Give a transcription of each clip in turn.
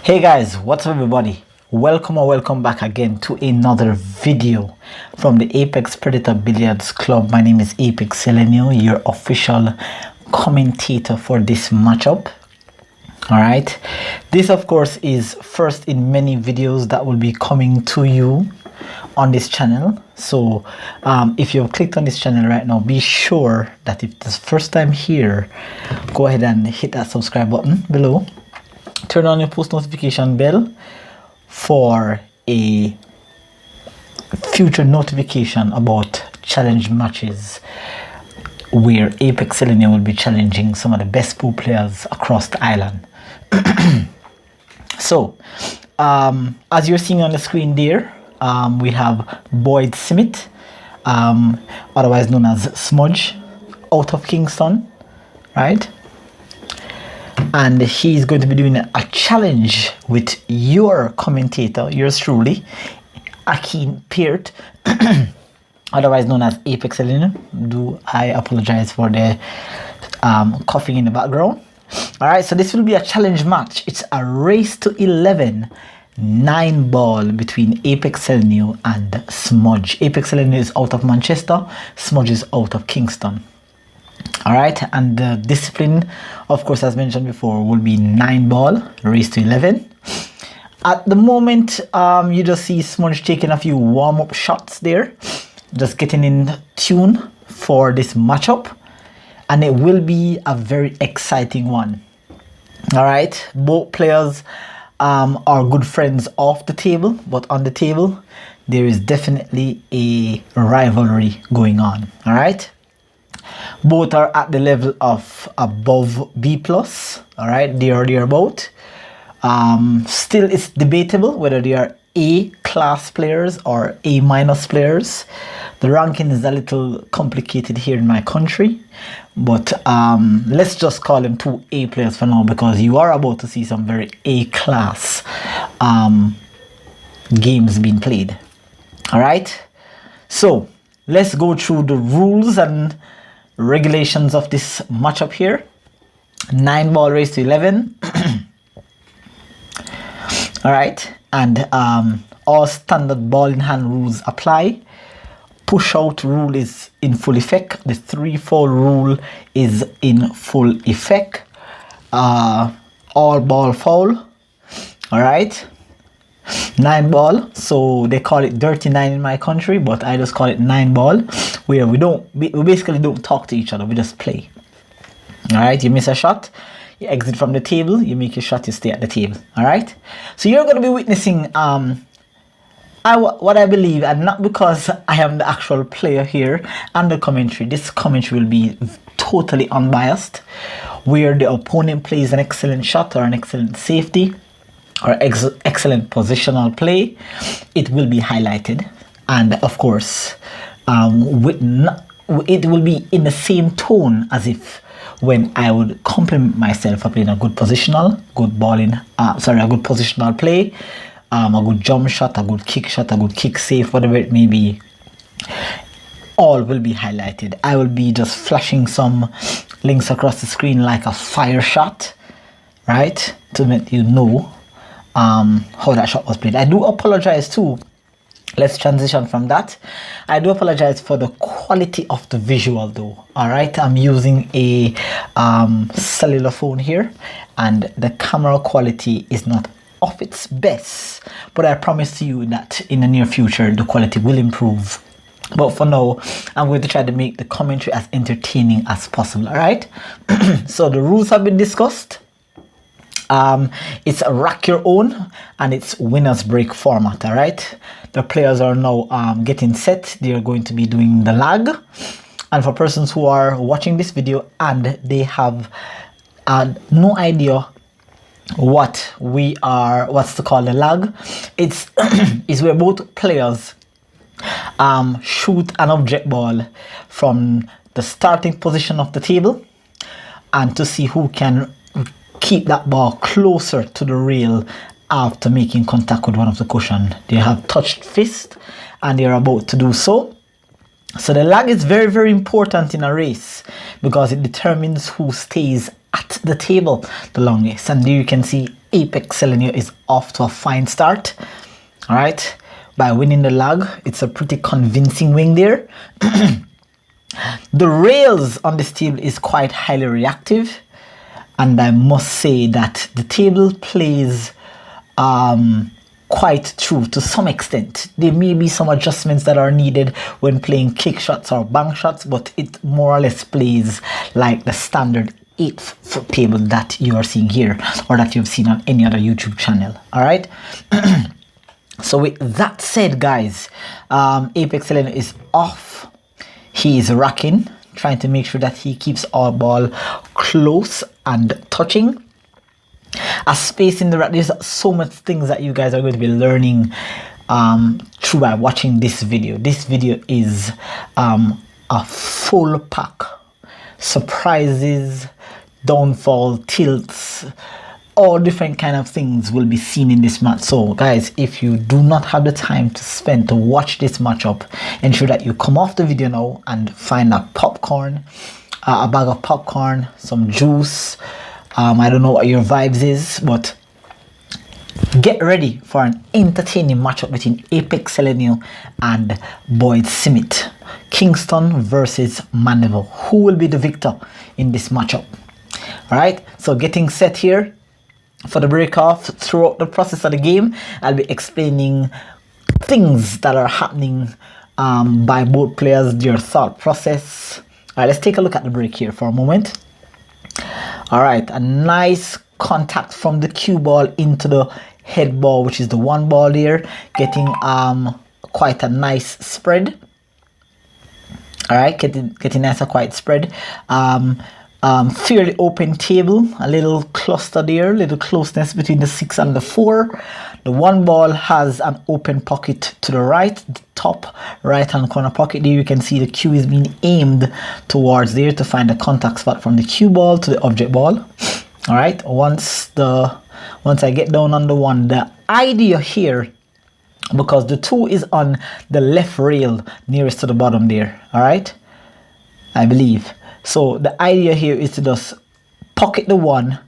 Hey guys, what's up everybody? Welcome back again to another video from the Apex Predator Billiards Club. My name is Elgenio, your official commentator for this matchup. Alright, this of course is first in many videos that will be coming to you on this channel. So if you've clicked on this channel right now, be sure that if this is first time here, go ahead and hit that subscribe button below. Turn on your post notification bell for a future notification about challenge matches where Apex Elgenio will be challenging some of the best pool players across the island. So as you're seeing on the screen there, we have Boyd Smith, otherwise known as Smudge, out of Kingston, right? And he's going to be doing a challenge with your commentator, yours truly, Akin Peart, otherwise known as Apex Elgenio. I apologize for the coughing in the background. Alright, so this will be a challenge match. It's a race to 11 9-ball between Apex Elgenio and Smudge. Apex Elgenio is out of Manchester, Smudge is out of Kingston. Alright, and the discipline, of course, as mentioned before, will be 9-ball, race to 11. At the moment, you just see Smudge taking a few warm-up shots there, just getting in tune for this matchup, and it will be a very exciting one. Alright, both players are good friends off the table, but on the table, there is definitely a rivalry going on. Alright. Both are at the level of above B+, all right, they are about. Still, it's debatable whether they are A class players or A- players. The ranking is a little complicated here in my country, but let's just call them 2 A players for now, because you are about to see some very A class games being played. All right, so let's go through the rules and regulations of this matchup here. 9-ball race to 11. All right, and all standard ball in hand rules apply. Push out rule is in full effect. The 3-4 rule is in full effect. All ball foul. All right, 9-ball, so they call it dirty 9 in my country, but I just call it 9-ball, where we basically don't talk to each other, we just play. All right, you miss a shot, you exit from the table, you make your shot, you stay at the table. All right, so you're going to be witnessing what I believe, and not because I am the actual player here and the commentary. This commentary will be totally unbiased, where the opponent plays an excellent shot or an excellent safety or excellent positional play, it will be highlighted, and of course it will be in the same tone as if when I would compliment myself for playing a good positional, good balling, a good positional play, a good jump shot, a good kick shot, a good kick save, whatever it may be. All will be highlighted. I will be just flashing some links across the screen like a fire shot, right, to let you know how that shot was played. I do apologize too. Let's transition from that. I do apologize for the quality of the visual though. All right, I'm using a cellular phone here, and the camera quality is not of its best, but I promise you that in the near future the quality will improve. But for now, I'm going to try to make the commentary as entertaining as possible. All right. So the rules have been discussed. It's a rack your own, and it's winners break format. All right, the players are now getting set. They are going to be doing the lag, and for persons who are watching this video and they have no idea what's to call the lag, it's is where both players shoot an object ball from the starting position of the table, and to see who can keep that ball closer to the rail after making contact with one of the cushion. They have touched fist and they are about to do so. So the lag is very, very important in a race, because it determines who stays at the table the longest. And there you can see Apex Elgenio is off to a fine start. All right, by winning the lag. It's a pretty convincing win there. The rails on this table is quite highly reactive, and I must say that the table plays quite true to some extent. There may be some adjustments that are needed when playing kick shots or bank shots, but it more or less plays like the standard 8-foot table that you are seeing here, or that you've seen on any other YouTube channel. All right. So with that said, guys, Apex Elgenio is off. He is racking, trying to make sure that he keeps our ball close and touching. A space in the rack. There's so much things that you guys are going to be learning through by watching this video. This video is a full pack. Surprises, downfall, tilts, all different kind of things will be seen in this match. So guys, if you do not have the time to spend to watch this matchup, ensure that you come off the video now and find a popcorn, a bag of popcorn, some juice. I don't know what your vibes is, but get ready for an entertaining matchup between Apex Elgenio and Boyd Smith. Kingston versus Mandeville. Who will be the victor in this matchup? All right, so getting set here for the break off. Throughout the process of the game, I'll be explaining things that are happening by both players, their thought process. All right, let's take a look at the break here for a moment. All right, a nice contact from the cue ball into the head ball, which is the one ball there, getting quite a nice spread. All right, getting nice and quite spread. Fairly open table, a little cluster there, little closeness between the 6 and the 4. The one ball has an open pocket to the right, the top right hand corner pocket there. You can see the cue is being aimed towards there to find the contact spot from the cue ball to the object ball. All right, once I get down on the one, the idea here, because the 2 is on the left rail nearest to the bottom there, all right, I believe. So the idea here is to just pocket the 1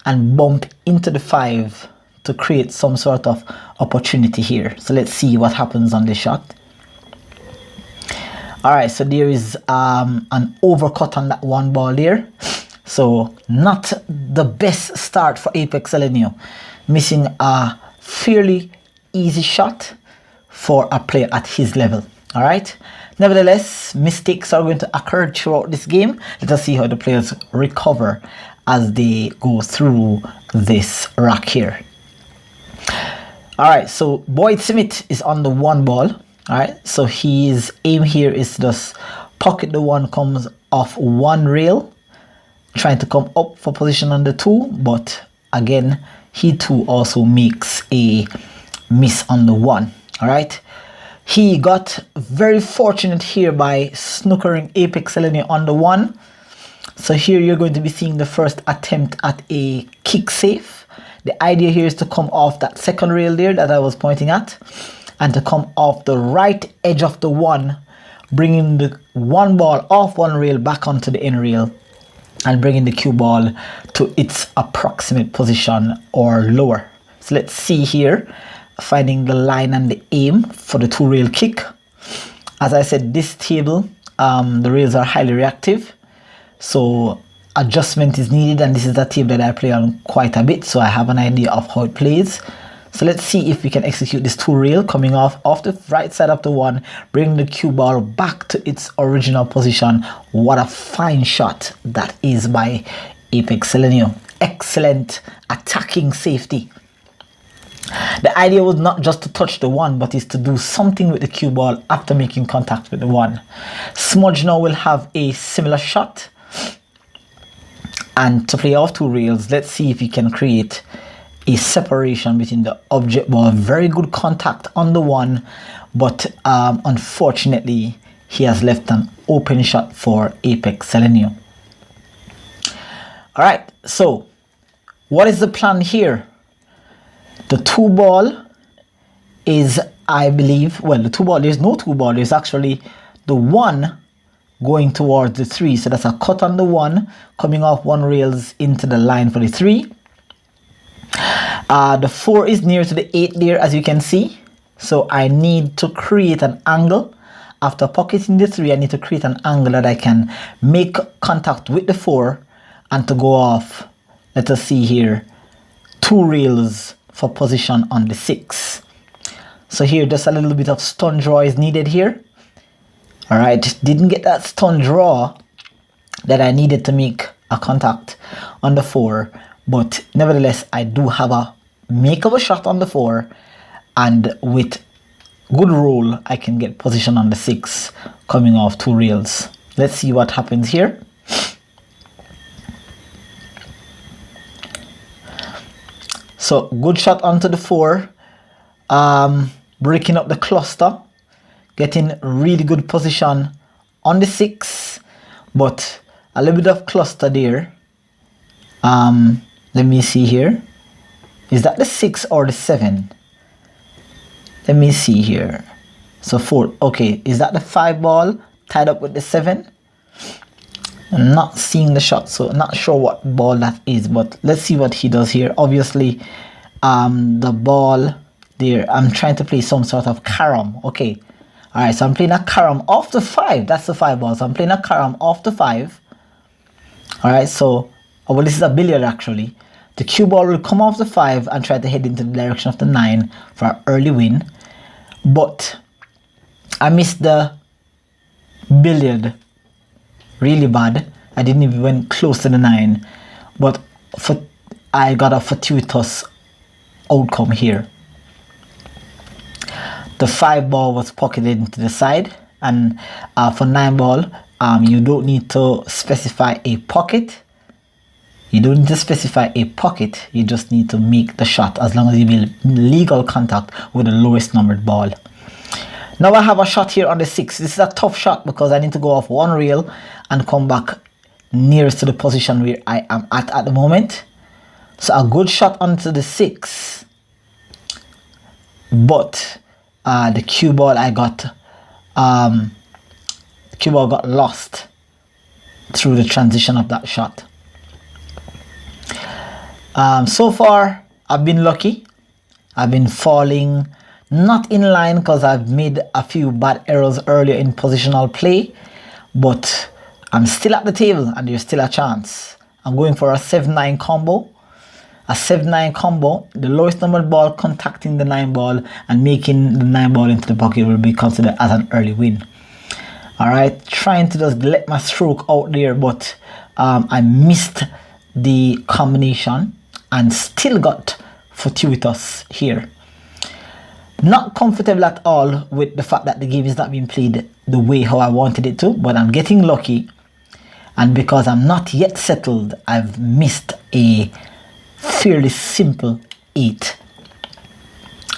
and bump into the 5 to create some sort of opportunity here. So let's see what happens on this shot. All right, so there is an overcut on that one ball there. So not the best start for Apex Elgenio, missing a fairly easy shot for a player at his level. All right, nevertheless, mistakes are going to occur throughout this game. Let us see how the players recover as they go through this rack here. All right, so Boyd Smith is on the one ball. All right, so his aim here is to just pocket the 1, comes off one rail, trying to come up for position on the 2, but again, he too also makes a miss on the 1. All right, he got very fortunate here by snookering Apex Elgenio on the 1. So here you're going to be seeing the first attempt at a kick safe. The idea here is to come off that second rail there that I was pointing at, and to come off the right edge of the 1, bringing the 1 ball off one rail back onto the end rail, and bringing the cue ball to its approximate position or lower. So let's see here, finding the line and the aim for the 2 rail kick. As I said, this table, the rails are highly reactive, so adjustment is needed, and this is a table that I play on quite a bit, so I have an idea of how it plays. So let's see if we can execute this 2 rail coming off the right side of the 1, bring the cue ball back to its original position. What a fine shot that is by Apex Elgenio. Excellent attacking safety. The idea was not just to touch the 1, but is to do something with the cue ball after making contact with the 1. Smudge now will have a similar shot, and to play off 2 rails, let's see if he can create a separation between the object ball. Very good contact on the 1, but unfortunately he has left an open shot for Apex Elgenio. All right, so what is the plan here? The 2 ball is, I believe, well, the 2 ball, there's no 2 ball, there's actually the 1 going towards the 3. So that's a cut on the 1, coming off 1 rails into the line for the 3. The 4 is near to the 8 there, as you can see. So I need to create an angle. After pocketing the 3, I need to create an angle that I can make contact with the 4 and to go off, let us see here, 2 rails for position on the 6. So here, just a little bit of stun draw is needed here. All right, didn't get that stun draw that I needed to make a contact on the 4, but nevertheless, I do have a make of a shot on the 4, and with good roll, I can get position on the 6 coming off 2 rails. Let's see what happens here. So good shot onto the 4, breaking up the cluster, getting really good position on the 6, but a little bit of cluster there. Let me see here. Is that the 6 or the 7? Let me see here. So 4. Okay, is that the 5 ball tied up with the 7? I'm not seeing the shot, so not sure what ball that is, but let's see what he does here. Obviously, the ball there, I'm trying to play some sort of carom. Okay, all right, so I'm playing a carom off the 5. That's the 5 ball. So I'm playing a carom off the 5. All right, so well, this is a billiard actually. The cue ball will come off the 5 and try to head into the direction of the 9 for an early win, but I missed the billiard really bad. I didn't even went close to the 9, but I got a fortuitous outcome here. The 5 ball was pocketed into the side, and for 9 ball, you don't need to specify a pocket. You don't need to specify a pocket. You just need to make the shot as long as you build legal contact with the lowest numbered ball. Now I have a shot here on the 6. This is a tough shot because I need to go off 1 rail and come back nearest to the position where I am at the moment. So a good shot onto the 6, but the cue ball got lost through the transition of that shot. So far I've been lucky. I've been falling not in line because I've made a few bad errors earlier in positional play, but I'm still at the table and there's still a chance. I'm going for a 7-9 combo. A 7-9 combo, the lowest numbered ball contacting the 9 ball and making the 9 ball into the pocket will be considered as an early win. Alright, trying to just let my stroke out there, but I missed the combination and still got fortuitous here. Not comfortable at all with the fact that the game is not being played the way how I wanted it to, but I'm getting lucky, and because I'm not yet settled, I've missed a fairly simple 8.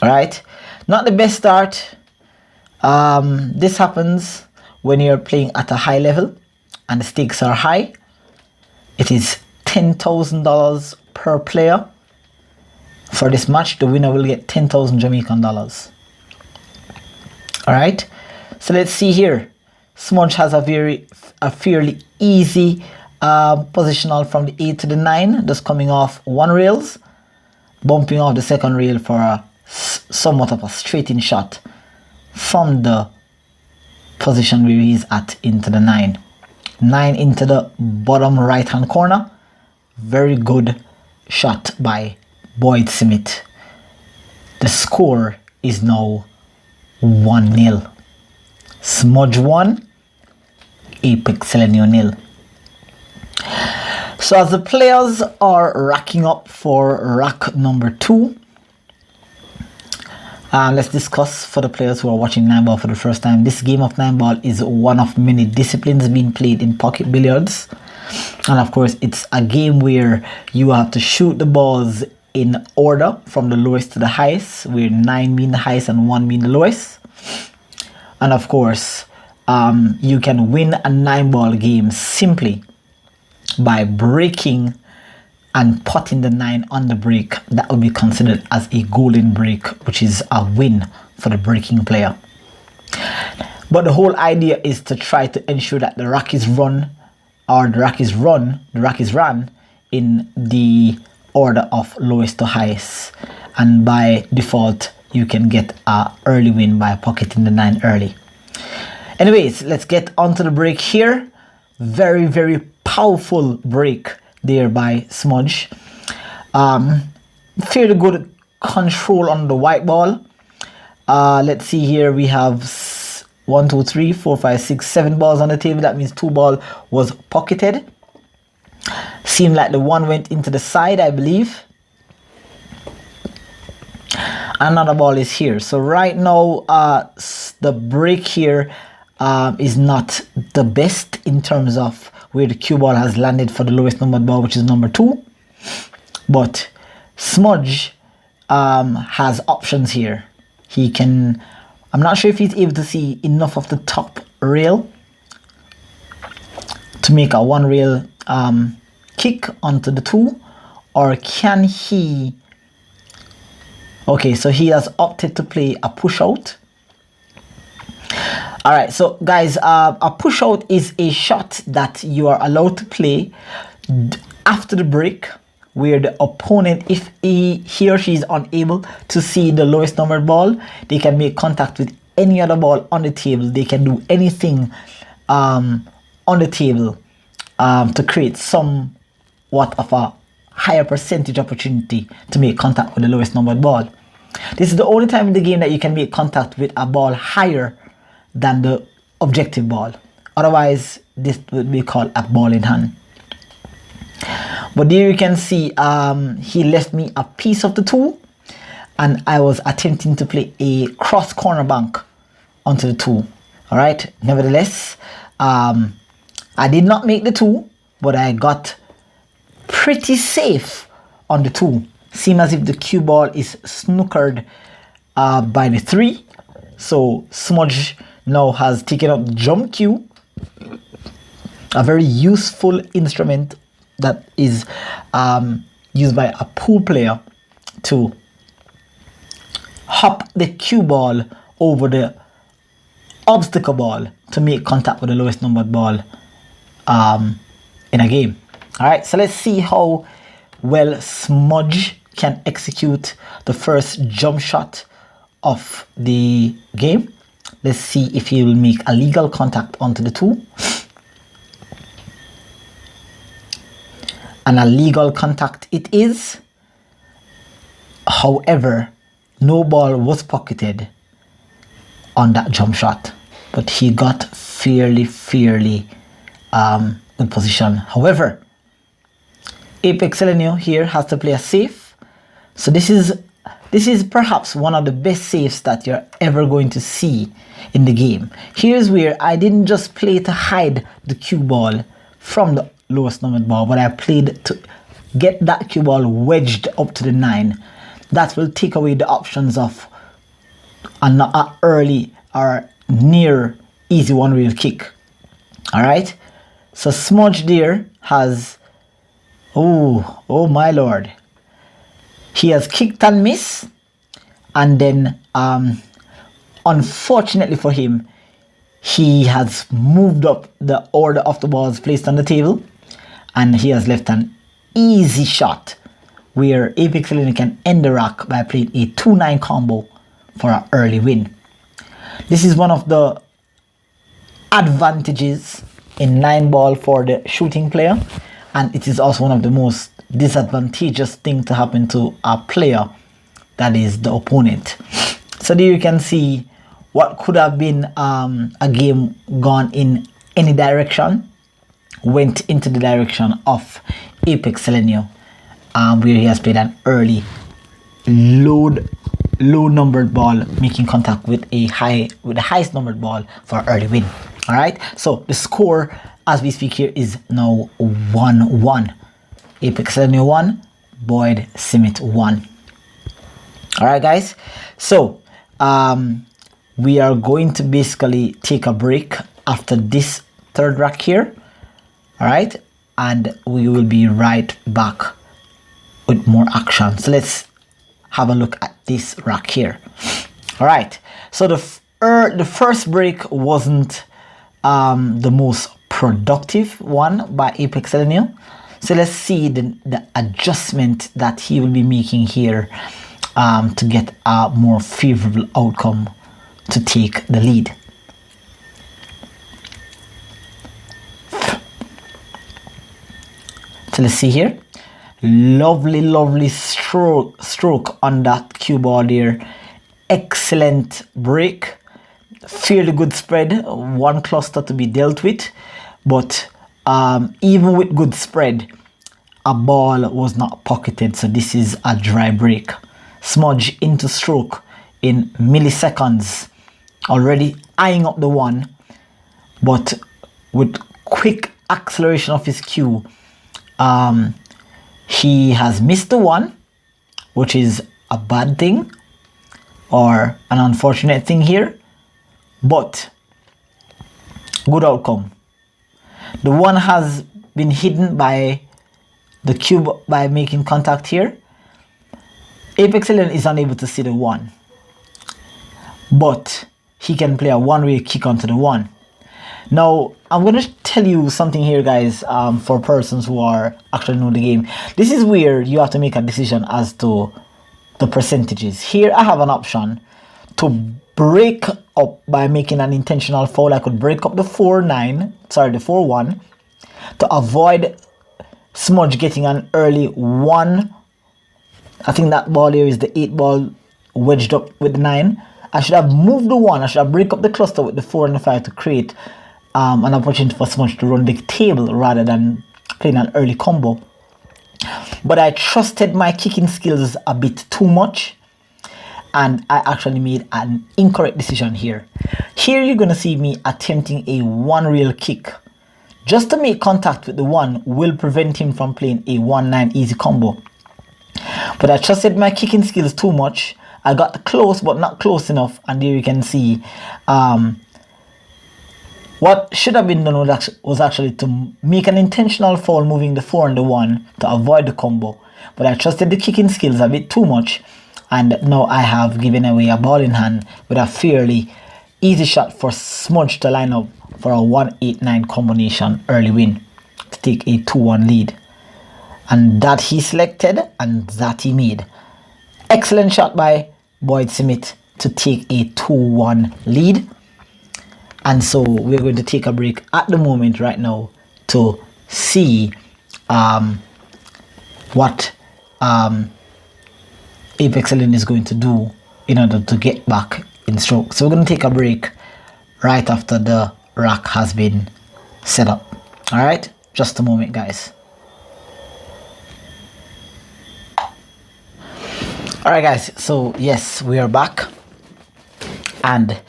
Alright, not the best start. This happens when you're playing at a high level and the stakes are high. It is $10,000 per player. For this match, the winner will get 10,000 Jamaican dollars. Alright, so let's see here. Smudge has a fairly easy positional from the 8 to the 9, just coming off 1 rails, bumping off the 2nd rail for a somewhat of a straight in shot from the position where he's at into the 9. 9 into the bottom right hand corner. Very good shot by Boyd Smith. The score is now 1-0. Smudge 1, Elgenio 0. So as the players are racking up for rack number 2, let's discuss for the players who are watching 9 ball for the first time. This game of 9 ball is one of many disciplines being played in pocket billiards, and of course it's a game where you have to shoot the balls in order from the lowest to the highest, where 9 mean the highest and 1 mean the lowest. And of course you can win a 9 ball game simply by breaking and putting the 9 on the break. That will be considered as a golden break, which is a win for the breaking player. But the whole idea is to try to ensure that the rack is run, or the rack is run in the order of lowest to highest, and by default you can get a early win by pocketing the 9 early. Anyways, let's get onto the break here. Very, very powerful break there by Smudge. Fairly good control on the white ball. Let's see here, we have 1 2 3 4 5 6 7 balls on the table. That means 2 ball was pocketed. Seemed like the one went into the side, I believe. Another ball is here. So right now the break here is not the best in terms of where the cue ball has landed for the lowest numbered ball, which is number 2. But Smudge has options here. He can, I'm not sure if he's able to see enough of the top rail to make a one rail kick onto the 2, or can he? Okay, so he has opted to play a push out. All right, so guys, a push out is a shot that you are allowed to play after the break, where the opponent, if he or she is unable to see the lowest numbered ball, they can make contact with any other ball on the table. They can do anything on the table to create somewhat of a higher percentage opportunity to make contact with the lowest numbered ball. This is the only time in the game that you can make contact with a ball higher than the objective ball. Otherwise, this would be called a ball in hand. But there you can see he left me a piece of the 2, and I was attempting to play a cross corner bank onto the 2. All right, nevertheless, I did not make the 2, but I got pretty safe on the 2. Seems as if the cue ball is snookered by the 3. So Smudge now has taken up the jump cue, a very useful instrument that is used by a pool player to hop the cue ball over the obstacle ball to make contact with the lowest numbered ball in a game. All right, so let's see how well Smudge can execute the first jump shot of the game. Let's see if he will make a legal contact onto the 2. And a legal contact it is. However, no ball was pocketed on that jump shot, but he got fairly in position. However, Apex Elgenio here has to play a safe. So this is perhaps one of the best safes that you're ever going to see in the game. Here's where I didn't just play to hide the cue ball from the lowest numbered ball, but I played to get that cue ball wedged up to the 9. That will take away the options of an early or near easy one rail kick. All right, so Smudge there has, oh my lord, he has kicked and missed, and then unfortunately for him, he has moved up the order of the balls placed on the table, and he has left an easy shot where Apex Elgenio can end the rack by playing a 2-9 combo for an early win. This is one of the advantages in 9 ball for the shooting player, and it is also one of the most disadvantageous things to happen to a player that is the opponent. So there you can see what could have been a game gone in any direction went into the direction of Apex Elgenio, where he has played an early low numbered ball, making contact with the highest numbered ball for an early win. All right, so the score as we speak here is now 1-1. Apex Elgenio 1, Boyd Simit 1. All right, guys, so we are going to basically take a break after this third rack here. All right, and we will be right back with more action. So let's have a look at this rack here. All right, so the the first break wasn't the most productive one by Apex Elgenio. So let's see the adjustment that he will be making here to get a more favorable outcome to take the lead. So let's see here. Lovely stroke on that cue ball there. Excellent break. Fairly good spread. One cluster to be dealt with. But even with good spread, a ball was not pocketed. So this is a dry break. Smudge into stroke in milliseconds. Already eyeing up the one. But with quick acceleration of his cue, he has missed the one, which is a bad thing or an unfortunate thing here, but good outcome. The one has been hidden by the cube by making contact here. Apex Elgenio is unable to see the one, but he can play a one-way kick onto the one. Now, I'm going to tell you something here, guys, for persons who are actually know the game. This is where you have to make a decision as to the percentages. Here, I have an option to break up by making an intentional foul. I could break up the 4-1 to avoid Smudge getting an early 1. I think that ball here is the 8 ball wedged up with the 9. I should have moved the 1. I should have break up the cluster with the 4 and the 5 to create an opportunity for Smudge to run the table rather than playing an early combo. But I trusted my kicking skills a bit too much, and I actually made an incorrect decision here. Here you're going to see me attempting a one rail kick. Just to make contact with the one will prevent him from playing a 1-9 easy combo. But I trusted my kicking skills too much. I got close but not close enough, and there you can see what should have been done was actually to make an intentional foul moving the 4 and the 1 to avoid the combo. But I trusted the kicking skills a bit too much, and now I have given away a ball in hand with a fairly easy shot for Smudge to line up for a 1-8-9 combination early win to take a 2-1 lead. And that he selected and that he made. Excellent shot by Boyd Smith to take a 2-1 lead. And so we're going to take a break at the moment right now to see what Apex Elgenio is going to do in order to get back in stroke. So we're going to take a break right after the rack has been set up. All right, just a moment, guys. All right, guys, so yes, we are back, and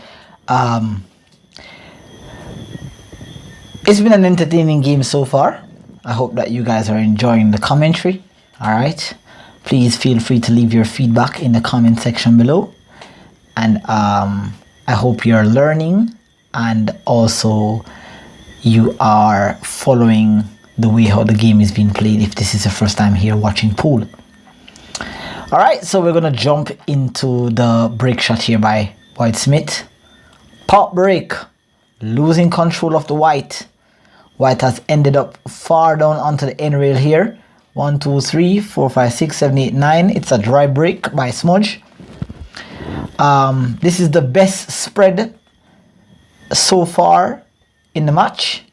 it's been an entertaining game so far. I hope that you guys are enjoying the commentary. All right, please feel free to leave your feedback in the comment section below, and I hope you're learning and also you are following the way how the game is being played if this is the first time here watching pool. All right, so we're gonna jump into the break shot here by Boyd Smith. Pop break, losing control of the white. White has ended up far down onto the end rail here. 1, 2, 3, 4, 5, 6, 7, 8, 9. It's a dry break by Smudge. This is the best spread so far in the match.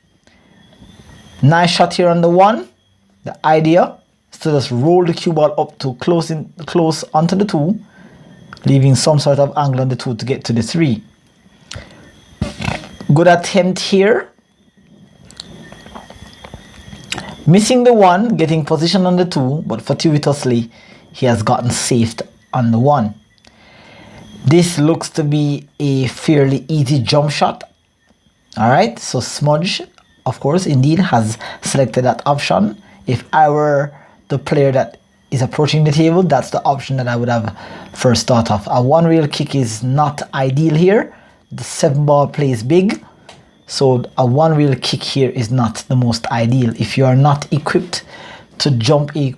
Nice shot here on the 1. The idea is to just roll the cue ball up to close onto the 2, leaving some sort of angle on the 2 to get to the 3. Good attempt here. Missing the 1, getting position on the 2, but fortuitously he has gotten saved on the 1. This looks to be a fairly easy jump shot. Alright, so Smudge, of course, indeed has selected that option. If I were the player that is approaching the table, that's the option that I would have first thought of. A one rail kick is not ideal here. The 7 ball plays big, so a one rail kick here is not the most ideal. If you are not equipped to jump a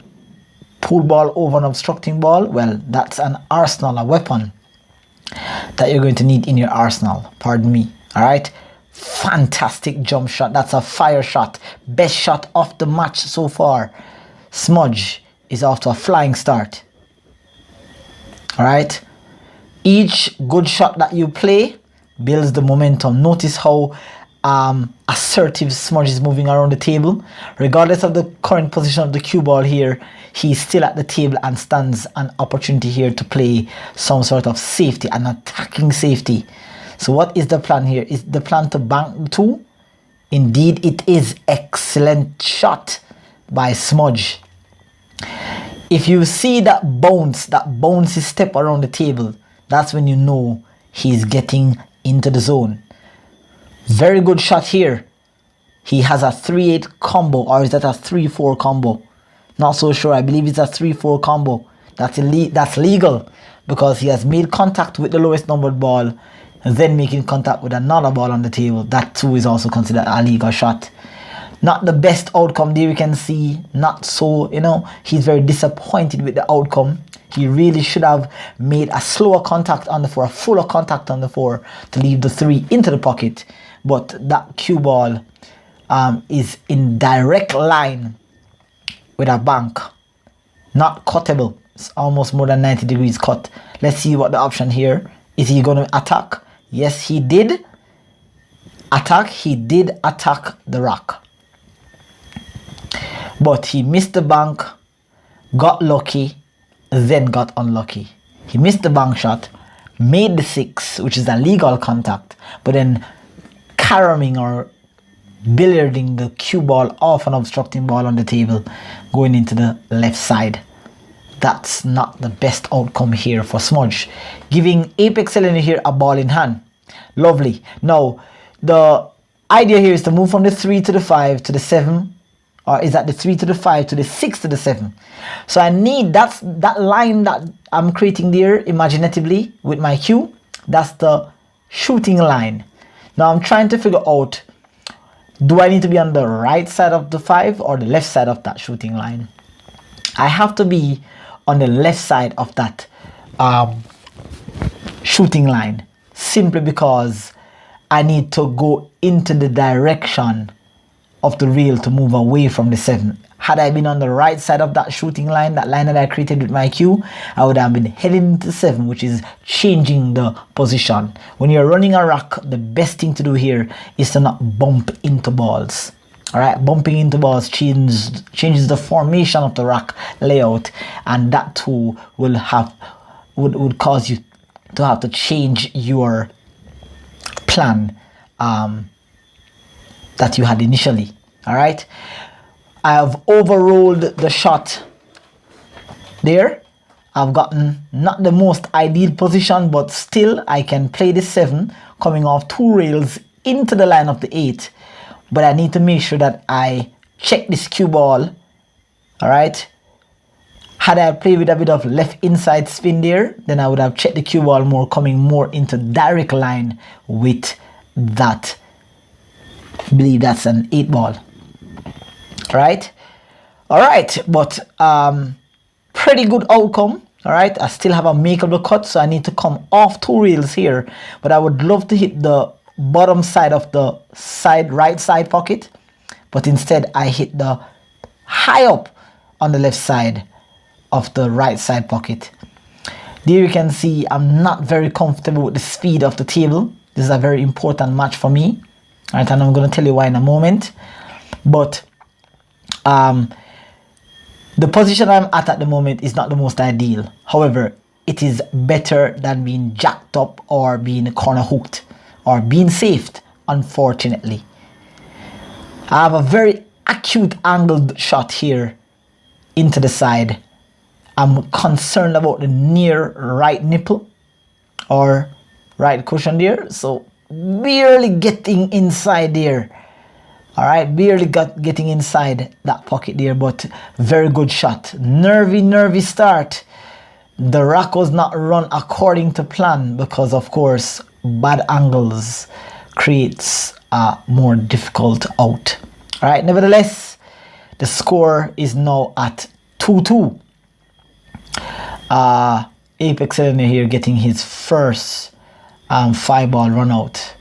pool ball over an obstructing ball, well, that's an arsenal, a weapon that you're going to need in your arsenal. Pardon me. All right. Fantastic jump shot. That's a fire shot. Best shot of the match so far. Smudge is off to a flying start. All right. Each good shot that you play builds the momentum. Notice how assertive Smudge is moving around the table. Regardless of the current position of the cue ball here, he's still at the table and stands an opportunity here to play some sort of safety, an attacking safety. So what is the plan here? Is the plan to bank the 2? Indeed it is. Excellent shot by Smudge. If you see that bouncy step around the table, that's when you know he's getting into the zone. Very good shot here. He has a 3-8 combo, or is that a 3-4 combo? Not so sure. I believe it's a 3-4 combo. That's legal because he has made contact with the lowest numbered ball and then making contact with another ball on the table. That too is also considered a legal shot. Not the best outcome there, you can see. Not so, he's very disappointed with the outcome. He really should have made a slower contact on the 4, a fuller contact on the 4 to leave the 3 into the pocket. But that cue ball is in direct line with a bank. Not cuttable. It's almost more than 90 degrees cut. Let's see what the option here. Is he going to attack? Yes, he did attack. He did attack the rock. But he missed the bank, got lucky, then got unlucky. He missed the bank shot, made the 6, which is a legal contact, but then caromming or billiarding the cue ball off an obstructing ball on the table, going into the left side. That's not the best outcome here for Smudge. Giving Apex Elgenio here a ball in hand. Lovely. Now, the idea here is to move from the 3 to the 5 to the 7. Or is that the 3 to the 5 to the 6 to the 7? So I need that line that I'm creating there imaginatively with my cue. That's the shooting line. Now I'm trying to figure out, do I need to be on the right side of the 5 or the left side of that shooting line? I have to be on the left side of that shooting line, simply because I need to go into the direction of the rail to move away from the 7. Had I been on the right side of that shooting line, that line that I created with my cue, I would have been heading into 7, which is changing the position. When you're running a rock, the best thing to do here is to not bump into balls. Alright, bumping into balls changes the formation of the rock layout, and that too will would cause you to have to change your plan that you had initially. All right, I have overrolled the shot there. I've gotten not the most ideal position, but still I can play the 7 coming off 2 rails into the line of the 8. But I need to make sure that I check this cue ball. All right, had I played with a bit of left inside spin there, then I would have checked the cue ball more, coming more into direct line with that. I believe that's an 8 ball. Right? All right, but pretty good outcome. All right, I still have a makeable cut, so I need to come off 2 rails here, but I would love to hit the bottom side of the right side pocket, but instead I hit the high up on the left side of the right side pocket. There you can see I'm not very comfortable with the speed of the table. This is a very important match for me. All right, and I'm going to tell you why in a moment. But the position I'm at the moment is not the most ideal. However, it is better than being jacked up or being corner hooked or being saved, unfortunately. I have a very acute angled shot here into the side. I'm concerned about the near right nipple or right cushion there, so barely getting inside there. All right, barely getting inside that pocket there, but very good shot. Nervy start. The rock was not run according to plan because, of course, bad angles creates a more difficult out. All right, nevertheless, the score is now at 2-2. Apex Elgenio here getting his first 5-ball run out.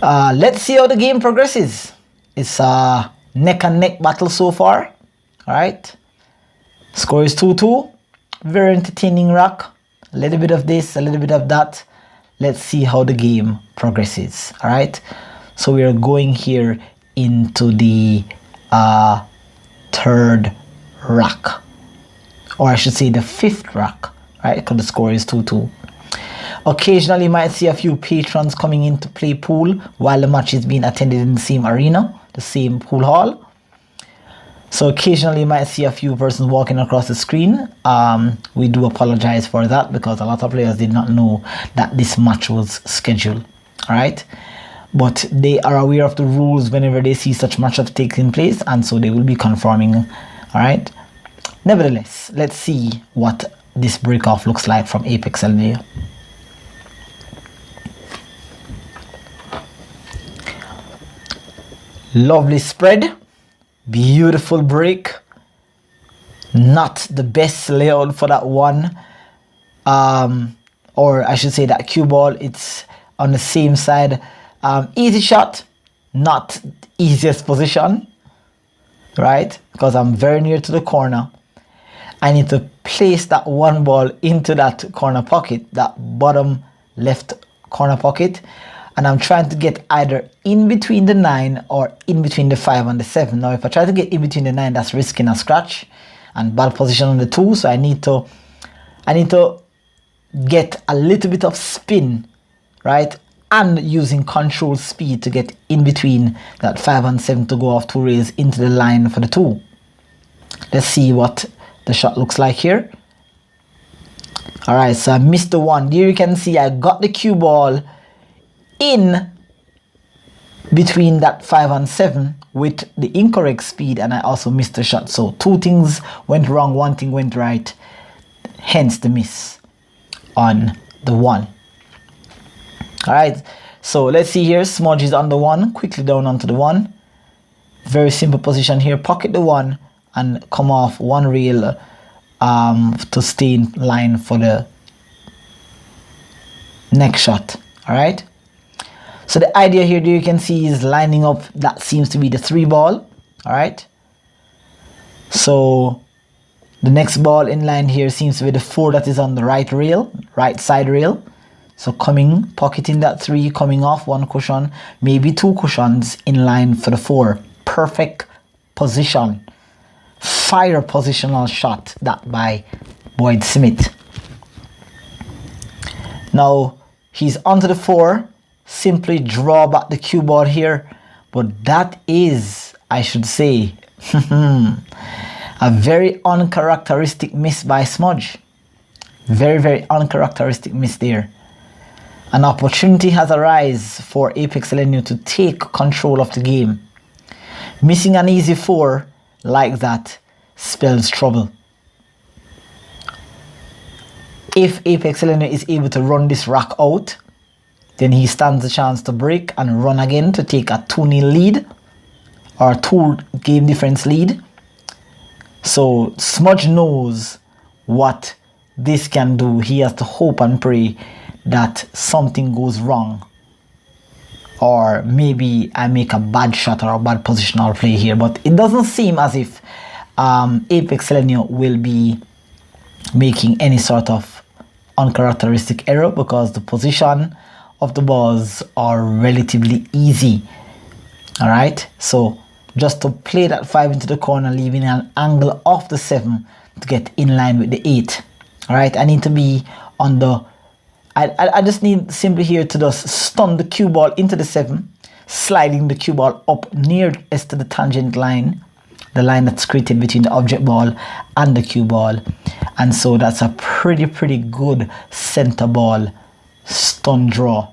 Let's see how the game progresses. It's a neck and neck battle so far. Alright. Score is 2-2. Very entertaining rock. A little bit of this, a little bit of that. Let's see how the game progresses. Alright. So we are going here into the third rack. Or I should say the fifth rack. Right, because the score is 2-2. Occasionally you might see a few patrons coming in to play pool while the match is being attended in the same arena, the same pool hall. So occasionally you might see a few persons walking across the screen. We do apologize for that because a lot of players did not know that this match was scheduled. Alright, but they are aware of the rules whenever they see such matchups taking place, and so they will be conforming. Alright, nevertheless, let's see what this break-off looks like from Apex Elgenio. Lovely spread, beautiful break. Not the best layout for that one, or I should say that cue ball. It's on the same side. Easy shot, not easiest position, right? Because I'm very near to the corner. I need to place that one ball into that corner pocket, that bottom left corner pocket, and I'm trying to get either in between the 9 or in between the 5 and the 7. Now if I try to get in between the 9, that's risking a scratch and bad position on the 2, so I need to get a little bit of spin, right, and using control speed to get in between that 5 and 7 to go off 2 rails into the line for the 2. Let's see what the shot looks like here. Alright, so I missed the 1. Here you can see I got the cue ball in between that 5 and 7 with the incorrect speed, and I also missed the shot. So 2 things went wrong, 1 thing went right, hence the miss on the 1. Alright, so let's see here. Smudge is on the 1, quickly down onto the 1. Very simple position here. Pocket the 1 and come off 1 rail to stay in line for the next shot. Alright, so the idea here you can see is lining up. That seems to be the 3 ball. Alright, so the next ball in line here seems to be the 4 that is on the right rail, right side rail. So coming, pocketing that 3, coming off 1 cushion, maybe 2 cushions in line for the 4. Perfect position. Fire positional shot, that by Boyd Smith. Now he's onto the 4. Simply draw back the cue ball here, but that is, I should say, a very uncharacteristic miss by Smudge. Very uncharacteristic miss there. An opportunity has arisen for Apex Elgenio to take control of the game. Missing an easy 4 like that spells trouble. If Apex Elgenio is able to run this rack out, then he stands a chance to break and run again to take a 2-0 lead or 2 game difference lead. So Smudge knows what this can do. He has to hope and pray that something goes wrong, or maybe I make a bad shot or a bad positional play here, but it doesn't seem as if Apex Elgenio will be making any sort of uncharacteristic error because the position of the balls are relatively easy. Alright, so just to play that 5 into the corner, leaving an angle off the 7 to get in line with the 8. Alright, I need to be on the I just need simply here to just stun the cue ball into the 7, sliding the cue ball up nearest to the tangent line, the line that's created between the object ball and the cue ball. And so that's a pretty good center ball stun draw.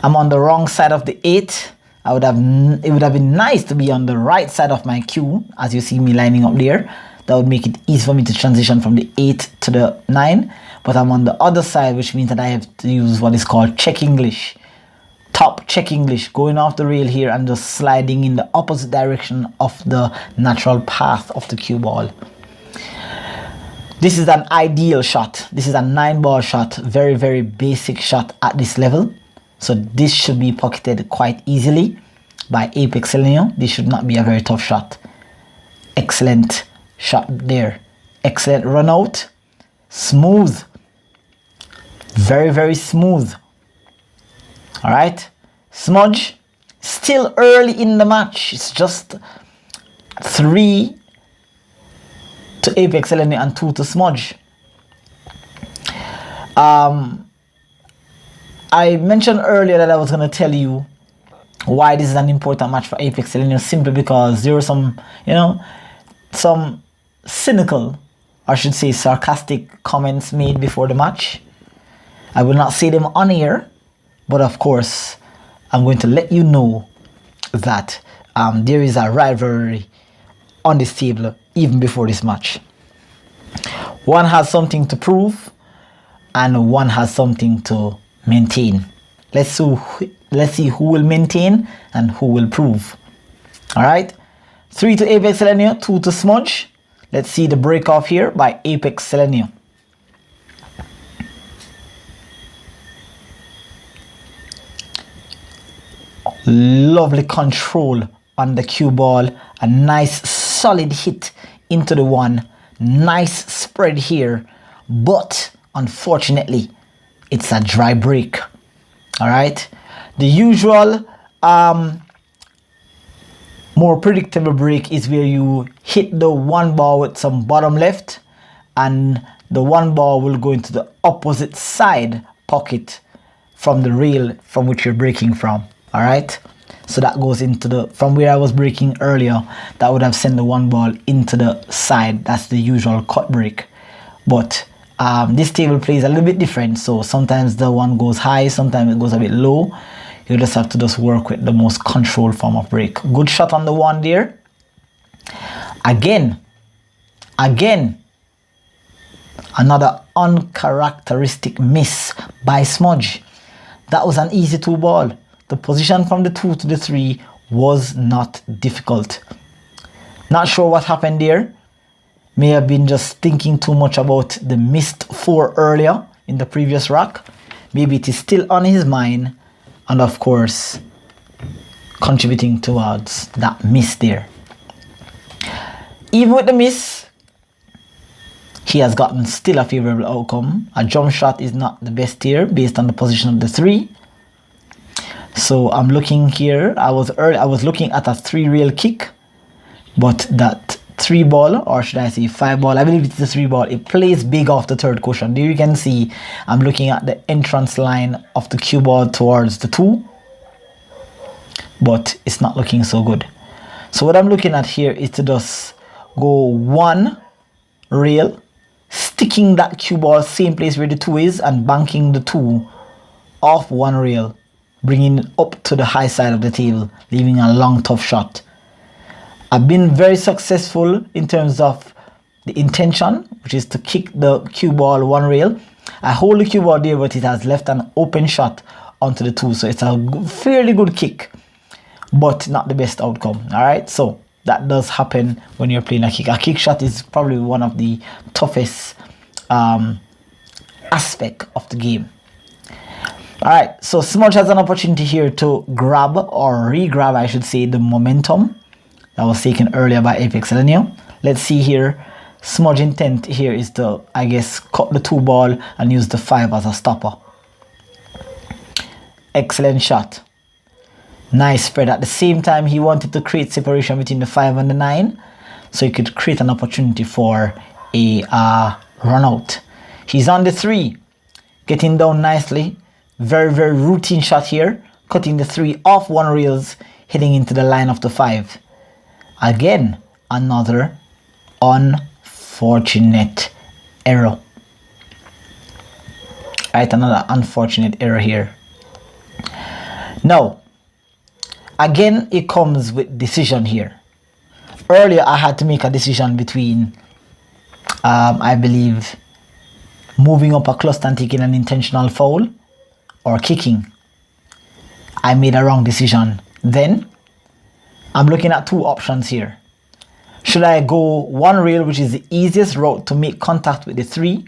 I'm on the wrong side of the 8. It would have been nice to be on the right side of my cue, as you see me lining up there. That would make it easy for me to transition from the 8 to the 9. But I'm on the other side, which means that I have to use what is called check English. Top check English, going off the rail here and just sliding in the opposite direction of the natural path of the cue ball. This is an ideal shot. This is a 9-ball shot. Very, very basic shot at this level. So this should be pocketed quite easily by Apex Elgenio. This should not be a very tough shot. Excellent shot there. Excellent run out. Smooth. Very, very smooth. All right. Smudge. Still early in the match. It's just 3 to Apex Elgenio and 2 to Smudge. I mentioned earlier that I was going to tell you why this is an important match for Apex Elgenio, simply because there were some, some cynical, or I should say sarcastic comments made before the match. I will not say them on air, but of course, I'm going to let you know that there is a rivalry on this table even before this match. One has something to prove and one has something to maintain. Let's see who will maintain and who will prove. All right, 3 to Apex Elgenio, 2 to Smudge. Let's see the break off here by Apex Elgenio. Lovely control on the cue ball. A nice solid hit into the 1. Nice spread here, but unfortunately it's a dry break. All right, the usual more predictable break is where you hit the 1 ball with some bottom left and the 1 ball will go into the opposite side pocket from the rail from which you're breaking from. All right, so that goes into the, from where I was breaking earlier, that would have sent the 1 ball into the side. That's the usual cut break. But this table plays a little bit different, so sometimes the 1 goes high, sometimes it goes a bit low. You just have to just work with the most controlled form of break. Good shot on the 1 there. Again, another uncharacteristic miss by Smudge. That was an easy 2 ball. The position from the 2 to the 3 was not difficult. Not sure what happened there. May have been just thinking too much about the missed 4 earlier in the previous rack. Maybe it is still on his mind, and of course contributing towards that miss there. Even with the miss, he has gotten still a favorable outcome. A jump shot is not the best here based on the position of the 3. So I'm looking here. I was looking at a 3 rail kick, but that 3 ball, or should I say 5 ball, I believe it's the 3 ball, it plays big off the 3rd cushion. There you can see I'm looking at the entrance line of the cue ball towards the 2, but it's not looking so good. So what I'm looking at here is to just go 1 rail, sticking that cue ball same place where the 2 is, and banking the 2 off 1 rail, bringing it up to the high side of the table, leaving a long tough shot. I've been very successful in terms of the intention, which is to kick the cue ball 1 rail. I hold the cue ball there, but it has left an open shot onto the 2, so it's a fairly good kick, but not the best outcome. All right, so that does happen when you're playing a kick. A kick shot is probably one of the toughest aspect of the game. All right, so Smudge has an opportunity here to grab, or re-grab I should say, the momentum that was taken earlier by Apex Elgenio. Let's see here. Smudge intent here is to, I guess, cut the 2 ball and use the 5 as a stopper. Excellent shot. Nice spread. At the same time, he wanted to create separation between the 5 and the 9, so he could create an opportunity for a run out. He's on the 3, getting down nicely. Very, very routine shot here, cutting the 3 off 1 rails, heading into the line of the 5. Again, another unfortunate error. Right, another unfortunate error here. Now, again, it comes with decision here. Earlier, I had to make a decision between, I believe, moving up a cluster and taking an intentional foul, or kicking. I made a wrong decision. Then I'm looking at 2 options here. Should I go one rail, which is the easiest route to make contact with the 3?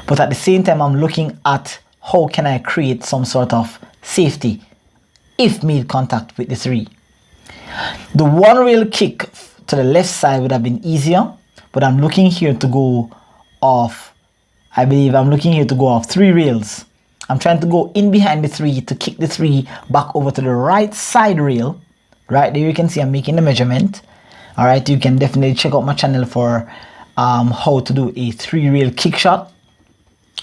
But at the same time, I'm looking at how can I create some sort of safety if made contact with the 3. The one rail kick to the left side would have been easier, but I'm looking here to go off, I believe I'm looking here to go off 3 rails. I'm trying to go in behind the 3 to kick the 3 back over to the right side rail. Right there you can see I'm making the measurement. Alright, you can definitely check out my channel for how to do a 3 rail kick shot.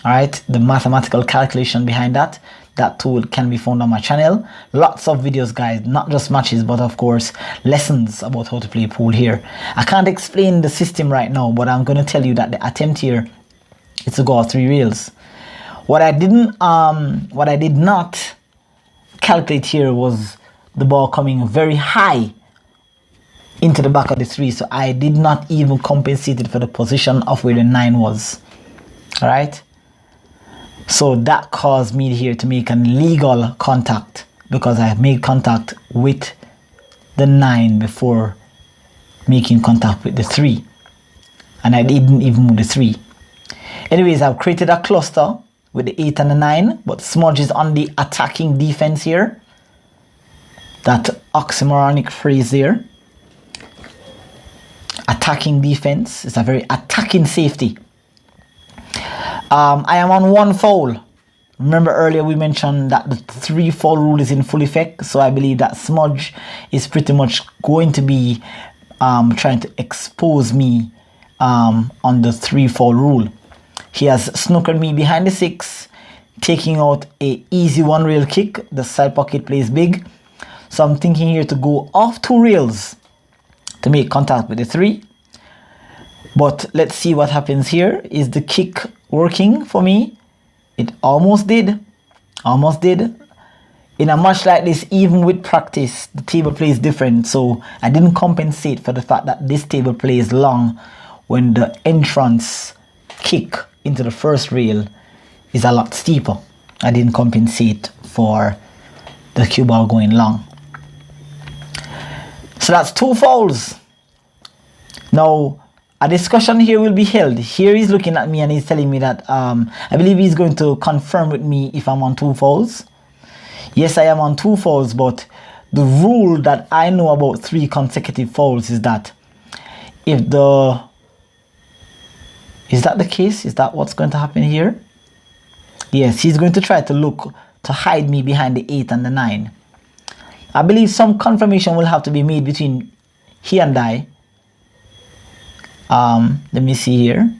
Alright, the mathematical calculation behind that. That tool can be found on my channel. Lots of videos, guys, not just matches, but of course lessons about how to play pool here. I can't explain the system right now, but I'm going to tell you that the attempt here is to go off 3 rails. What I did not calculate here was the ball coming very high into the back of the 3, so I did not even compensate it for the position of where the 9 was. All right, so that caused me here to make an illegal contact because I made contact with the 9 before making contact with the 3, and I didn't even move the 3. Anyways, I've created a cluster with the 8 and the 9, but Smudge is on the attacking defense here. That oxymoronic phrase there. Attacking defense is a very attacking safety. I am on 1 foul. Remember earlier we mentioned that the 3 foul rule is in full effect, so I believe that Smudge is pretty much going to be trying to expose me on the 3 foul rule. He has snookered me behind the 6, taking out a easy 1 rail kick. The side pocket plays big, so I'm thinking here to go off 2 rails to make contact with the 3. But let's see what happens here. Is the kick working for me? It almost did. Almost did. In a match like this, even with practice, the table plays different. So I didn't compensate for the fact that this table plays long when the entrance kick into the first rail is a lot steeper. I didn't compensate for the cue ball going long. So that's 2 fouls. Now, a discussion here will be held. Here he's looking at me and he's telling me that I believe he's going to confirm with me if I'm on 2 fouls. Yes, I am on 2 fouls, but the rule that I know about 3 consecutive fouls is that if the... Is that the case? Is that what's going to happen here? Yes, he's going to try to look to hide me behind the 8 and the 9. I believe some confirmation will have to be made between he and I. Let me see here.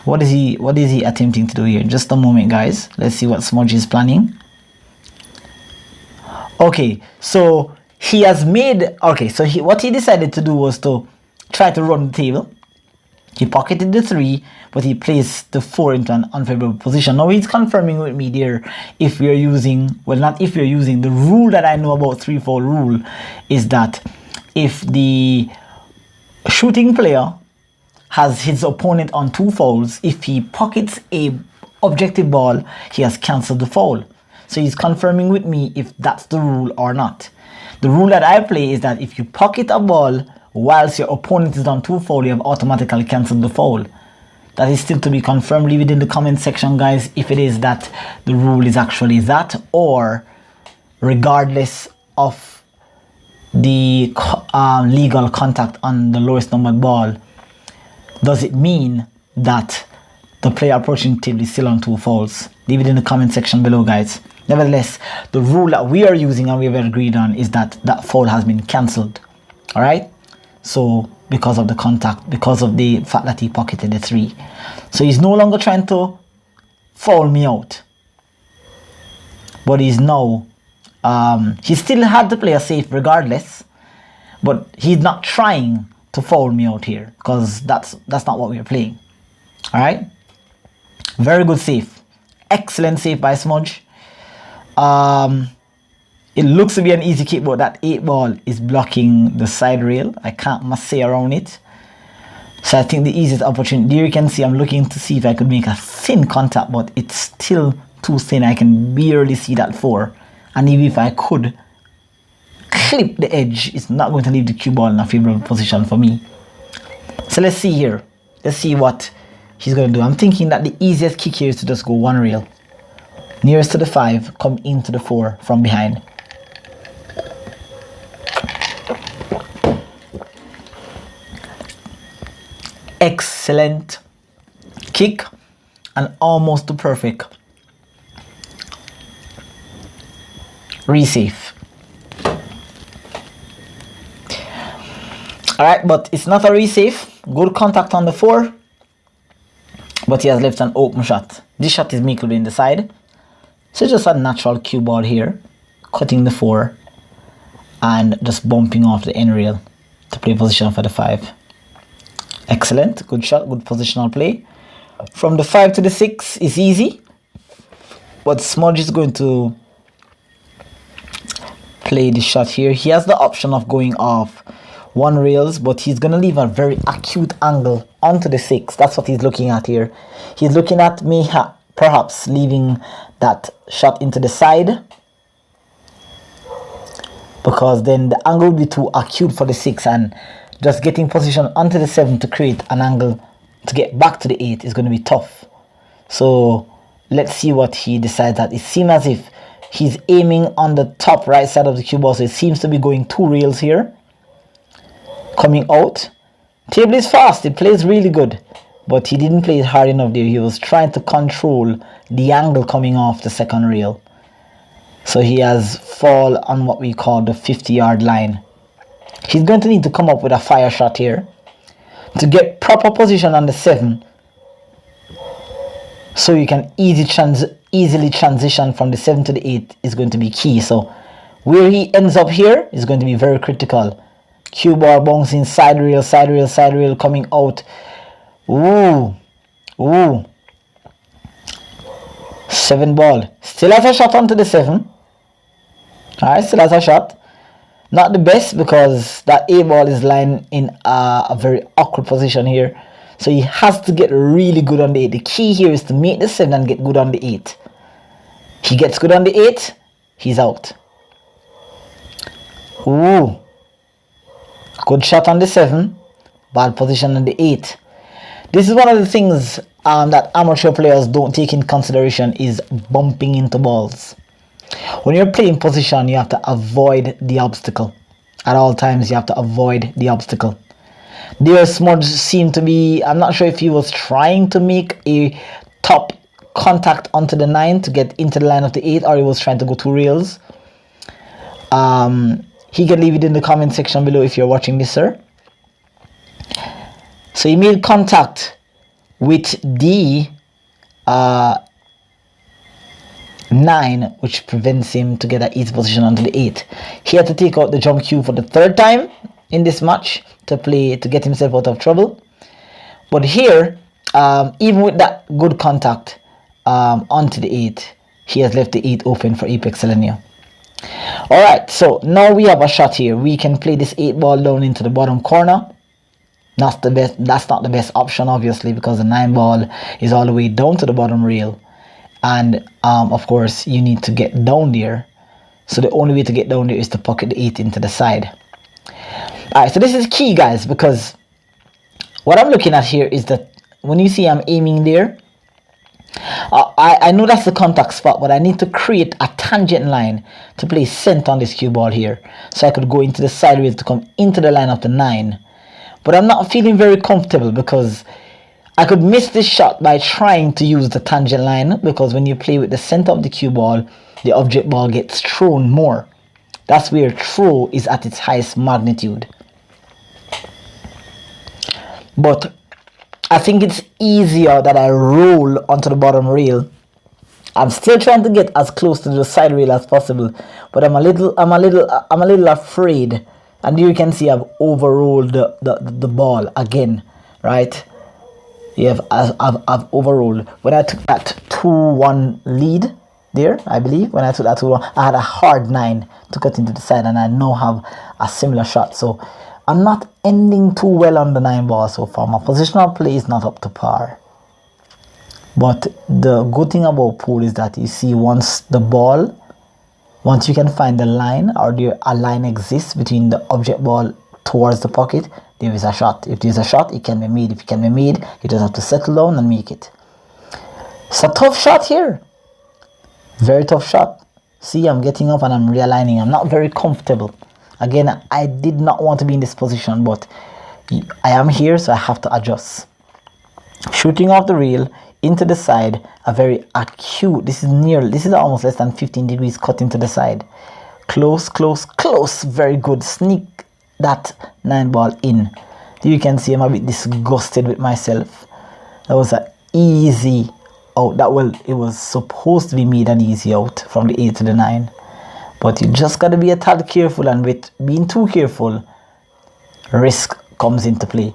What is he attempting to do here? Just a moment, guys. Let's see what Smudge is planning. Okay, so he has made... Okay, so what he decided to do was to try to run the table. He pocketed the 3, but he placed the 4 into an unfavorable position. Now he's confirming with me there if we are using... Well, not if you're using. The rule that I know about 3-4 rule is that if the shooting player has his opponent on 2 fouls, if he pockets a objective ball, he has cancelled the foul. So he's confirming with me if that's the rule or not. The rule that I play is that if you pocket a ball whilst your opponent is on 2 foul, you have automatically cancelled the foul. That is still to be confirmed. Leave it in the comment section, guys, if it is that the rule is actually that, or regardless of the legal contact on the lowest numbered ball, does it mean that the player approaching the table is still on 2 fouls? Leave it in the comment section below, guys. Nevertheless, the rule that we are using and we have agreed on is that that foul has been cancelled. All right, so because of the contact, because of the fact that he pocketed the 3, so he's no longer trying to foul me out, but he's now he still had the player safe regardless, but he's not trying to foul me out here because that's not what we're playing. All right, very good save, excellent save by Smudge. It looks to be an easy kick, but that 8 ball is blocking the side rail. I can't say around it. So I think the easiest opportunity, there you can see I'm looking to see if I could make a thin contact, but it's still too thin. I can barely see that 4. And even if I could clip the edge, it's not going to leave the cue ball in a favorable position for me. So let's see here. Let's see what he's going to do. I'm thinking that the easiest kick here is to just go one rail. Nearest to the 5, come into the 4 from behind. Excellent kick and almost the perfect resave. Alright, but it's not a resave. Good contact on the 4, but he has left an open shot. This shot is makeable in the side, so just a natural cue ball here, cutting the 4 and just bumping off the end rail to play position for the 5. Excellent, good shot, good positional play. From the 5 to the 6 is easy, but Smudge is going to play the shot here. He has the option of going off one rails, but he's going to leave a very acute angle onto the 6. That's what he's looking at here. He's looking at me perhaps leaving that shot into the side, because then the angle would be too acute for the 6, and just getting position onto the 7 to create an angle to get back to the 8 is going to be tough. So let's see what he decides. That it seems as if he's aiming on the top right side of the cue ball, so it seems to be going 2 rails here. Coming out. Table is fast, it plays really good, but he didn't play it hard enough there. He was trying to control the angle coming off the second rail. So he has fall on what we call the 50-yard line. He's going to need to come up with a fire shot here to get proper position on the 7, so you can easily transition from the 7 to the 8 is going to be key. So where he ends up here is going to be very critical. Cue ball bouncing side rail, side rail, side rail, coming out. Ooh, ooh. 7 ball. Still has a shot onto the 7. Alright, still has a shot. Not the best, because that 8 ball is lying in a very awkward position here. So he has to get really good on the 8. The key here is to make the 7 and get good on the 8. He gets good on the 8, he's out. Ooh. Good shot on the 7. Bad position on the 8. This is one of the things that amateur players don't take in consideration, is bumping into balls. When you're playing position, you have to avoid the obstacle. At all times, you have to avoid the obstacle. There, Smudge seemed to be, I'm not sure if he was trying to make a top contact onto the 9 to get into the line of the 8, or he was trying to go 2 rails. He can leave it in the comment section below if you're watching this, sir. So he made contact with the 9, which prevents him to get an easy position onto the 8. He had to take out the jump cue for the 3rd time in this match to get himself out of trouble. But here, even with that good contact onto the 8, he has left the 8 open for Apex Elgenio. Alright, so now we have a shot here. We can play this 8 ball down into the bottom corner. That's not the best option, obviously, because the 9 ball is all the way down to the bottom rail. And of course, you need to get down there. So the only way to get down there is to pocket the 8 into the side. Alright, so this is key, guys, because what I'm looking at here is that when you see I'm aiming there, I know that's the contact spot, but I need to create a tangent line to place center on this cue ball here, so I could go into the side rail to come into the line of the 9. But I'm not feeling very comfortable, because I could miss this shot by trying to use the tangent line, because when you play with the center of the cue ball, the object ball gets thrown more. That's where throw is at its highest magnitude. But I think it's easier that I roll onto the bottom rail. I'm still trying to get as close to the side rail as possible, but I'm a little afraid. And you can see I've overrolled the ball again, right? Yeah, I've overrolled. When I took that 2-1 lead there, I believe, when I took that 2-1, I had a hard 9 to cut into the side, and I now have a similar shot. So I'm not ending too well on the 9 ball so far. My positional play is not up to par. But the good thing about pool is that you see once Once you can find the line, or a line exists between the object ball towards the pocket, there is a shot. If there's a shot, it can be made. If it can be made, you just have to settle down and make it. It's a tough shot here. Very tough shot. See, I'm getting up and I'm realigning. I'm not very comfortable. Again, I did not want to be in this position, but I am here, so I have to adjust. Shooting off the rail into the side, a very acute, this is almost less than 15 degrees cut into the side. Close, close, close. Very good. Sneak that 9 ball in. You can see I'm a bit disgusted with myself. That was an easy out. It was supposed to be made an easy out from the 8 to the 9. But you just got to be a tad careful, and with being too careful, risk comes into play.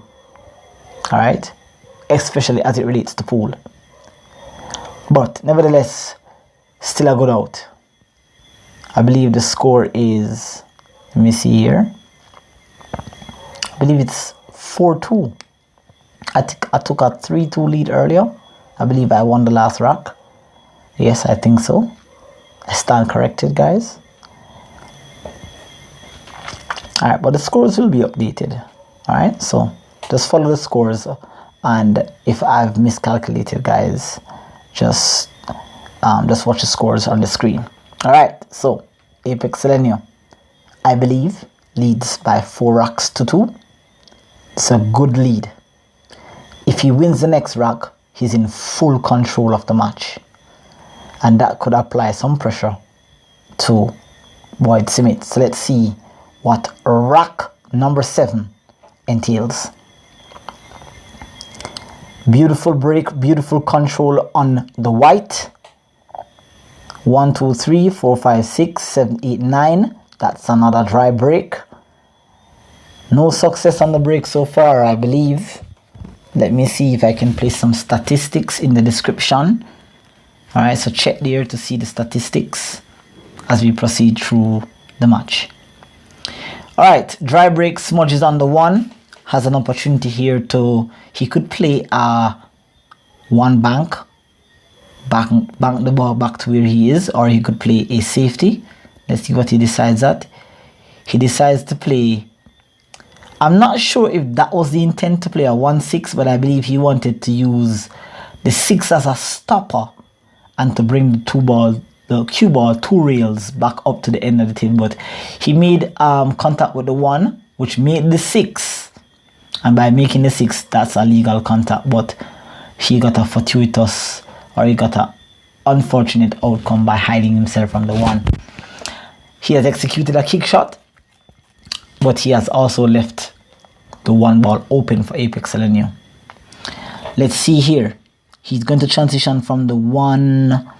Alright? Especially as it relates to pool. But nevertheless, still a good out. I believe the score is, let me see here, I believe it's 4-2. I took a 3-2 lead earlier. I believe I won the last rack. Yes, I think so. I stand corrected, guys. Alright, but the scores will be updated. Alright, so just follow the scores, and if I've miscalculated, guys, just watch the scores on the screen. Alright, so Apex Elgenio, I believe, leads by 4 racks to 2. It's a good lead. If he wins the next rack, he's in full control of the match, and that could apply some pressure to Boyd Smith. So let's see what rack number 7 entails. Beautiful break, beautiful control on the white. 1, 2, 3, 4, 5, 6, 7, 8, 9. That's another dry break. No success on the break so far, I believe. Let me see if I can place some statistics in the description. Alright, so check there to see the statistics as we proceed through the match. Alright, dry break. Smudge is on the 1. Has an opportunity here to, he could play a 1 bank the ball back to where he is, or he could play a safety. Let's see what he decides at. He decides to play, I'm not sure if that was the intent to play a 1-6, but I believe he wanted to use the 6 as a stopper and to bring the cue ball 2 rails back up to the end of the table. But he made contact with the 1, which made the 6, and by making the 6, that's a legal contact, but he got a fortuitous, or he got an unfortunate outcome by hiding himself from the 1. He has executed a kick shot, but he has also left the 1 ball open for Apex Elgenio. Let's see here. He's going to transition from the 1.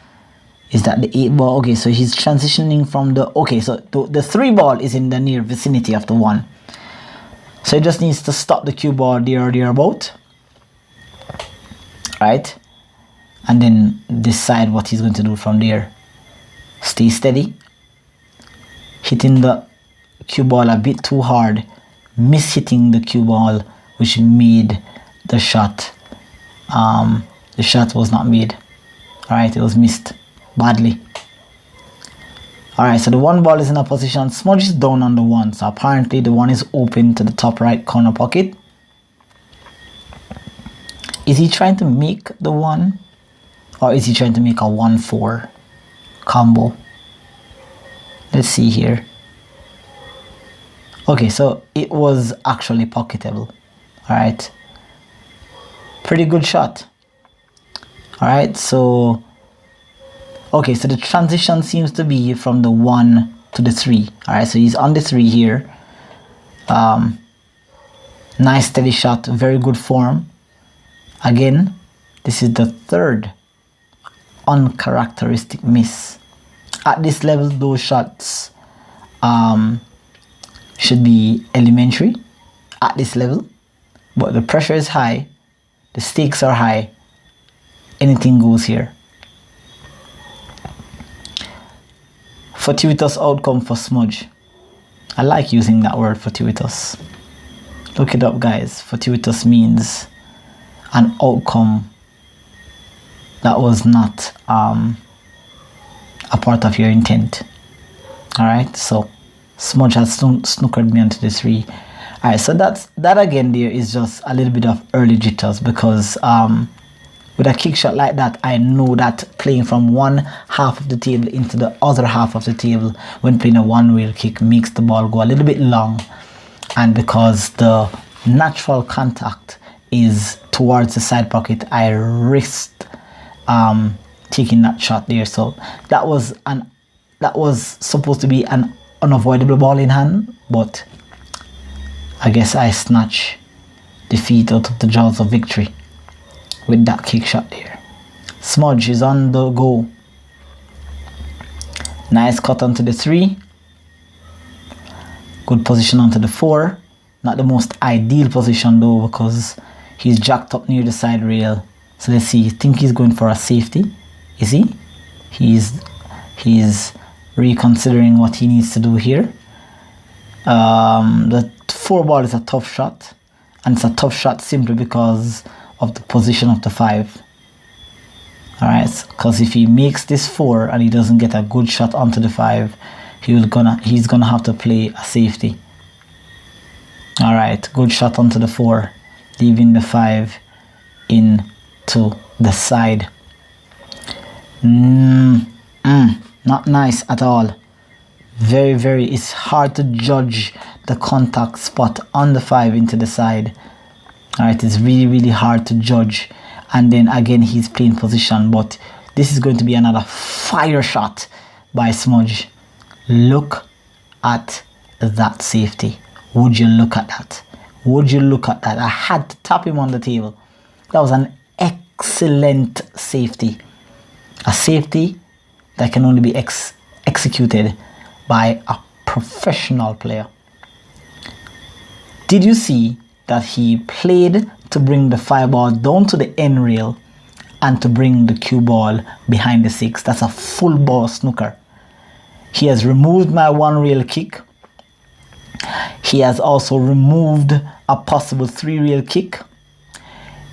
Is that the 8 ball? Okay, so he's transitioning from the, okay, so the 3 ball is in the near vicinity of the 1. So he just needs to stop the cue ball there or thereabout. Right? And then decide what he's going to do from there. Stay steady. Hitting the cue ball a bit too hard. Miss-hitting the cue ball, which made the shot. The shot was not made. Alright, it was missed badly. Alright, so the 1 ball is in a position. Smudge is down on the 1. So apparently the 1 is open to the top right corner pocket. Is he trying to make the 1? Or is he trying to make a 1-4 combo? Let's see here. Okay, so it was actually pocketable. Alright. Pretty good shot. Alright, so okay, so the transition seems to be from the 1 to the 3. Alright, so he's on the 3 here. Nice steady shot, very good form. Again, this is the 3rd uncharacteristic miss. At this level, those shots should be elementary at this level, but the pressure is high, the stakes are high, anything goes here. Fortuitous outcome for Smudge. I like using that word, fortuitous. Look it up, guys. Fortuitous means an outcome that was not a part of your intent. All right, so Smudge has snookered me onto the 3. All right, so that again there is just a little bit of early jitters, because with a kick shot like that, I know that playing from one half of the table into the other half of the table when playing a one-wheel kick makes the ball go a little bit long, and because the natural contact is towards the side pocket, I risked taking that shot there. So that was supposed to be an unavoidable ball in hand, but I guess I snatched defeat out of the jaws of victory with that kick shot there. Smudge is on the go. Nice cut onto the 3. Good position onto the 4. Not the most ideal position though, because he's jacked up near the side rail. So let's see. I think he's going for a safety. Is he? He's reconsidering what he needs to do here. The 4 ball is a tough shot, and it's a tough shot simply because of the position of the 5. Alright, because if he makes this 4 and he doesn't get a good shot onto the 5, he's gonna have to play a safety. Alright, good shot onto the 4, leaving the 5 into the side. Not nice at all. Very, it's hard to judge the contact spot on the 5 into the side. Alright, it's really hard to judge. And then again, he's playing position, but this is going to be another fire shot by Smudge. Look at that safety. Would you look at that? Would you look at that? I had to tap him on the table. That was an excellent safety. A safety that can only be executed by a professional player. Did you see that he played to bring the 5 ball down to the end rail and to bring the cue ball behind the 6? That's a full ball snooker. He has removed my 1 rail kick. He has also removed a possible 3 rail kick.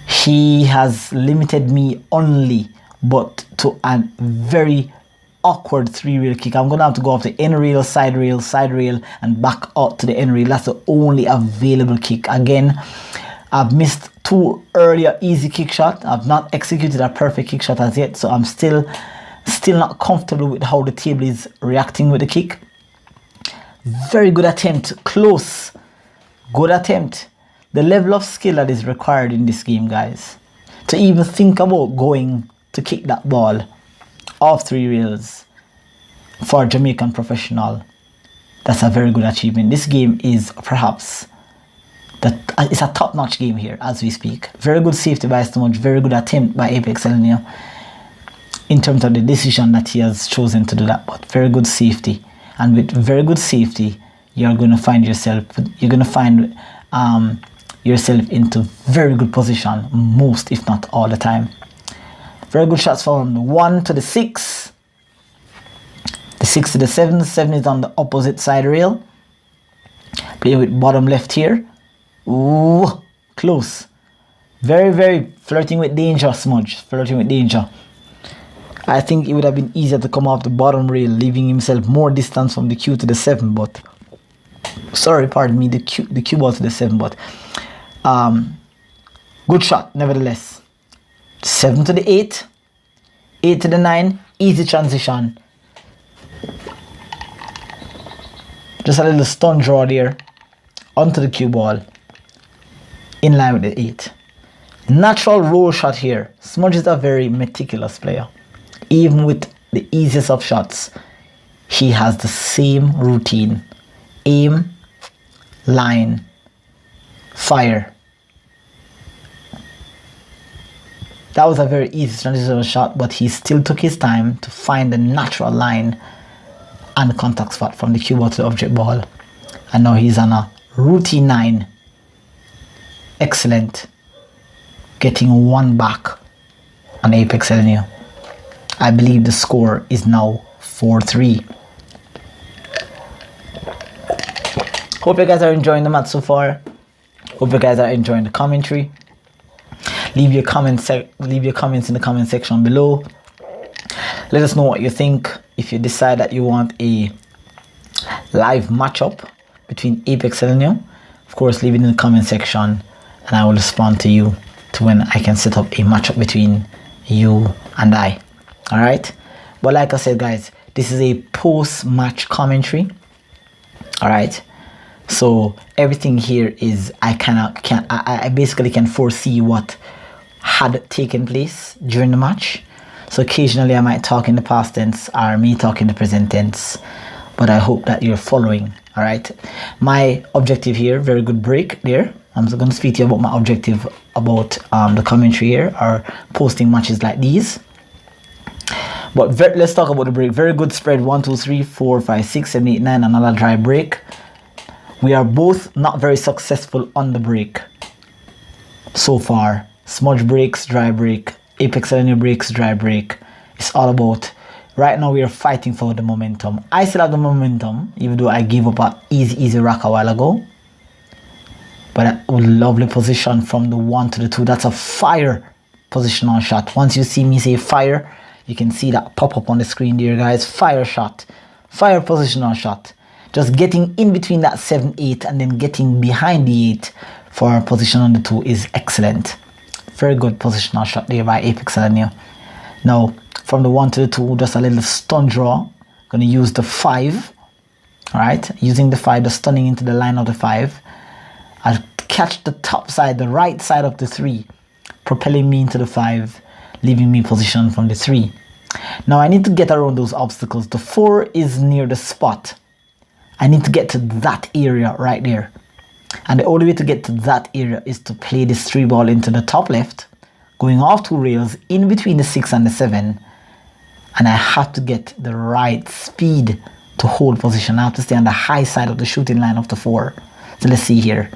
He has limited me only but to a very awkward 3 rail kick. I'm gonna have to go off the end rail, side rail, and back out to the end rail. That's the only available kick. Again, I've missed 2 earlier easy kick shots. I've not executed a perfect kick shot as yet, so I'm still not comfortable with how the table is reacting with the kick. Very good attempt, close, good attempt. The level of skill that is required in this game, guys, to even think about going to kick that ball off 3 rails for a Jamaican professional, that's a very good achievement. This game is perhaps it's a top-notch game here as we speak. Very good safety by Smudge, very good attempt by Apex Elgenio in terms of the decision that he has chosen to do that, but very good safety. And with very good safety, you're going to find yourself into very good position most, if not all the time. Very good shots from the 1 to the 6. The 6 to the 7. The 7 is on the opposite side rail. Playing with bottom left here. Ooh, close. Very flirting with danger, Smudge. Flirting with danger. I think it would have been easier to come off the bottom rail, leaving himself more distance from the cue to the 7, but sorry, pardon me, the cue ball to the 7, but good shot nevertheless. 7 to the 8, 8 to the 9, easy transition. Just a little stun draw there onto the cue ball, in line with the 8. Natural roll shot here. Smudge is a very meticulous player. Even with the easiest of shots, he has the same routine. Aim, line, fire. That was a very easy transitional shot, but he still took his time to find the natural line and the contact spot from the cue ball to the object ball. And now he's on a routine 9. Excellent. Getting 1 back on Apex Elgenio. I believe the score is now 4-3. Hope you guys are enjoying the match so far. Hope you guys are enjoying the commentary. Leave your comments in the comment section below. Let us know what you think. If you decide that you want a live matchup between Apex and Elgenio, of course leave it in the comment section and I will respond to you to when I can set up a matchup between you and I. Alright, but like I said guys, this is a post-match commentary. Alright, so everything here is I basically can foresee what had taken place during the match. So occasionally I might talk in the past tense or me talk in the present tense, but I hope that you're following. All right, my objective here, very good break there. I'm just going to speak to you about my objective about the commentary here or posting matches like these. But let's talk about the break. Very good spread, 1 2 3 4 5 6 7 8 9, another dry break. We are both not very successful on the break so far. Smudge breaks, dry break. Apex Elgenio breaks, dry break. It's all about, right now we are fighting for the momentum. I still have the momentum, even though I gave up an easy rack a while ago. But a lovely position from the 1 to the 2. That's a fire positional shot. Once you see me say fire, you can see that pop up on the screen there, guys. Fire shot, fire positional shot. Just getting in between that 7 8 and then getting behind the 8 for a position on the 2 is excellent. Very good positional shot there by Apex Elgenio. Now from the 1 to the 2, just a little stun draw. Gonna use the 5. All right, using the 5, the stunning into the line of the 5. I'll catch the top side, the right side of the 3, propelling me into the 5, leaving me positioned from the 3. Now I need to get around those obstacles. The 4 is near the spot. I need to get to that area right there. And the only way to get to that area is to play this 3 ball into the top left, going off 2 rails in between the 6 and the 7. And I have to get the right speed to hold position. I have to stay on the high side of the shooting line of the 4. So let's see here.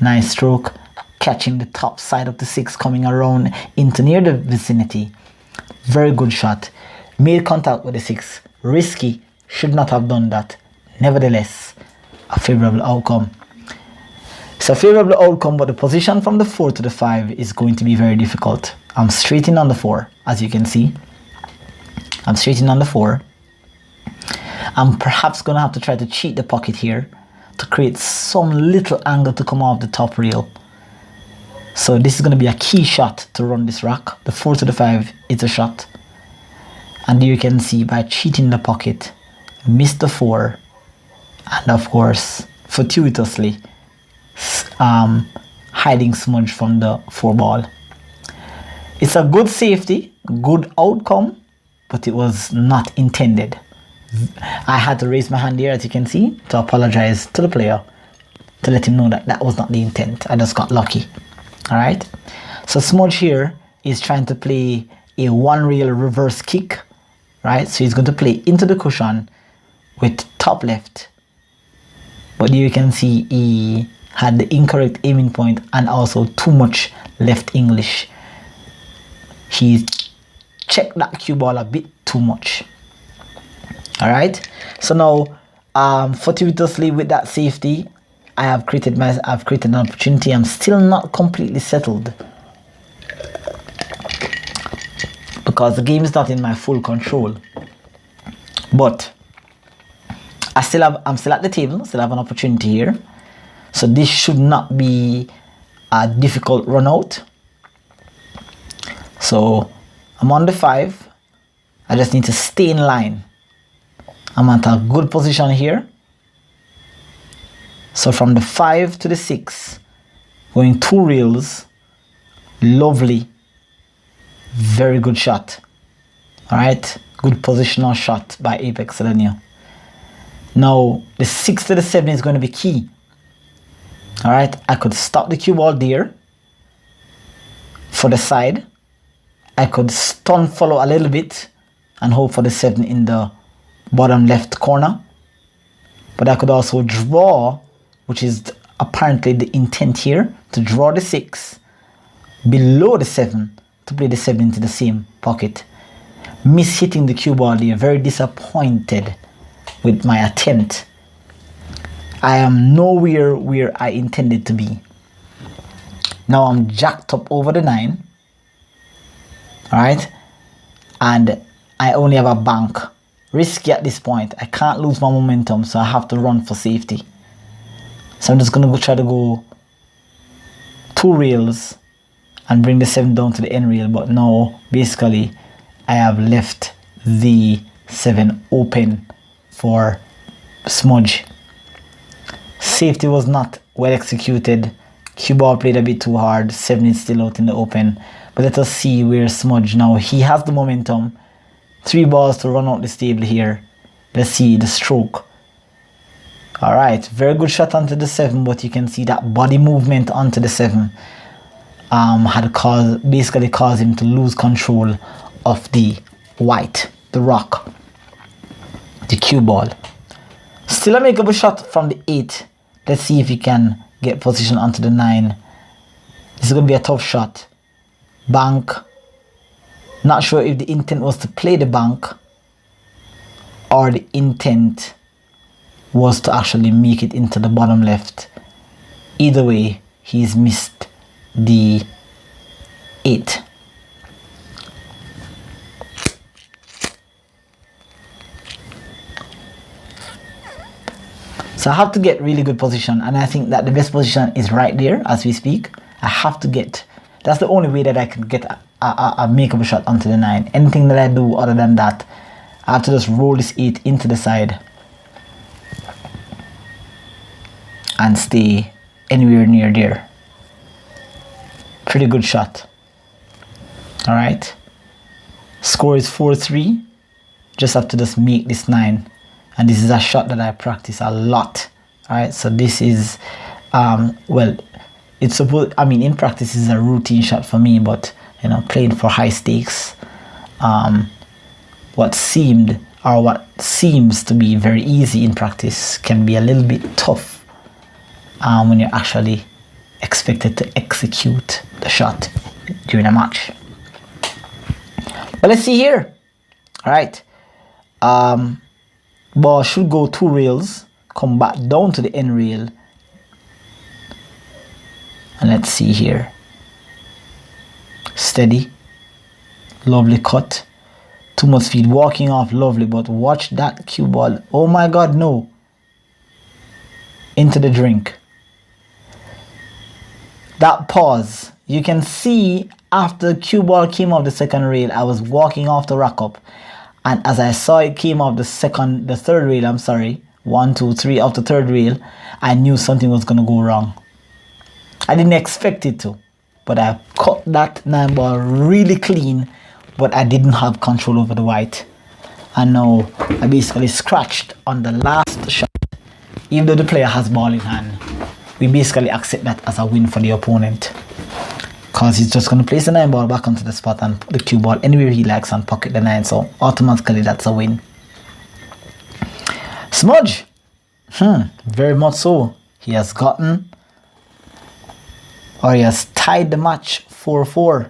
Nice stroke, catching the top side of the 6, coming around into near the vicinity. Very good shot. Made contact with the 6. Risky, should not have done that. Nevertheless, a favorable outcome. It's a favorable outcome, but the position from the 4 to the 5 is going to be very difficult. I'm straight in on the 4, as you can see. I'm straight in on the 4. I'm perhaps going to have to try to cheat the pocket here to create some little angle to come off the top rail. So this is going to be a key shot to run this rack. The 4 to the 5 is a shot. And you can see by cheating the pocket, missed the 4. And of course, fortuitously, hiding Smudge from the 4 ball. It's a good safety, good outcome, but it was not intended. I had to raise my hand here, as you can see, to apologize to the player, to let him know that that was not the intent. I just got lucky. Alright, so Smudge here is trying to play a 1 rail reverse kick, right? So he's going to play into the cushion with top left, but you can see he had the incorrect aiming point and also too much left English. He checked that cue ball a bit too much. All right, so now fortuitously with that safety, I've created an opportunity. I'm still not completely settled because the game is not in my full control, but I'm still at the table, still have an opportunity here. So this should not be a difficult run out. So I'm on the 5. I just need to stay in line. I'm at a good position here. So from the 5 to the 6, going 2 rails, lovely, very good shot. All right, good positional shot by Apex Elgenio. Now the 6 to the 7 is going to be key. All right, I could stop the cue ball there for the side. I could stun follow a little bit and hope for the 7 in the bottom left corner. But I could also draw, which is apparently the intent here, to draw the 6 below the 7 to play the 7 into the same pocket. Miss hitting the cue ball there, very disappointed with my attempt. I am nowhere where I intended to be. Now I'm jacked up over the 9. Alright, and I only have a bank risky at this point. I can't lose my momentum, so I have to run for safety. So I'm just gonna try to go 2 rails and bring the 7 down to the end rail, but now basically I have left the 7 open for Smudge. Safety was not well executed. Cue ball played a bit too hard. 7 is still out in the open. But let us see where Smudge now. He has the momentum. 3 balls to run out the stable here. Let's see the stroke. Alright, very good shot onto the 7, but you can see that body movement onto the 7 had basically caused him to lose control of the white, the rock, the cue ball. Still a makeable shot from the 8. Let's see if he can get position onto the 9. This is going to be a tough shot. Bank. Not sure if the intent was to play the bank or the intent was to actually make it into the bottom left. Either way, he's missed the 8. So I have to get really good position, and I think that the best position is right there as we speak. I have to get, that's the only way that I can get a makeable shot onto the 9. Anything that I do other than that, I have to just roll this 8 into the side and stay anywhere near there. Pretty good shot. Alright. Score is 4-3. Just have to just make this 9. And this is a shot that I practice a lot. Alright, so this is well, it's supposed, I mean, in practice is a routine shot for me, but you know, playing for high stakes, what seems to be very easy in practice can be a little bit tough when you're actually expected to execute the shot during a match. But let's see here. All right, ball should go 2 rails, come back down to the end rail, and let's see here. Steady, lovely cut, too much speed, walking off, lovely, but watch that cue ball. Oh my god, no. Into the drink. That pause, you can see after the cue ball came off the second rail, I was walking off the rack up, and as I saw it came off the third rail, I'm sorry, 1, 2, 3 off the third rail, I knew something was gonna go wrong. I didn't expect it to, but I cut that 9 ball really clean, but I didn't have control over the white. And now I basically scratched on the last shot. Even though the player has ball in hand, we basically accept that as a win for the opponent, because he's just going to place the 9 ball back onto the spot and put the cue ball anywhere he likes and pocket the 9, so automatically that's a win. Smudge, very much so. He has gotten, or he has tied the match 4-4.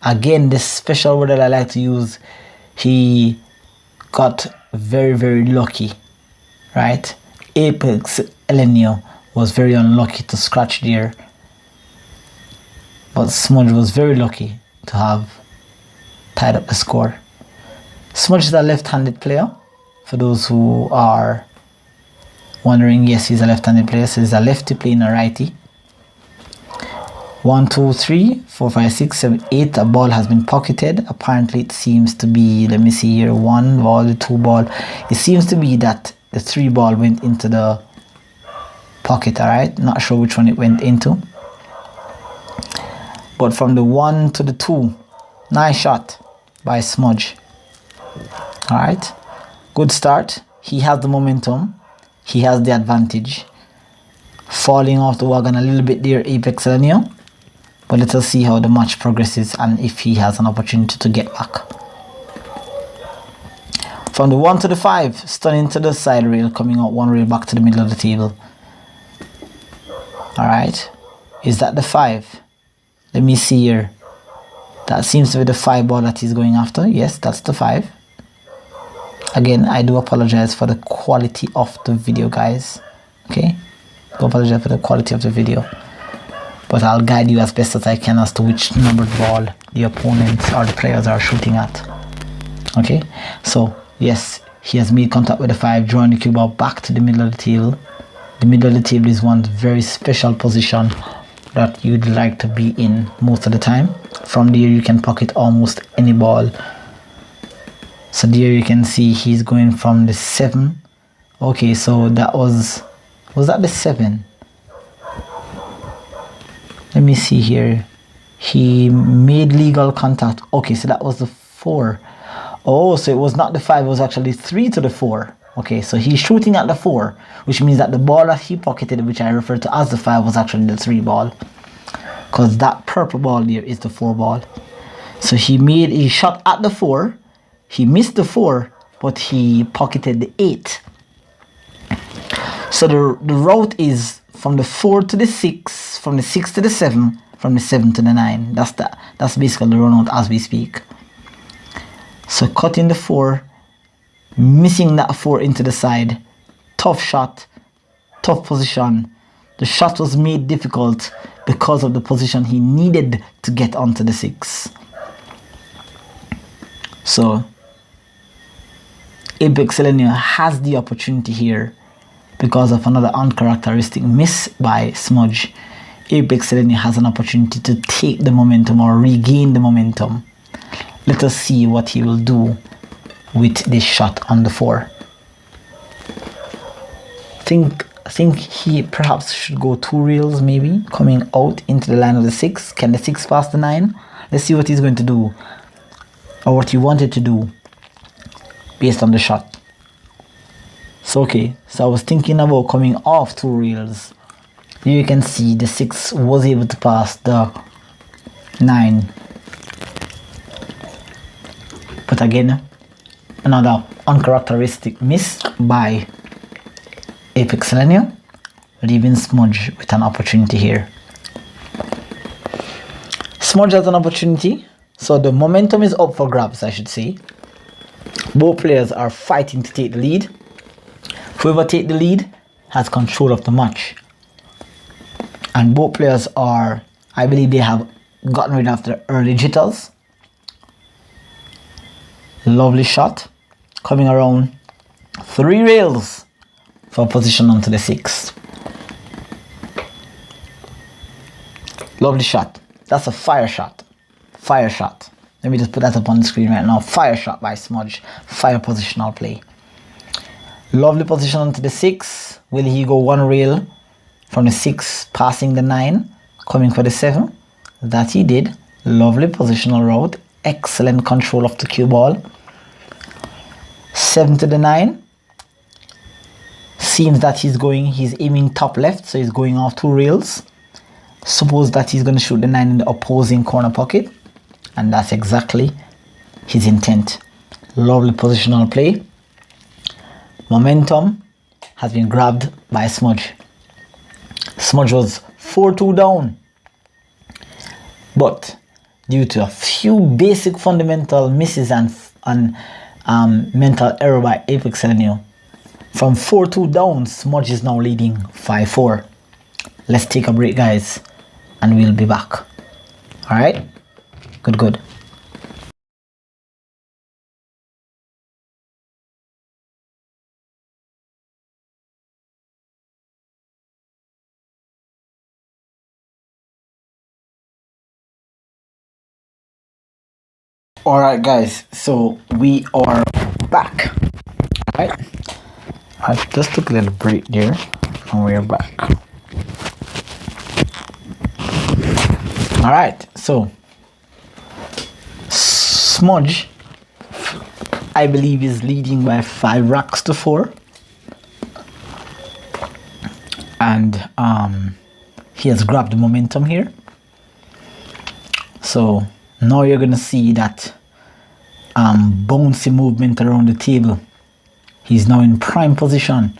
Again, this special word that I like to use, he got very, very lucky, right? Apex Elgenio was very unlucky to scratch there, but Smudge was very lucky to have tied up the score. Smudge is a left-handed player. For those who are wondering, yes, he's a left-handed player, so he's a lefty playing a righty. 1, 2, 3, 4, 5, 6, 7, 8. A ball has been pocketed. Apparently it seems to be, let me see here, 1 ball, 2 ball. It seems to be that the 3 ball went into the pocket, alright? Not sure which one it went into. But from the 1 to the 2, nice shot by Smudge. Alright, good start. He has the momentum. He has the advantage. Falling off the wagon a little bit there, Apex Elgenio. But let us see how the match progresses and if he has an opportunity to get back. From the 1 to the 5, stunning to the side rail, coming out 1 rail back to the middle of the table. Alright, is that the 5? Let me see here. That seems to be the 5 ball that he's going after. Yes, that's the 5. Again, I do apologize for the quality of the video, guys. Okay, I apologize for the quality of the video, but I'll guide you as best as I can as to which numbered ball the opponents or the players are shooting at. Okay, so yes, He has made contact with the 5, drawing the cue ball back to the middle of the table. The middle of the table is one very special position that you'd like to be in most of the time. From there you can pocket almost any ball. So there you can see he's going from the 7. Okay, so that was that the 7? Let me see here. He made legal contact. Okay, so that was the 4. Oh, so it was not the 5, it was actually 3 to the 4. Okay, so he's shooting at the 4, which means that the ball that he pocketed, which I refer to as the 5, was actually the 3 ball. Because that purple ball there is the 4 ball. So he shot at the 4, he missed the 4, but he pocketed the 8. So the route is from the 4 to the 6, from the 6 to the 7, from the 7 to the 9. That's basically the run out as we speak. So cutting the 4, missing that 4 into the side. Tough shot, tough position. The shot was made difficult because of the position he needed to get onto the 6. So Elgenio has the opportunity here because of another uncharacteristic miss by Smudge. Elgenio has an opportunity to take the momentum or regain the momentum. Let us see what he will do with this shot on the 4. I think he perhaps should go 2 rails, maybe coming out into the line of the 6. Can the 6 pass the 9? Let's see what he's going to do, or what he wanted to do based on the shot. So okay, so I was thinking about coming off 2 rails. Here you can see the 6 was able to pass the 9. But again, another uncharacteristic miss by Elgenio, leaving Smudge with an opportunity here. Smudge has an opportunity, so the momentum is up for grabs, I should say. Both players are fighting to take the lead. Whoever takes the lead has control of the match. And both players are, I believe they have gotten rid of the early jitters. Lovely shot, coming around 3 rails for position onto the 6. Lovely shot. That's a fire shot. Fire shot. Let me just put that up on the screen right now. Fire shot by Smudge. Fire positional play. Lovely position onto the 6. Will he go 1 rail from the 6, passing the 9, coming for the 7? That he did. Lovely positional route. Excellent control of the cue ball. 7 to the 9. Seems that he's aiming top left, so he's going off 2 rails. Suppose that he's going to shoot the 9 in the opposing corner pocket, and that's exactly his intent. Lovely positional play. Momentum has been grabbed by Smudge. Smudge was 4-2 down, but due to a few basic fundamental misses and mental error by Elgenio, from 4-2 down, Smudge is now leading 5-4. Let's take a break, guys, and we'll be back. Alright? Good. Alright, guys, so we are back. Alright? I just took a little break there, and we're back. Alright, so Smudge, I believe, is leading by 5 racks to 4. And he has grabbed the momentum here. So now you're gonna see that bouncy movement around the table. He's now in prime position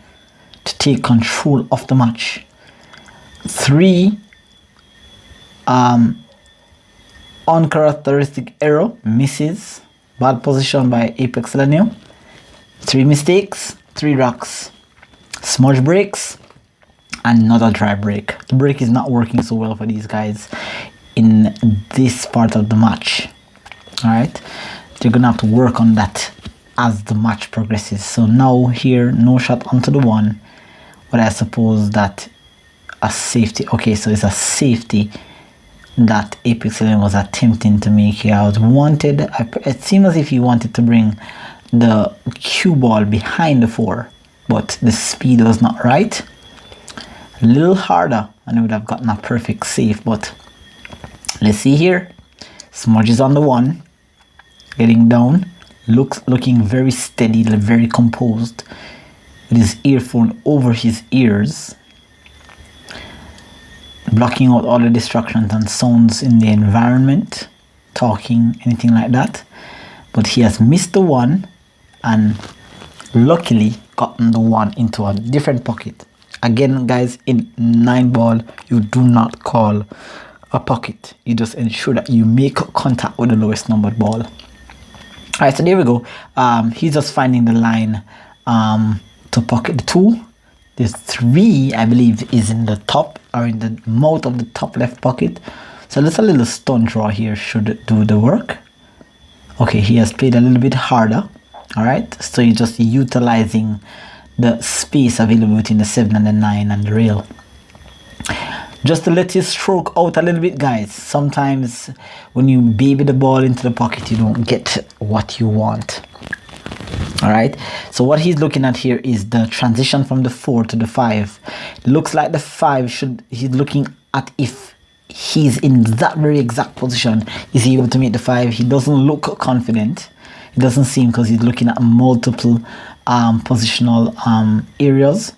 to take control of the match. 3 uncharacteristic error, misses, bad position by Elgenio. 3 mistakes, 3 racks. Smudge breaks, and another dry break. The break is not working so well for these guys in this part of the match. Alright, they're gonna have to work on that as the match progresses. So now here, no shot onto the 1, but I suppose that a safety. Okay, so it's a safety that Apex Elgenio was attempting to make here. It seemed as if he wanted to bring the cue ball behind the 4, but the speed was not right. A little harder and I would have gotten a perfect save, but let's see here. Smudge is on the 1, getting down, looking very steady, very composed, with his earphone over his ears, blocking out all the distractions and sounds in the environment, talking, anything like that. But he has missed the 1 and luckily gotten the 1 into a different pocket. Again, guys, in 9 ball, you do not call a pocket. You just ensure that you make contact with the lowest numbered ball. Alright, so there we go. He's just finding the line to pocket the 2. This 3, I believe, is in the top or in the mouth of the top left pocket. So that's a little stun draw here should do the work. Okay, he has played a little bit harder. Alright, so he's just utilizing the space available between the 7 and the 9 and the rail. Just to let you stroke out a little bit, guys. Sometimes when you baby the ball into the pocket, you don't get what you want. Alright, so what he's looking at here is the transition from the 4 to the 5. Looks like the 5 he's looking at if he's in that very exact position. Is he able to make the 5? He doesn't look confident. It doesn't seem, because he's looking at multiple positional areas.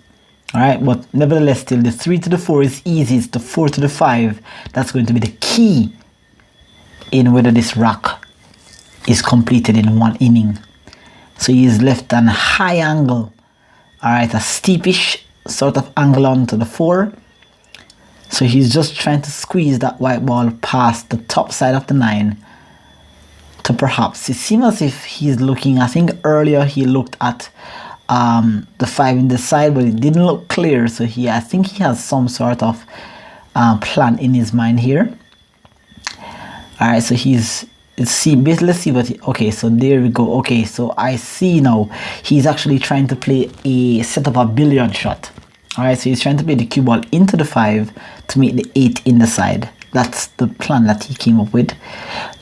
Alright, but nevertheless, still the 3 to the 4 is easy. It's the 4 to the 5 that's going to be the key in whether this rack is completed in 1 inning. So he is left at a high angle. Alright, a steepish sort of angle onto the 4. So he's just trying to squeeze that white ball past the top side of the 9 to perhaps. It seems as if he's looking, I think earlier he looked at the 5 in the side, but it didn't look clear. So I think he has some sort of plan in his mind here. Alright, so let's see what okay, so there we go. Okay, so I see now he's actually trying to set up a billiard shot. Alright, so he's trying to play the cue ball into the 5 to make the 8 in the side. That's the plan that he came up with.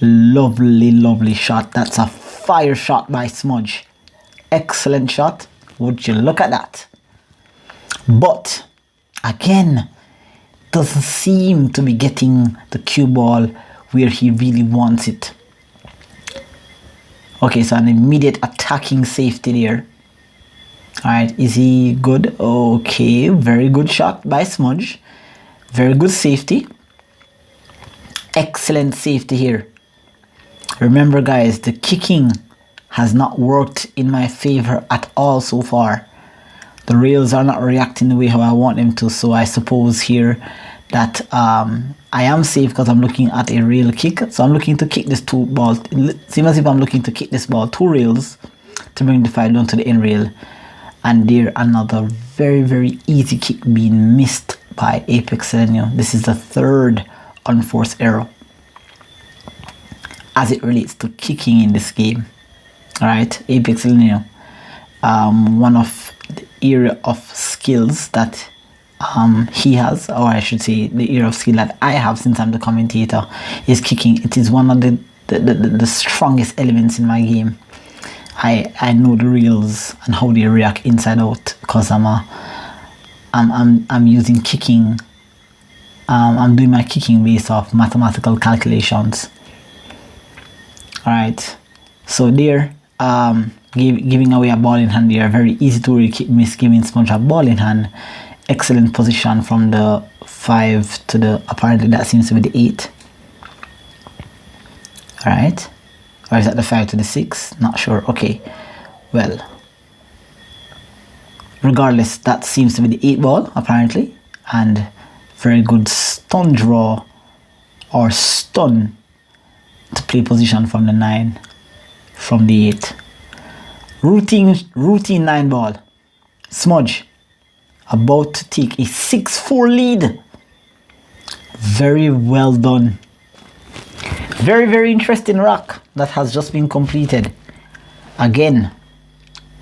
Lovely shot. That's a fire shot by Smudge. Excellent shot. Would you look at that? But again, doesn't seem to be getting the cue ball where he really wants it. Okay, so an immediate attacking safety there. Alright, is he good? Okay, very good shot by Smudge. Very good safety. Excellent safety here. Remember, guys, the kicking has not worked in my favor at all so far. The rails are not reacting the way how I want them to, so I suppose here that I am safe because I'm looking at a rail kick. So I'm looking to kick this 2 balls. It seems as if I'm looking to kick this ball 2 rails to bring the 5 down to the end rail. And there another very easy kick being missed by Apex Elgenio. This is the 3rd unforced error as it relates to kicking in this game. Alright, Apex Elgenio, one of the area of skills that he has, or I should say the area of skill that I have since I'm the commentator, is kicking. It is one of the strongest elements in my game. I know the reels and how they react inside out because I'm using kicking. I'm doing my kicking based off mathematical calculations. Alright, so there, giving away a ball in hand there, very easy to miss, giving Smudge a ball in hand. Excellent position from the 5 to the, apparently that seems to be the 8. Alright, or is that the 5 to the 6? Not sure. Okay, well, regardless, that seems to be the 8 ball apparently, and very good stun draw or stun to play position from the 9, from the 8. Routine 9 ball. Smudge about to take a 6-4 lead. Very well done. Very interesting rack that has just been completed. Again,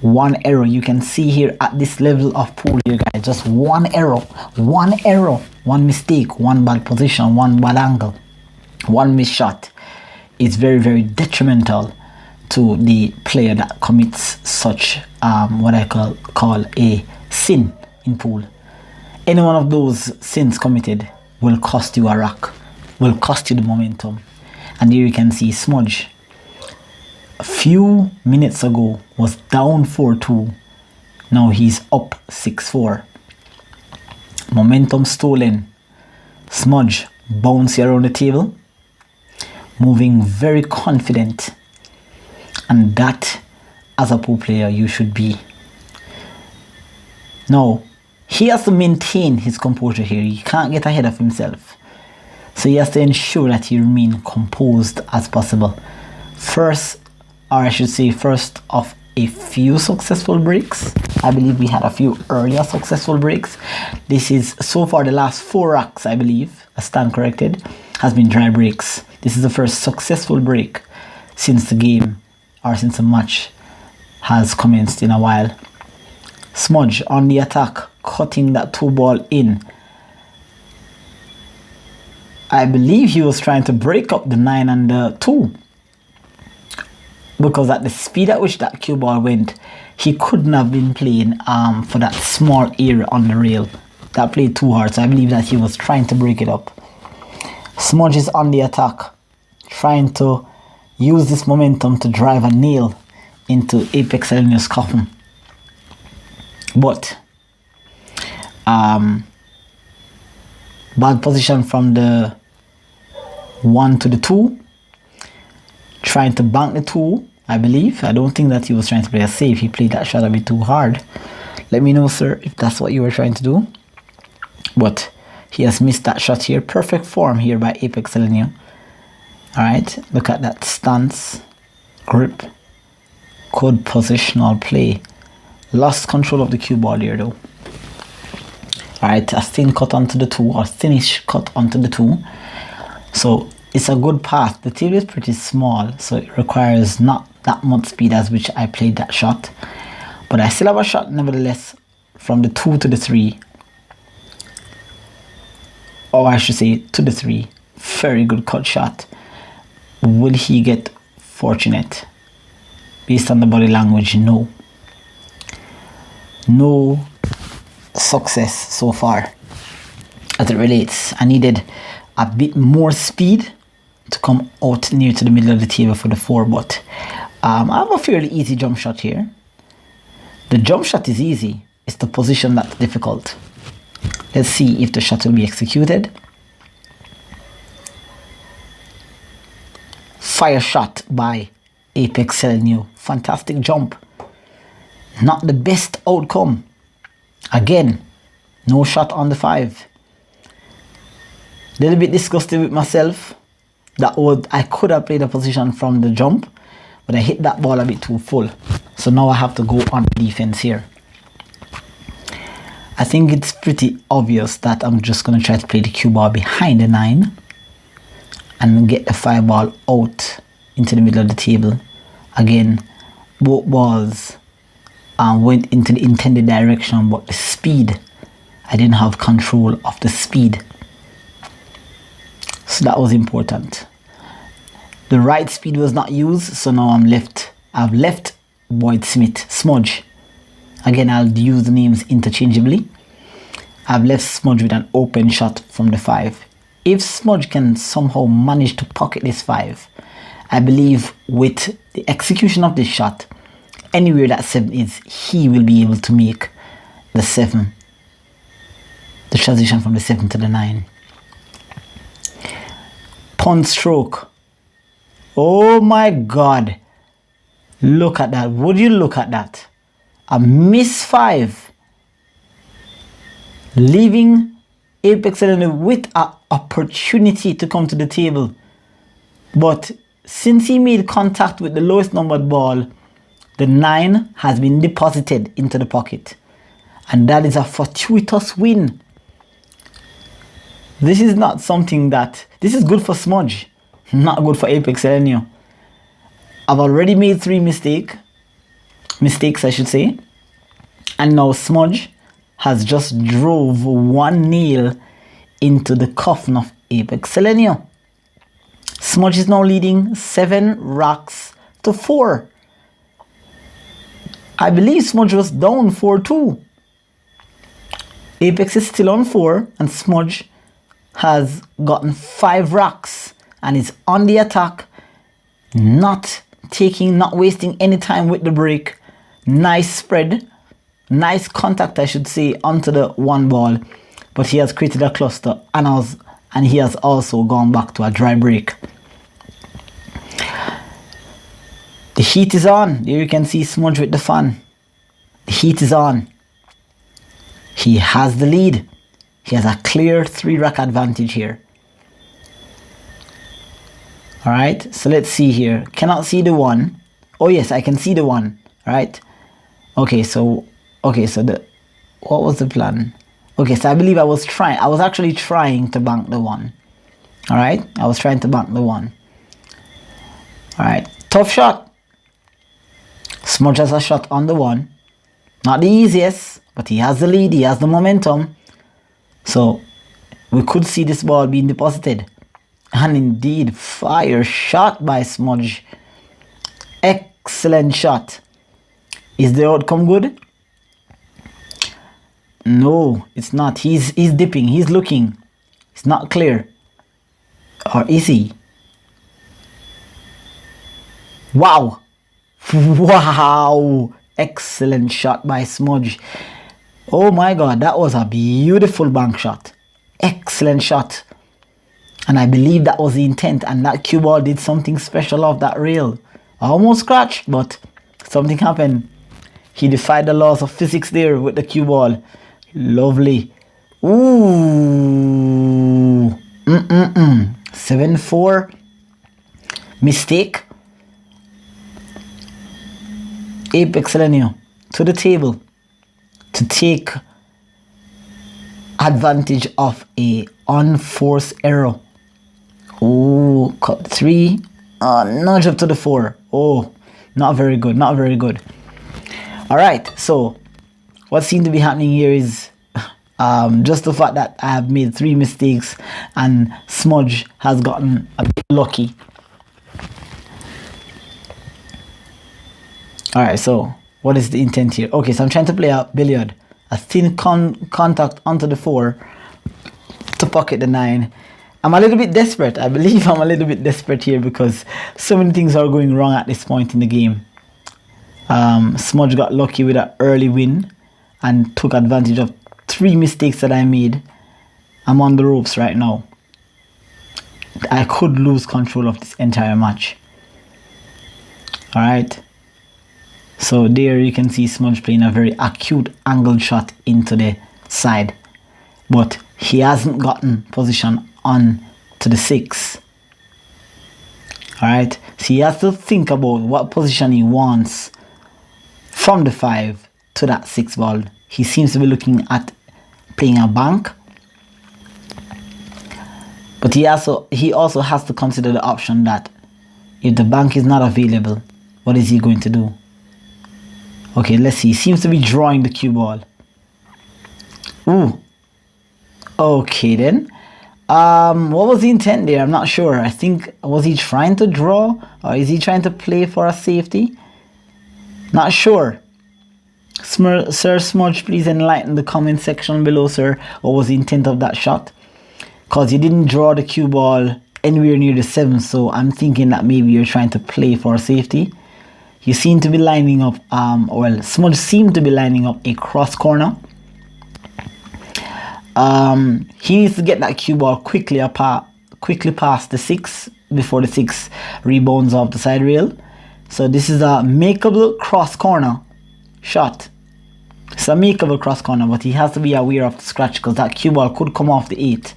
One error. You can see here at this level of pool here, guys, just one error, one mistake, one bad position, one bad angle, one missed shot is very, very detrimental to the player that commits such what I call a sin in pool. Any one of those sins committed will cost you a rack, will cost you the momentum. And here you can see Smudge a few minutes ago was down 4-2. Now he's up 6-4. Momentum stolen. Smudge bouncing around the table, moving very confident. And that, as a pool player, you should be. Now, he has to maintain his composure here. He can't get ahead of himself. So he has to ensure that he remains composed as possible. First of a few successful breaks. I believe we had a few earlier successful breaks. This is so far the last 4 racks, I believe, I stand corrected, has been dry breaks. This is the first successful break since the game or since the match has commenced in a while. Smudge on the attack, cutting that 2-ball in. I believe he was trying to break up the 9 and the 2. Because at the speed at which that cue ball went, he couldn't have been playing for that small area on the rail. That played too hard, so I believe that he was trying to break it up. Smudge is on the attack, trying to use this momentum to drive a nail into Apex Elgenio's coffin. But bad position from the 1 to the 2. Trying to bank the 2, I believe. I don't think that he was trying to play a save. He played that shot a bit too hard. Let me know, sir, if that's what you were trying to do. But he has missed that shot here. Perfect form here by Apex Elgenio. Alright, look at that stance, grip, good positional play. Lost control of the cue ball here though. Alright, a thin cut onto the 2, or thinnish cut onto the 2. So it's a good path. The table is pretty small, so it requires not that much speed as which I played that shot. But I still have a shot nevertheless from the 2 to the 3. Or I should say to the 3. Very good cut shot. Will he get fortunate? Based on the body language, no. No success so far as it relates. I needed a bit more speed to come out near to the middle of the table for the 4, but I have a fairly easy jump shot here. The jump shot is easy, it's the position that's difficult. Let's see if the shot will be executed. Fire shot by Apex Elgenio. Fantastic jump. Not the best outcome. Again, no shot on the 5. Little bit disgusted with myself. I could have played a position from the jump, but I hit that ball a bit too full. So now I have to go on defense here. I think it's pretty obvious that I'm just going to try to play the cue ball behind the 9 and get the 5 ball out into the middle of the table. Again, both balls went into the intended direction, but the speed, I didn't have control of the speed. So that was important. The right speed was not used, so now I've left Boyd Smudge. Again, I'll use the names interchangeably. I've left Smudge with an open shot from the 5. If Smudge can somehow manage to pocket this 5, I believe with the execution of this shot, anywhere that 7 is, he will be able to make the 7. The transition from the 7 to the 9. Punt stroke. Oh my God. Look at that. Would you look at that? A miss 5. Leaving Apex Elgenio with an opportunity to come to the table. But since he made contact with the lowest numbered ball, the 9 has been deposited into the pocket. And that is a fortuitous win. This is not something that... This is good for Smudge, not good for Apex Elgenio. I've already made 3 mistakes. mistakes, I should say. And now Smudge has just drove one nail into the coffin of Apex Elgenio. Smudge is now leading 7 rocks to 4. I believe Smudge was down 4-2. Apex is still on 4 and Smudge has gotten 5 rocks and is on the attack, not wasting any time with the break. Nice spread, nice contact, I should say, onto the 1 ball, but he has created a cluster and he has also gone back to a dry break. The heat is on. Here you can see Smudge with the fan. The heat is on. He has the lead. He has a clear 3-rack advantage here. Alright, so let's see here. Cannot see the 1. Oh yes, I can see the 1. Right? Okay, so what was the plan? Okay, so I believe I was actually trying to bank the 1. Alright, I was trying to bank the 1. Alright, tough shot. Smudge has a shot on the 1. Not the easiest, but he has the lead, he has the momentum. So we could see this ball being deposited. And indeed, fire shot by Smudge. Excellent shot. Is the outcome good? No, it's not. He's dipping, he's looking. It's not clear. Or is he? Wow. Wow. Excellent shot by Smudge. Oh my god, that was a beautiful bank shot. Excellent shot. And I believe that was the intent, and that cue ball did something special off that rail. Almost scratched, but something happened. He defied the laws of physics there with the cue ball. Lovely. Ooh. 7-4. Mistake. Apex Elgenio to the table to take advantage of a unforced error. Oh, cut 3. Nudge up to the 4. Oh, not very good, not very good. Alright, so what seems to be happening here is just the fact that I have made 3 mistakes and Smudge has gotten a bit lucky. Alright, so what is the intent here? Okay, so I'm trying to play a billiard. A thin contact onto the 4 to pocket the 9. I'm a little bit desperate. I believe I'm a little bit desperate here because so many things are going wrong at this point in the game. Smudge got lucky with an early win and took advantage of 3 mistakes that I made. I'm on the ropes right now. I could lose control of this entire match. Alright. So there you can see Smudge playing a very acute angled shot into the side. But he hasn't gotten position on to the 6. Alright. So he has to think about what position he wants from the 5 to that 6 ball. He seems to be looking at playing a bank. But he also has to consider the option that if the bank is not available, what is he going to do? Okay, let's see. He seems to be drawing the cue ball. Ooh. Okay then. What was the intent there? I'm not sure. I think, was he trying to draw? Or is he trying to play for a safety? Not sure. Sir Smudge, please enlighten the comment section below, sir. What was the intent of that shot? Because you didn't draw the cue ball anywhere near the 7, so I'm thinking that maybe you're trying to play for a safety. You seem to be lining up, Smudge seemed to be lining up a cross corner. He needs to get that cue ball quickly past the 6 before the 6 rebounds off the side rail. So this is a makeable cross corner shot. It's a makeable cross corner, but he has to be aware of the scratch because that cue ball could come off the 8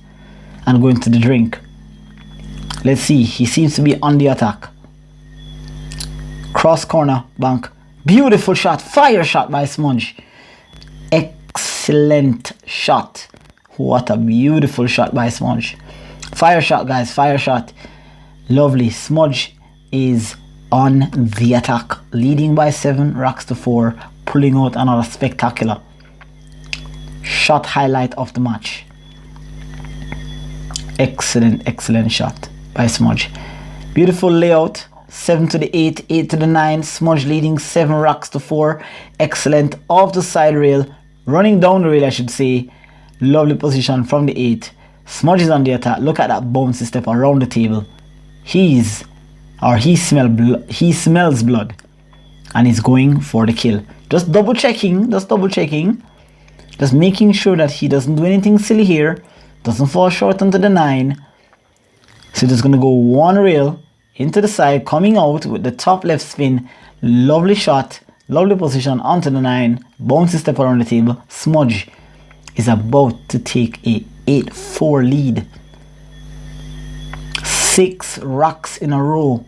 and go into the drink. Let's see. He seems to be on the attack. Cross corner bank. Beautiful shot. Fire shot by Smudge. Excellent shot. What a beautiful shot by Smudge. Fire shot, guys. Fire shot. Lovely. Smudge is on the attack, leading by 7 rocks to 4, pulling out another spectacular shot highlight of the match. Excellent shot by Smudge. Beautiful layout. 7 to the 8, 8 to the 9. Smudge leading 7 rocks to 4. Excellent off the side rail, running down the rail, I should say. Lovely position from the 8. Smudge is on the attack. Look at that bouncy step around the table. He smells blood, and he's going for the kill. Just double checking, just making sure that he doesn't do anything silly here, doesn't fall short onto the 9. So just gonna go one rail into the side, coming out with the top left spin. Lovely shot, lovely position onto the 9, bouncy step around the table. Smudge is about to take a 8-4 lead. 6 rocks in a row,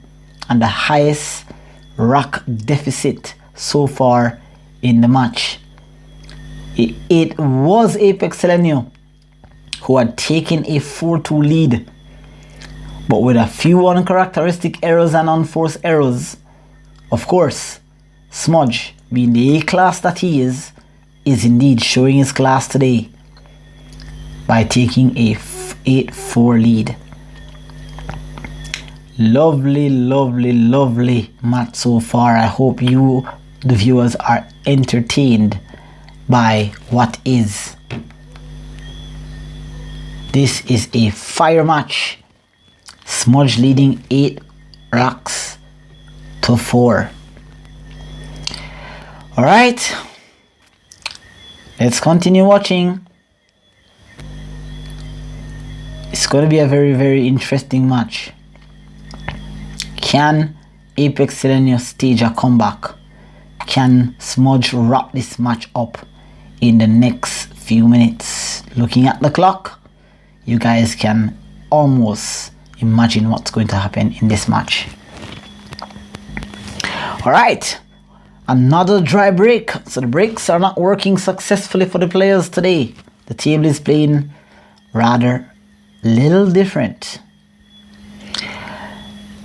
and the highest rock deficit so far in the match. It was Apex Elgenio who had taken a 4-2 lead, but with a few uncharacteristic errors and unforced errors. Of course, Smudge, being the A-class that he is indeed showing his class today by taking a 8-4 lead. Lovely match so far. I hope you, the viewers, are entertained by what is. This is a fire match. Smudge leading 8 rocks to 4. Alright, let's continue watching. It's going to be a very interesting match. Can Apex Elgenio stage a comeback? Can Smudge wrap this match up in the next few minutes? Looking at the clock, you guys can almost imagine what's going to happen in this match. Alright, another dry break. So the breaks are not working successfully for the players today. The table is playing rather little different.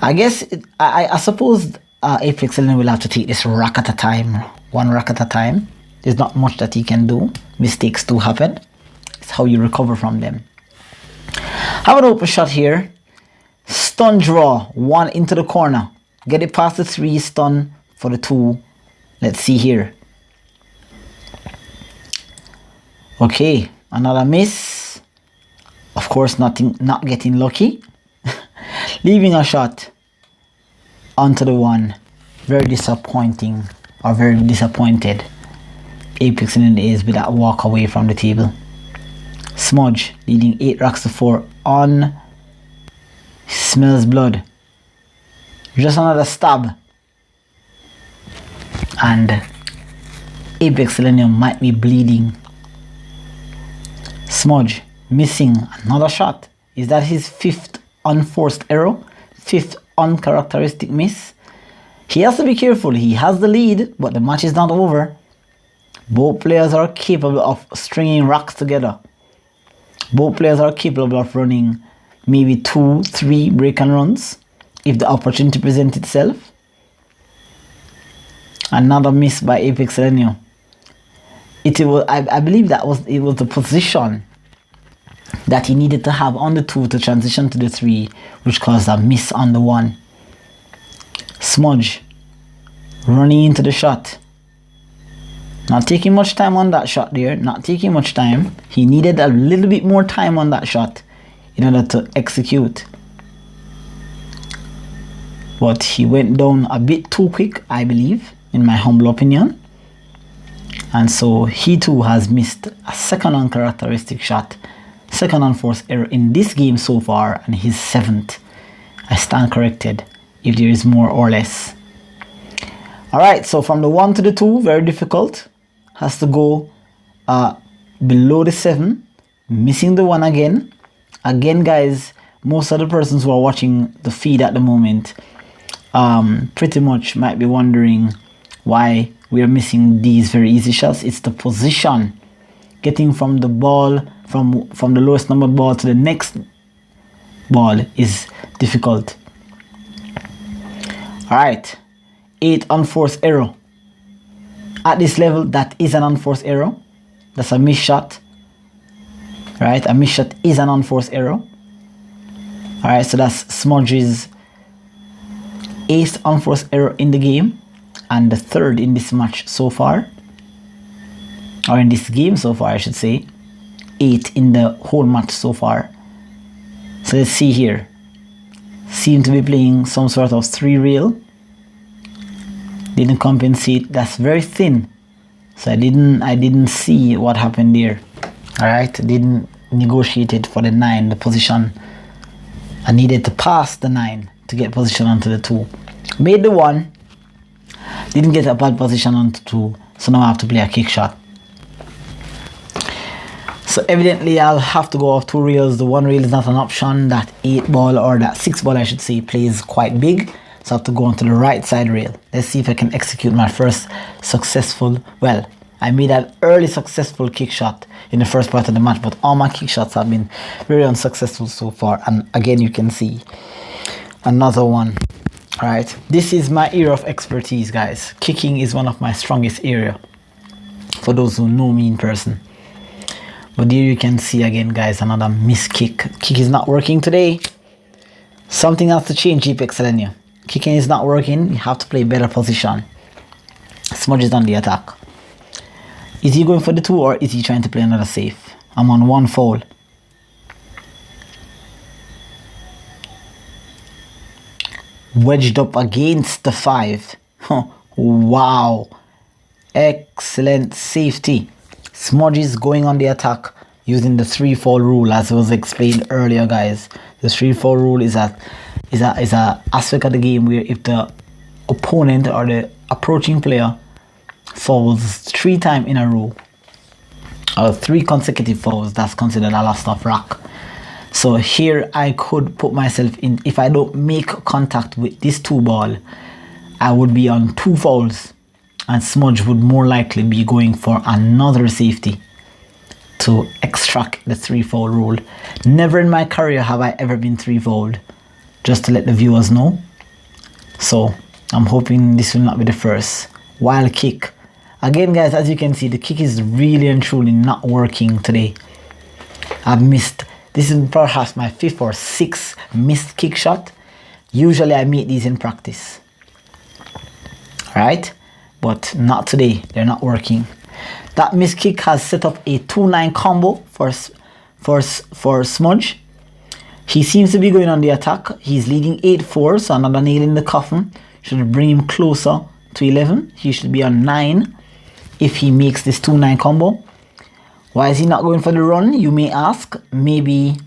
I guess I suppose Apex Elgenio will have to take this rock at a time, one rock at a time. There's not much that he can do. Mistakes do happen. It's how you recover from them. Have an open shot here. Stun draw, 1 into the corner. Get it past the 3, stun for the 2. Let's see here. Okay, another miss. Of course, not getting lucky. Leaving a shot onto the 1. Very disappointing, or very disappointed. Apex Elgenio is with that walk away from the table. Smudge leading 8 rocks to 4 on. Smells blood. Just another stab, and Apex Elgenio might be bleeding. Smudge missing another shot. Is that his 5th unforced error? 5th uncharacteristic miss? He has to be careful. He has the lead, but the match is not over. Both players are capable of stringing rocks together. Both players are capable of running maybe 2-3 break and runs if the opportunity presents itself. Another miss by Apex Elgenio. I believe it was the position that he needed to have on the 2 to transition to the 3, which caused a miss on the 1. Smudge running into the shot. Not taking much time on that shot there. Not taking much time. He needed a little bit more time on that shot in order to execute. But he went down a bit too quick, I believe, in my humble opinion. And so he too has missed a second uncharacteristic shot. Second unforced error in this game so far, and his 7th. I stand corrected if there is more or less. Alright, so from the 1 to the 2, very difficult. Has to go below the 7. Missing the 1 again. Again, guys, most of the persons who are watching the feed at the moment pretty much might be wondering why we are missing these very easy shots. It's the position. Getting from the ball, from the lowest number ball to the next ball is difficult. Alright, 8 unforced error. At this level, that is an unforced error. That's a missed shot. Right, a missed shot is an unforced error. Alright, so that's Smudge's 8th unforced error in the game, and the 3rd in this match so far. Or in this game so far, I should say. 8 in the whole match so far. So let's see here. Seem to be playing some sort of 3 rail. Didn't compensate. That's very thin. So I didn't see what happened there. Alright, didn't negotiate it for the 9, the position. I needed to pass the 9 to get position onto the 2. Made the 1. Didn't get a bad position onto 2. So now I have to play a kick shot. So evidently I'll have to go off 2 rails. The 1 rail is not an option. That 8 ball, or that 6 ball I should say, plays quite big. So I have to go onto the right side rail. Let's see if I can execute my first successful, well, I made an early successful kick shot in the first part of the match, but all my kick shots have been very unsuccessful so far. And again, you can see another one. All right, this is my area of expertise, guys. Kicking is one of my strongest area, for those who know me in person. But here you can see again, guys, another missed kick. Kick is not working today. Something has to change, Elgenio. Kicking is not working. You have to play better position. Smudge is on the attack. Is he going for the 2, or is he trying to play another safe? I'm on 1 foul. Wedged up against the 5. Wow. Excellent safety. Smudge is going on the attack using the 3 foul rule, as was explained earlier, guys. The 3 foul rule is a aspect of the game where if the opponent or the approaching player fouls 3 times in a row, or 3 consecutive fouls, that's considered a loss of rack. So here I could put myself in, if I don't make contact with this 2 ball, I would be on 2 fouls, and Smudge would more likely be going for another safety to extract the 3 foul rule. Never in my career have I ever been 3 fouled, just to let the viewers know. So I'm hoping this will not be the first. Wild kick. Again, guys, as you can see, the kick is really and truly not working today. I've missed, this is perhaps my 5th or 6th missed kick shot. Usually I make these in practice, right? But not today. They're not working. That missed kick has set up a 2-9 combo for Smudge. He seems to be going on the attack. He's leading 8-4, so another nail in the coffin should bring him closer to 11. He should be on 9 if he makes this 2-9 combo. Why is he not going for the run, you may ask? Maybe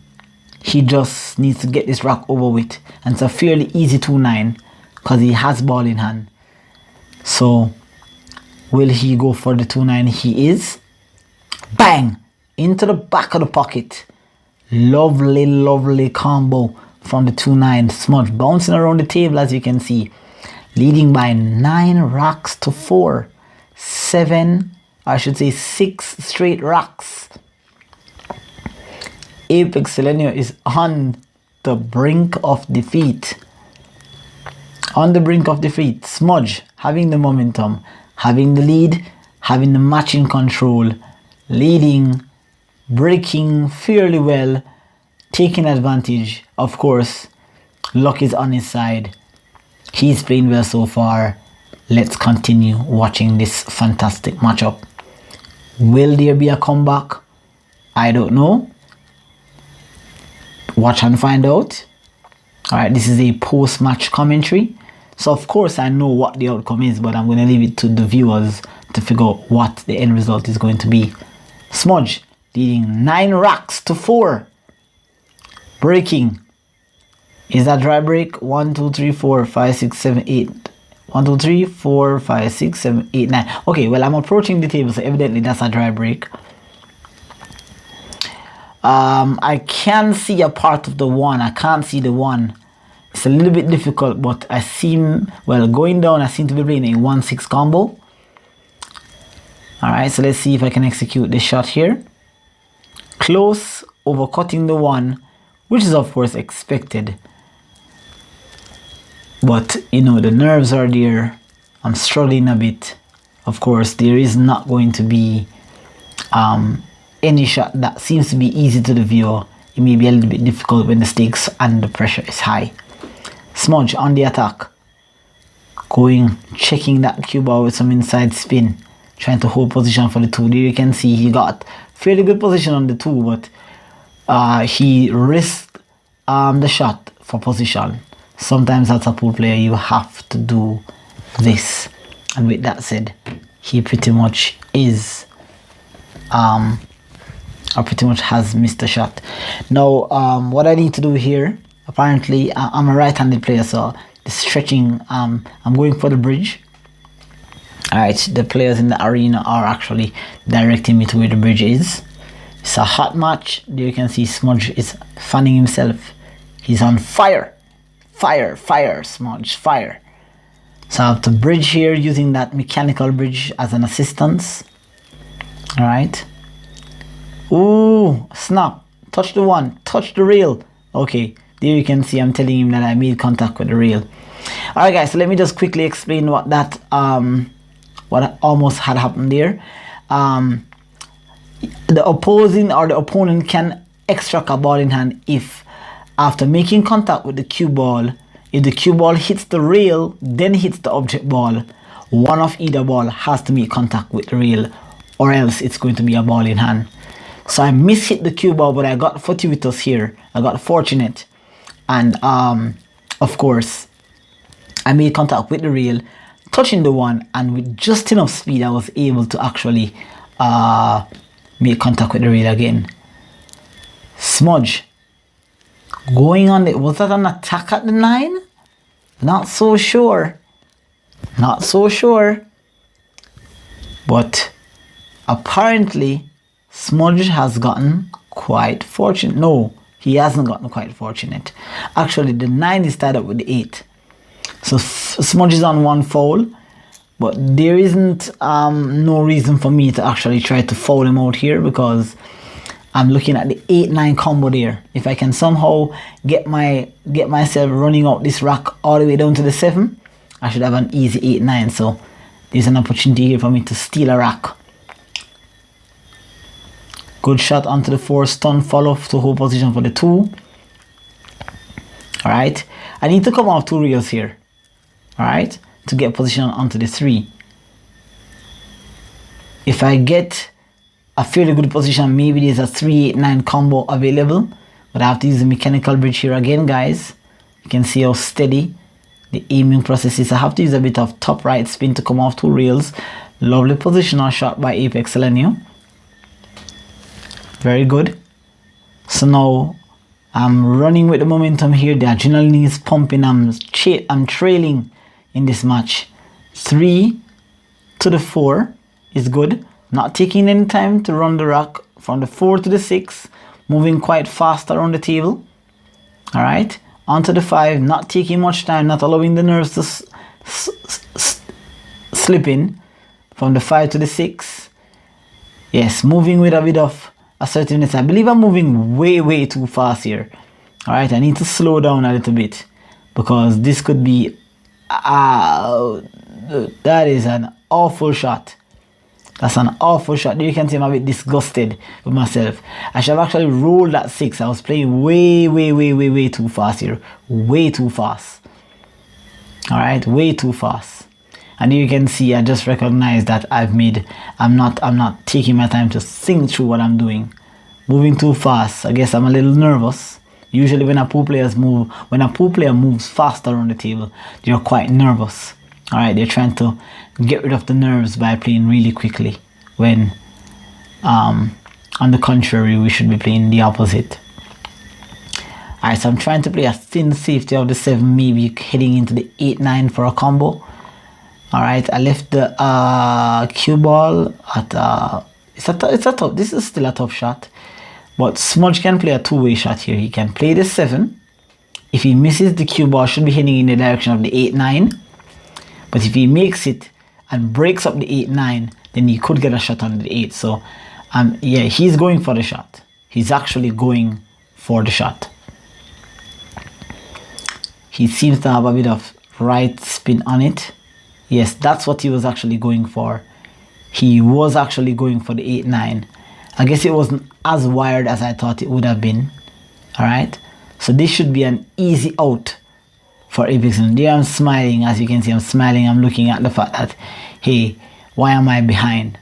he just needs to get this rack over with. And it's a fairly easy 2-9 because he has ball in hand. So will he go for the 2-9? He is. Bang! Into the back of the pocket. Lovely, lovely combo from the 2-9. Smudge bouncing around the table, as you can see. Leading by 9 racks to 4. 7, I should say 6 straight racks. Elgenio is on the brink of defeat. On the brink of defeat. Smudge having the momentum, having the lead, having the matching control, leading, breaking fairly well, taking advantage. Of course, luck is on his side. He's playing well so far. Let's continue watching this fantastic matchup. Will there be a comeback? I don't know. Watch and find out. Alright, this is a post-match commentary. So of course I know what the outcome is, but I'm going to leave it to the viewers to figure out what the end result is going to be. Smudge leading 9 racks to 4. Breaking. Is that dry break? 1, 2, 3, 4, 5, 6, 7, 8. 1, 2, 3, 4, 5, 6, 7, 8, 9. Okay, well, I'm approaching the table, so evidently that's a dry break. I can see a part of the 1. I can't see the 1. It's a little bit difficult, but I seem, well, going down, I seem to be playing a 1-6 combo. Alright, so let's see if I can execute this shot here. Close, overcutting the 1, which is of course expected. But you know, the nerves are there. I'm struggling a bit. Of course, there is not going to be any shot that seems to be easy to the viewer. It may be a little bit difficult when the stakes and the pressure is high. Smudge on the attack, checking that cue ball with some inside spin, trying to hold position for the 2. There you can see he got fairly good position on the 2, but he risked the shot for position. Sometimes as a pool player you have to do this, and with that said, he pretty much is or pretty much has missed the shot. Now what I need to do here, apparently I'm a right-handed player, so the stretching, I'm going for the bridge. Alright, the players in the arena are actually directing me to where the bridge is. It's a hot match. There you can see Smudge is fanning himself. He's on fire. Fire, fire, Smudge, fire. So I have to bridge here using that mechanical bridge as an assistance. Alright. Ooh, snap. Touch the 1. Touch the rail. Okay, there you can see I'm telling him that I made contact with the rail. Alright guys, so let me just quickly explain what that what almost had happened there. The opposing or the opponent can extract a ball in hand if after making contact with the cue ball, if the cue ball hits the rail, then hits the object ball, one of either ball has to make contact with the rail, or else it's going to be a ball in hand. So I mishit the cue ball, but I got fortuitous here. I got fortunate. And of course, I made contact with the rail, touching the 1, and with just enough speed, I was able to actually make contact with the rail again. Smudge going on it. Was that an attack at the 9? Not so sure. Not so sure. But apparently Smudge has gotten quite fortunate. No, he hasn't gotten quite fortunate. Actually, the 9 is tied up with the 8. So Smudge is on 1 foul, but there isn't no reason for me to actually try to foul him out here, because I'm looking at the 8-9 combo there. If I can somehow get myself running out this rack all the way down to the 7, I should have an easy 8-9. So there's an opportunity here for me to steal a rack. Good shot onto the 4, stun follow to hold position for the 2. Alright, I need to come off 2 reels here. Alright, to get position onto the 3. If I get a fairly good position, maybe there's a 3-8-9 combo available, but I have to use the mechanical bridge here again, guys. You can see how steady the aiming process is. I have to use a bit of top right spin to come off 2 reels. Lovely positional shot by Apex Elgenio. Very good. So now I'm running with the momentum here. The adrenaline is pumping. I'm trailing in this match. 3 to the 4 is good. Not taking any time to run the rack. From the 4 to the 6, moving quite fast around the table. Alright, onto the 5, not taking much time, not allowing the nerves to slip in. From the 5 to the 6, yes, moving with a bit of assertiveness. I believe I'm moving way too fast here. Alright, I need to slow down a little bit, because this could be that is an awful shot. That's an awful shot. You can see I'm a bit disgusted with myself. I should have actually rolled that 6. I was playing way too fast here. Way too fast. Alright, way too fast. And you can see I just recognized that I'm not taking my time to think through what I'm doing. Moving too fast. I guess I'm a little nervous. Usually when a pool player moves faster on the table, they're quite nervous. Alright, they're trying to get rid of the nerves by playing really quickly, when on the contrary, we should be playing the opposite. Alright, so I'm trying to play a thin safety of the 7, maybe heading into the 8-9 for a combo. Alright, I left the cue ball at this is still a tough shot, but Smudge can play a 2-way shot here. He can play the 7. If he misses, the cue ball should be heading in the direction of the 8-9. But if he makes it and breaks up the 8-9, then he could get a shot on the 8. So yeah, he's going for the shot. He's actually going for the shot. He seems to have a bit of right spin on it. Yes, that's what he was actually going for. He was actually going for the 8-9. I guess it wasn't as wired as I thought it would have been. Alright, so this should be an easy out for Apex. And there I'm smiling, as you can see, I'm smiling. I'm looking at the fact that, hey, why am I behind?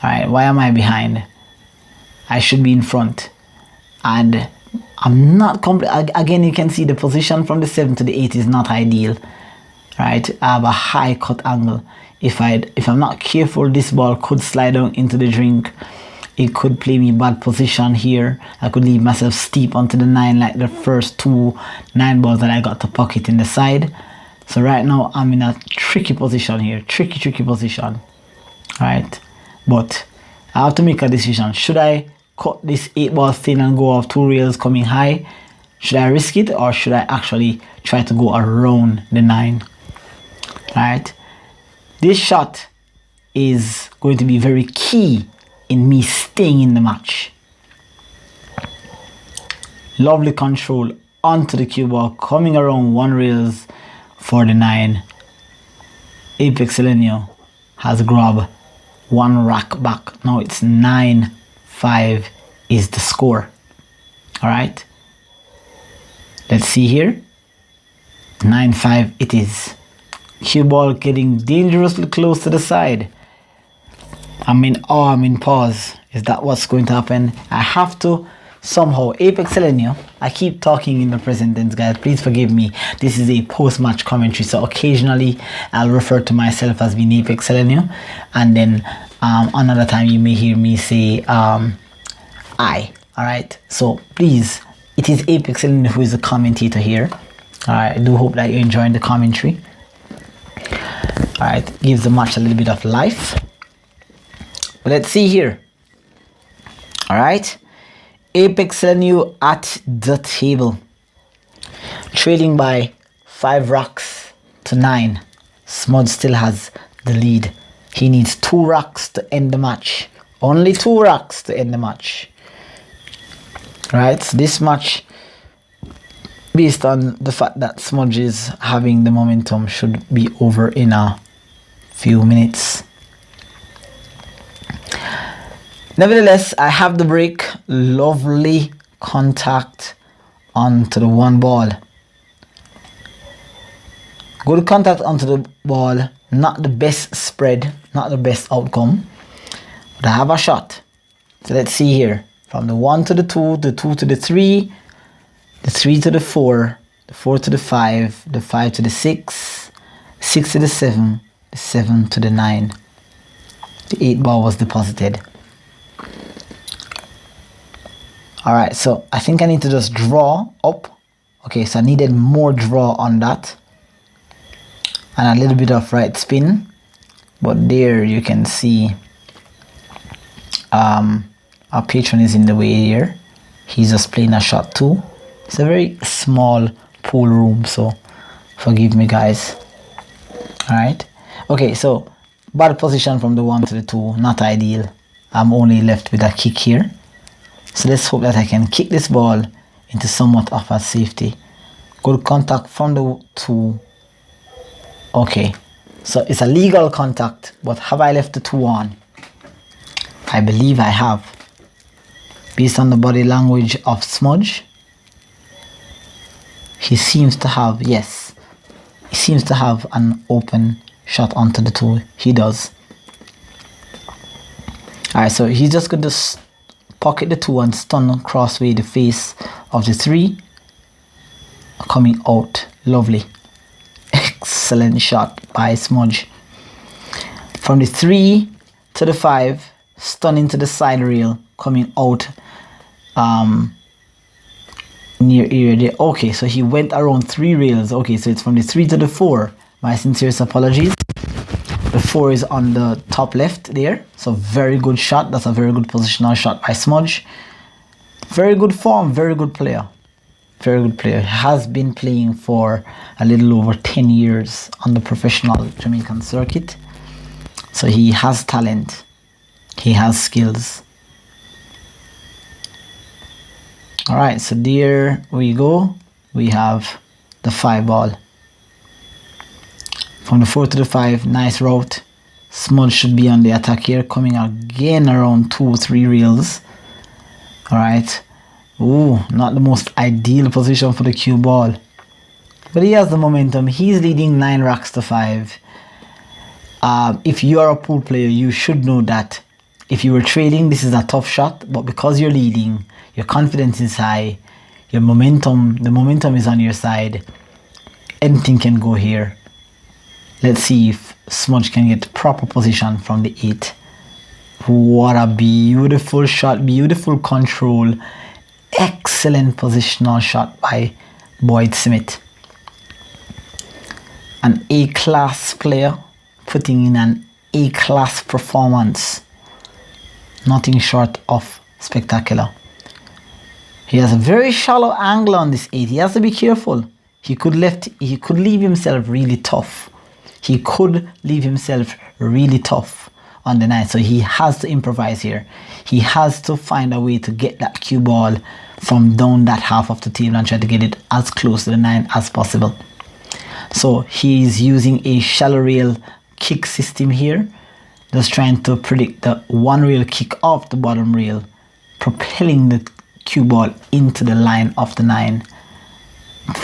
Alright, why am I behind? I should be in front. And I'm not again, you can see the position from the 7 to the 8 is not ideal. Right, I have a high cut angle. If I'm not careful, this ball could slide down into the drink. It could play me bad position here. I could leave myself steep onto the 9 like the first 2 9 balls that I got to pocket in the side. So right now I'm in a tricky position here. Tricky position. Right, but I have to make a decision. Should I cut this 8 ball thin and go off 2 rails coming high? Should I risk it, or should I actually try to go around the 9? Right, this shot is going to be very key in me staying in the match. Lovely control onto the cue ball, coming around 1 rails for the 9. Apex Elgenio has grabbed 1 rack back. Now it's 9-5 is the score. Alright, let's see here. 9-5 it is. Cue ball getting dangerously close to the side. I'm in awe, I'm in pause. Is that what's going to happen? I have to somehow, Apex Elgenio, I keep talking in the present tense, guys, please forgive me. This is a post-match commentary, so occasionally I'll refer to myself as being Apex Elgenio, and then another time you may hear me say I. Alright, so please, it is Apex Elgenio who is the commentator here. Alright, I do hope that you're enjoying the commentary. Alright, gives the match a little bit of life. But let's see here. Alright, Apex Elgenio at the table, trailing by 5 racks to 9. Smudge still has the lead. He needs 2 racks to end the match. Only 2 racks to end the match. Right, so this match, based on the fact that Smudge is having the momentum, should be over in a few minutes. Nevertheless, I have the break. Lovely contact onto the 1 ball. Good contact onto the ball. Not the best spread, not the best outcome, but I have a shot. So let's see here. From the 1 to the 2, the 2 to the 3, the 3 to the 4, the 4 to the 5, the 5 to the 6, 6 to the 7, the 7 to the 9. The 8 ball was deposited. Alright, so I think I need to just draw up. Okay, so I needed more draw on that. And a little bit of right spin. But there you can see our patron is in the way here. He's just playing a shot too. It's a very small pool room, so forgive me, guys. Alright. Okay, so bad position from the 1 to the 2. Not ideal. I'm only left with a kick here. So let's hope that I can kick this ball into somewhat of a safety. Good contact from the 2. Okay, so it's a legal contact, but have I left the 2 on? I believe I have. Based on the body language of Smudge, he seems to have, yes, he seems to have an open shot onto the 2. He does. Alright, so he's just going to pocket the 2 and stun crossway the face of the 3. Coming out. Lovely. Excellent shot by Smudge. From the 3 to the 5, stun into the side rail, coming out near area there. Okay, so he went around 3 rails. Okay, so it's from the 3 to the 4. My sincerest apologies. The 4 is on the top left there. So very good shot. That's a very good positional shot by Smudge. Very good form, very good player. Very good player. Has been playing for a little over 10 years on the professional Jamaican circuit. So he has talent. He has skills. Alright, so there we go. We have the 5 ball. From the 4 to the 5, nice route. Smudge should be on the attack here, coming again around 2-3 reels. Alright. Ooh, not the most ideal position for the cue ball. But he has the momentum. He's leading 9 racks to 5. If you are a pool player, you should know that if you were trading, this is a tough shot. But because you're leading, your confidence is high, the momentum is on your side. Anything can go here. Let's see if Smudge can get proper position from the 8. What a beautiful shot, beautiful control. Excellent positional shot by Boyd Smith. An A-class player putting in an A-class performance. Nothing short of spectacular. He has a very shallow angle on this 8. He has to be careful. He could leave himself really tough. He could leave himself really tough on the 9. So he has to improvise here. He has to find a way to get that cue ball from down that half of the table and try to get it as close to the 9 as possible. So he's using a shallow rail kick system here. Just trying to predict the 1 rail kick off the bottom rail, propelling the cue ball into the line of the 9.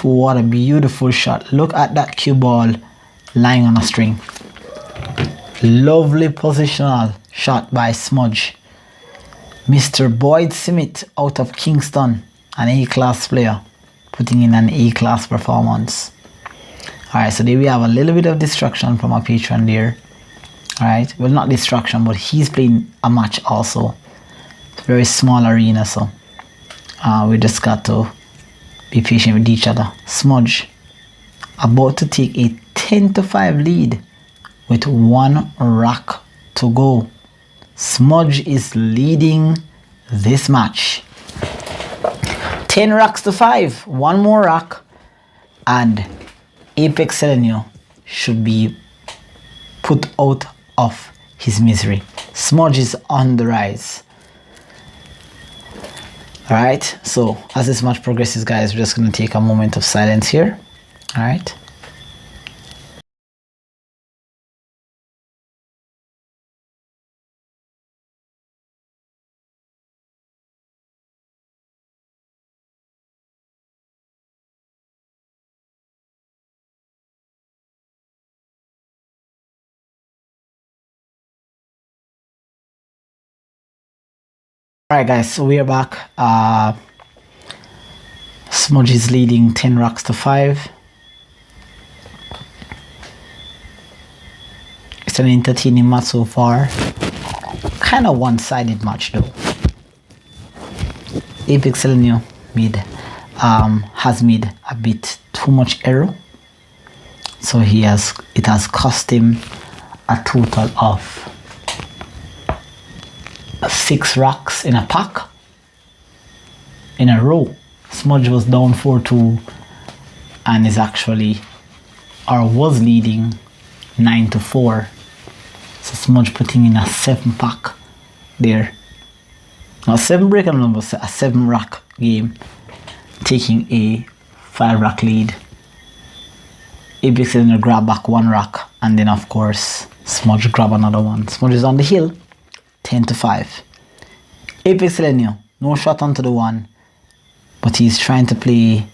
What a beautiful shot. Look at that cue ball lying on a string. Lovely positional shot by Smudge. Mr. Boyd Smith out of Kingston, an A-class player, putting in an A-class performance. Alright, so there we have a little bit of distraction from our patron there. Alright, well, not distraction, but he's playing a match also. It's a very small arena, so we just got to be patient with each other. Smudge about to take a 10-5 lead with 1 rack to go. Smudge is leading this match. 10 racks to 5, 1 more rack, and Apex Elgenio should be put out of his misery. Smudge is on the rise. Alright, so as this match progresses, guys, we're just going to take a moment of silence here. Alright. Alright guys, so we are back. Smudge is leading 10 racks to 5. It's an entertaining match so far. Kind of one-sided match though. Apex Elgenio has made a bit too much error. So it has cost him a total of 6 racks in a pack in a row. Smudge was down 4-2 and is actually, or was leading 9-4. So Smudge putting in a 7 pack there. Now 7 break and number, a 7 rack game, taking a 5 rack lead. Apex Elgenio grab back 1 rack, and then of course Smudge grab another one. Smudge is on the hill, 10-5. Apex Elgenio, no shot onto the 1, but he's trying to play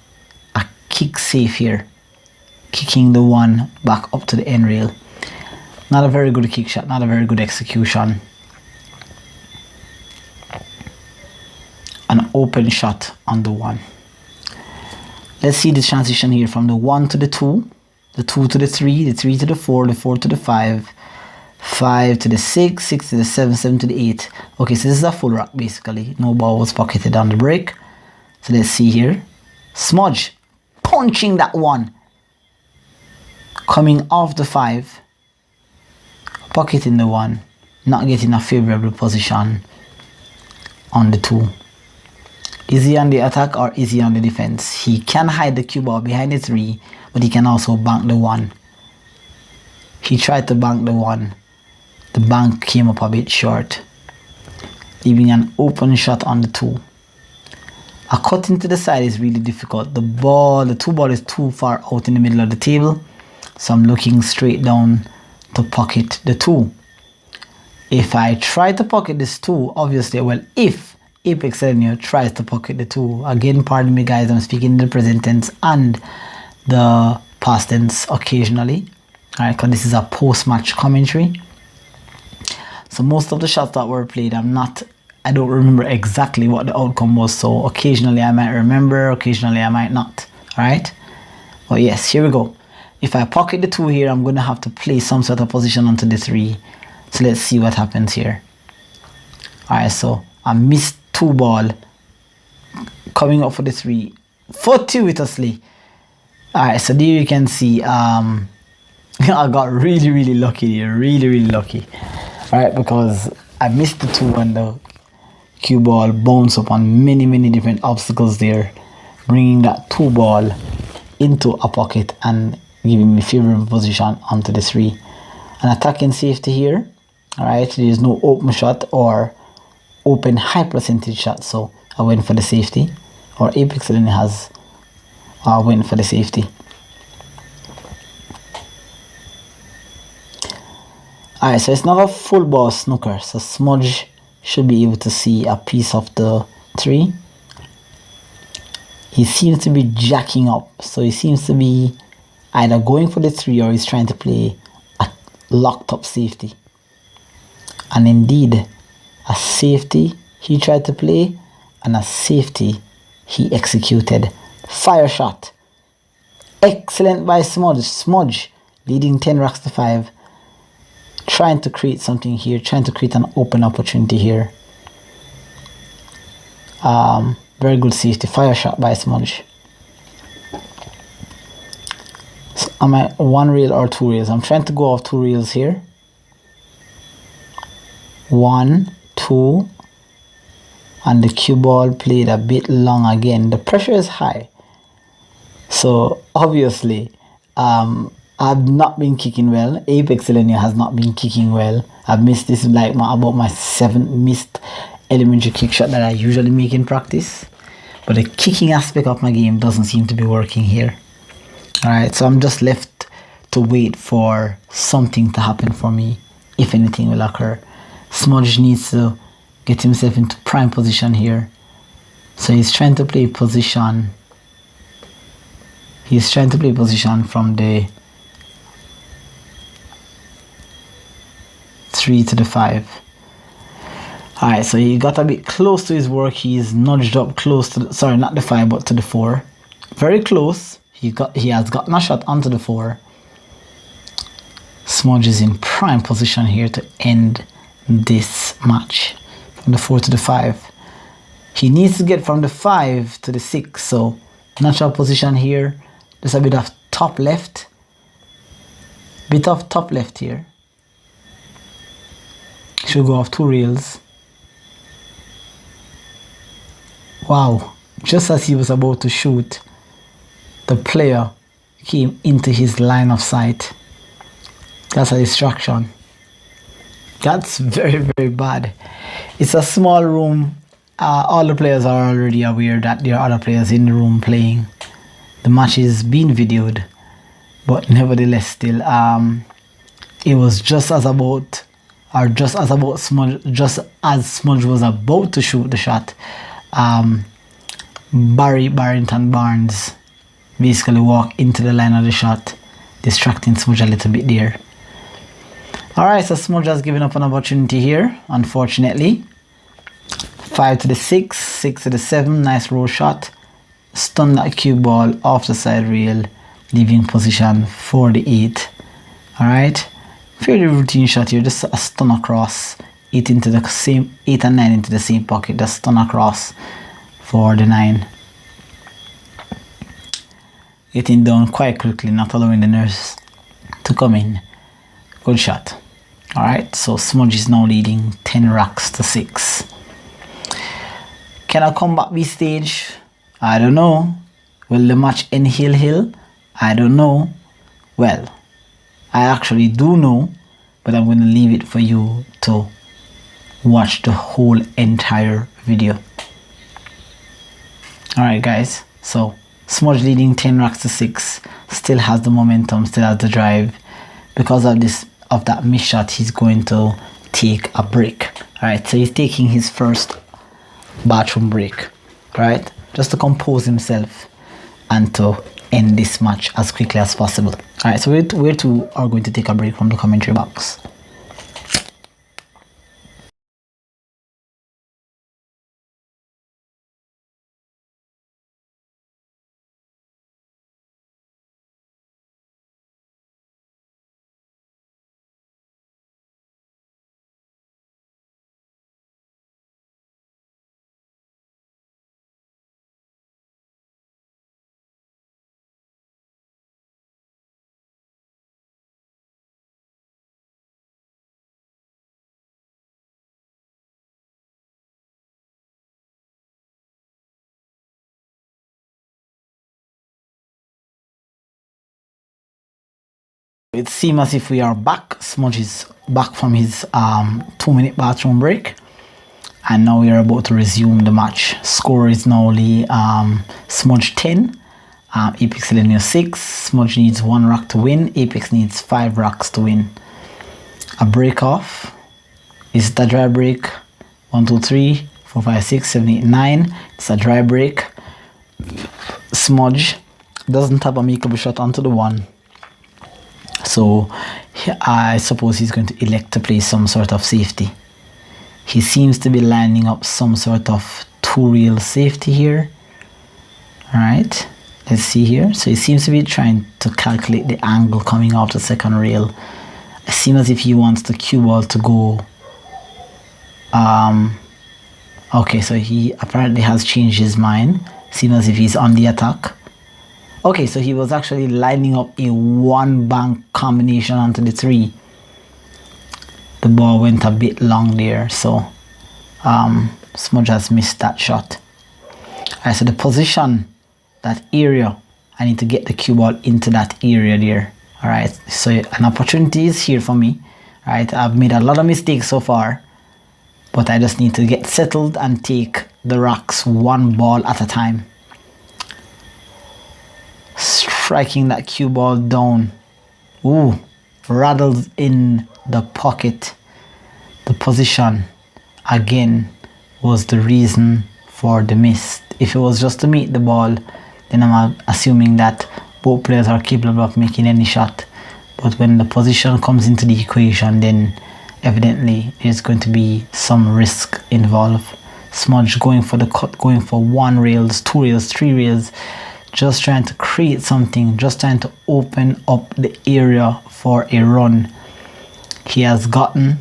a kick safe here, kicking the 1 back up to the end rail. Not a very good kick shot, not a very good execution. An open shot on the 1. Let's see the transition here from the 1 to the 2, the 2 to the 3, the 3 to the 4, the 4 to the 5, 5 to the 6, 6 to the 7, 7 to the 8. Okay, so this is a full rack basically. No ball was pocketed on the break. So let's see here. Smudge punching that 1. Coming off the 5. Pocketing the 1. Not getting a favorable position on the 2. Is he on the attack or is he on the defense? He can hide the cue ball behind the 3, but he can also bank the 1. He tried to bank the 1. The bank came up a bit short, leaving an open shot on the 2. A cut into the side is really difficult. The 2 ball is too far out in the middle of the table, So I'm looking straight down to pocket the 2. If I try to pocket this 2, obviously, well, if Apex Elgenio tries to pocket the 2, again, pardon me guys, I'm speaking in the present tense and the past tense occasionally, alright, because this is a post-match commentary. So most of the shots that were played, I don't remember exactly what the outcome was, so occasionally I might remember, occasionally I might not, alright? But yes, here we go. If I pocket the 2 here, I'm going to have to play some sort of position onto the 3. So let's see what happens here. Alright, so I missed 2 ball coming up for the 3 fortuitously. Alright, so there you can see I got really lucky here, really lucky. Alright, because I missed the 2 and the cue ball bounced upon many different obstacles there, bringing that 2 ball into a pocket and giving me favorable position onto the 3. An attacking safety here. Alright, there is no open shot or open high percentage shot, so I went for the safety, or Apex Elgenio has went for the safety. Alright, so it's not a full ball snooker, so Smudge should be able to see a piece of the 3. He seems to be jacking up, so he seems to be either going for the 3 or he's trying to play a locked up safety. And indeed, a safety he tried to play and a safety he executed. Fire shot. Excellent by Smudge. Smudge leading 10 racks to 5. Trying to create something here, trying to create an open opportunity here. Very good safety. Fire shot by Smudge. So am I 1 rail or 2 rails? I'm trying to go off 2 rails here. 1, 2, and the cue ball played a bit long again. The pressure is high, so obviously I've not been kicking well. Apex Elgenio has not been kicking well. I've missed this like about my 7th missed elementary kick shot that I usually make in practice, but the kicking aspect of my game doesn't seem to be working here. Alright, so I'm just left to wait for something to happen for me, if anything will occur. Smudge needs to get himself into prime position here. So he's trying to play position. He's trying to play position from the 3 to the 5. Alright, so he got a bit close to his work. He's nudged up close to the, sorry, not the 5 but to the 4. Very close. He has gotten a shot onto the 4. Smudge is in prime position here to end this match from the 4 to the 5. He needs to get from the 5 to the 6, so natural position here. There's a bit of top left, here. Should go off 2 rails. Wow, just as he was about to shoot, the player came into his line of sight. That's a distraction. That's very bad. It's a small room. All the players are already aware that there are other players in the room playing. The match is being videoed, but nevertheless still it was just as Smudge was about to shoot the shot, Barrington Barnes basically walked into the line of the shot, distracting Smudge a little bit there. Alright, so Smudge has given up an opportunity here, unfortunately. 5 to the 6, 6 to the 7, nice roll shot. Stun that cue ball off the side rail, leaving position for the 8. Alright, fairly routine shot here, just a stun across, 8 and 9 into the same pocket, just stun across for the 9. Getting down quite quickly, not allowing the nurse to come in. Good shot. Alright, so Smudge is now leading 10 racks to 6. Can I come back this stage? I don't know. Will the match end hill? I don't know. Well, I actually do know, but I'm going to leave it for you to watch the whole entire video. Alright guys, so Smudge leading 10 racks to 6, still has the momentum, still has the drive. Because of this, of that miss shot, he's going to take a break. Alright, so he's taking his first bathroom break, right? Just to compose himself and to end this match as quickly as possible. Alright, so we two are going to take a break from the commentary box. It seems as if we are back. Smudge is back from his 2-minute bathroom break, and now we are about to resume the match. Score is now Smudge 10, Apex Elgenio 6. Smudge needs 1 rack to win. Apex needs 5 racks to win. A break off. Is it a dry break? 1, 2, 3, 4, 5, 6, 7, 8, 9. It's a dry break. Smudge doesn't have a makeable shot onto the 1. So I suppose he's going to elect to play some sort of safety. He seems to be lining up some sort of 2-reel safety here. Alright, let's see here. So he seems to be trying to calculate the angle coming out the second rail. It seems as if he wants the cue ball to go. Okay, so he apparently has changed his mind. Seems as if he's on the attack. Okay, so he was actually lining up a 1-bank combination onto the 3. The ball went a bit long there, so Smudge has missed that shot. Alright, so the position, that area, I need to get the cue ball into that area there. Alright, so an opportunity is here for me. Alright, I've made a lot of mistakes so far, but I just need to get settled and take the racks 1 ball at a time. Striking that cue ball down. Ooh, rattles in the pocket. The position again was the reason for the miss. If it was just to meet the ball, then I'm assuming that both players are capable of making any shot. But when the position comes into the equation, then evidently there's going to be some risk involved. Smudge going for the cut, going for 1 rails, 2 rails, 3 rails. Just trying to create something, just trying to open up the area for a run. He has gotten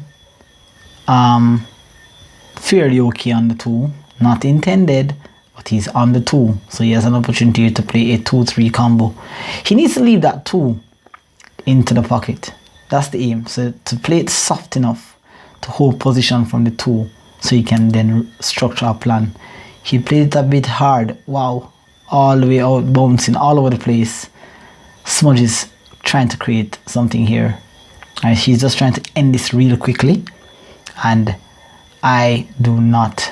fairly okay on the 2, not intended, but he's on the 2, so he has an opportunity to play a 2-3 combo. He needs to leave that 2 into the pocket. That's the aim, so to play it soft enough to hold position from the 2, so he can then structure a plan. He played it a bit hard. Wow, all the way out, bouncing all over the place. Smudge is trying to create something here. Right, he's just trying to end this real quickly, and I do not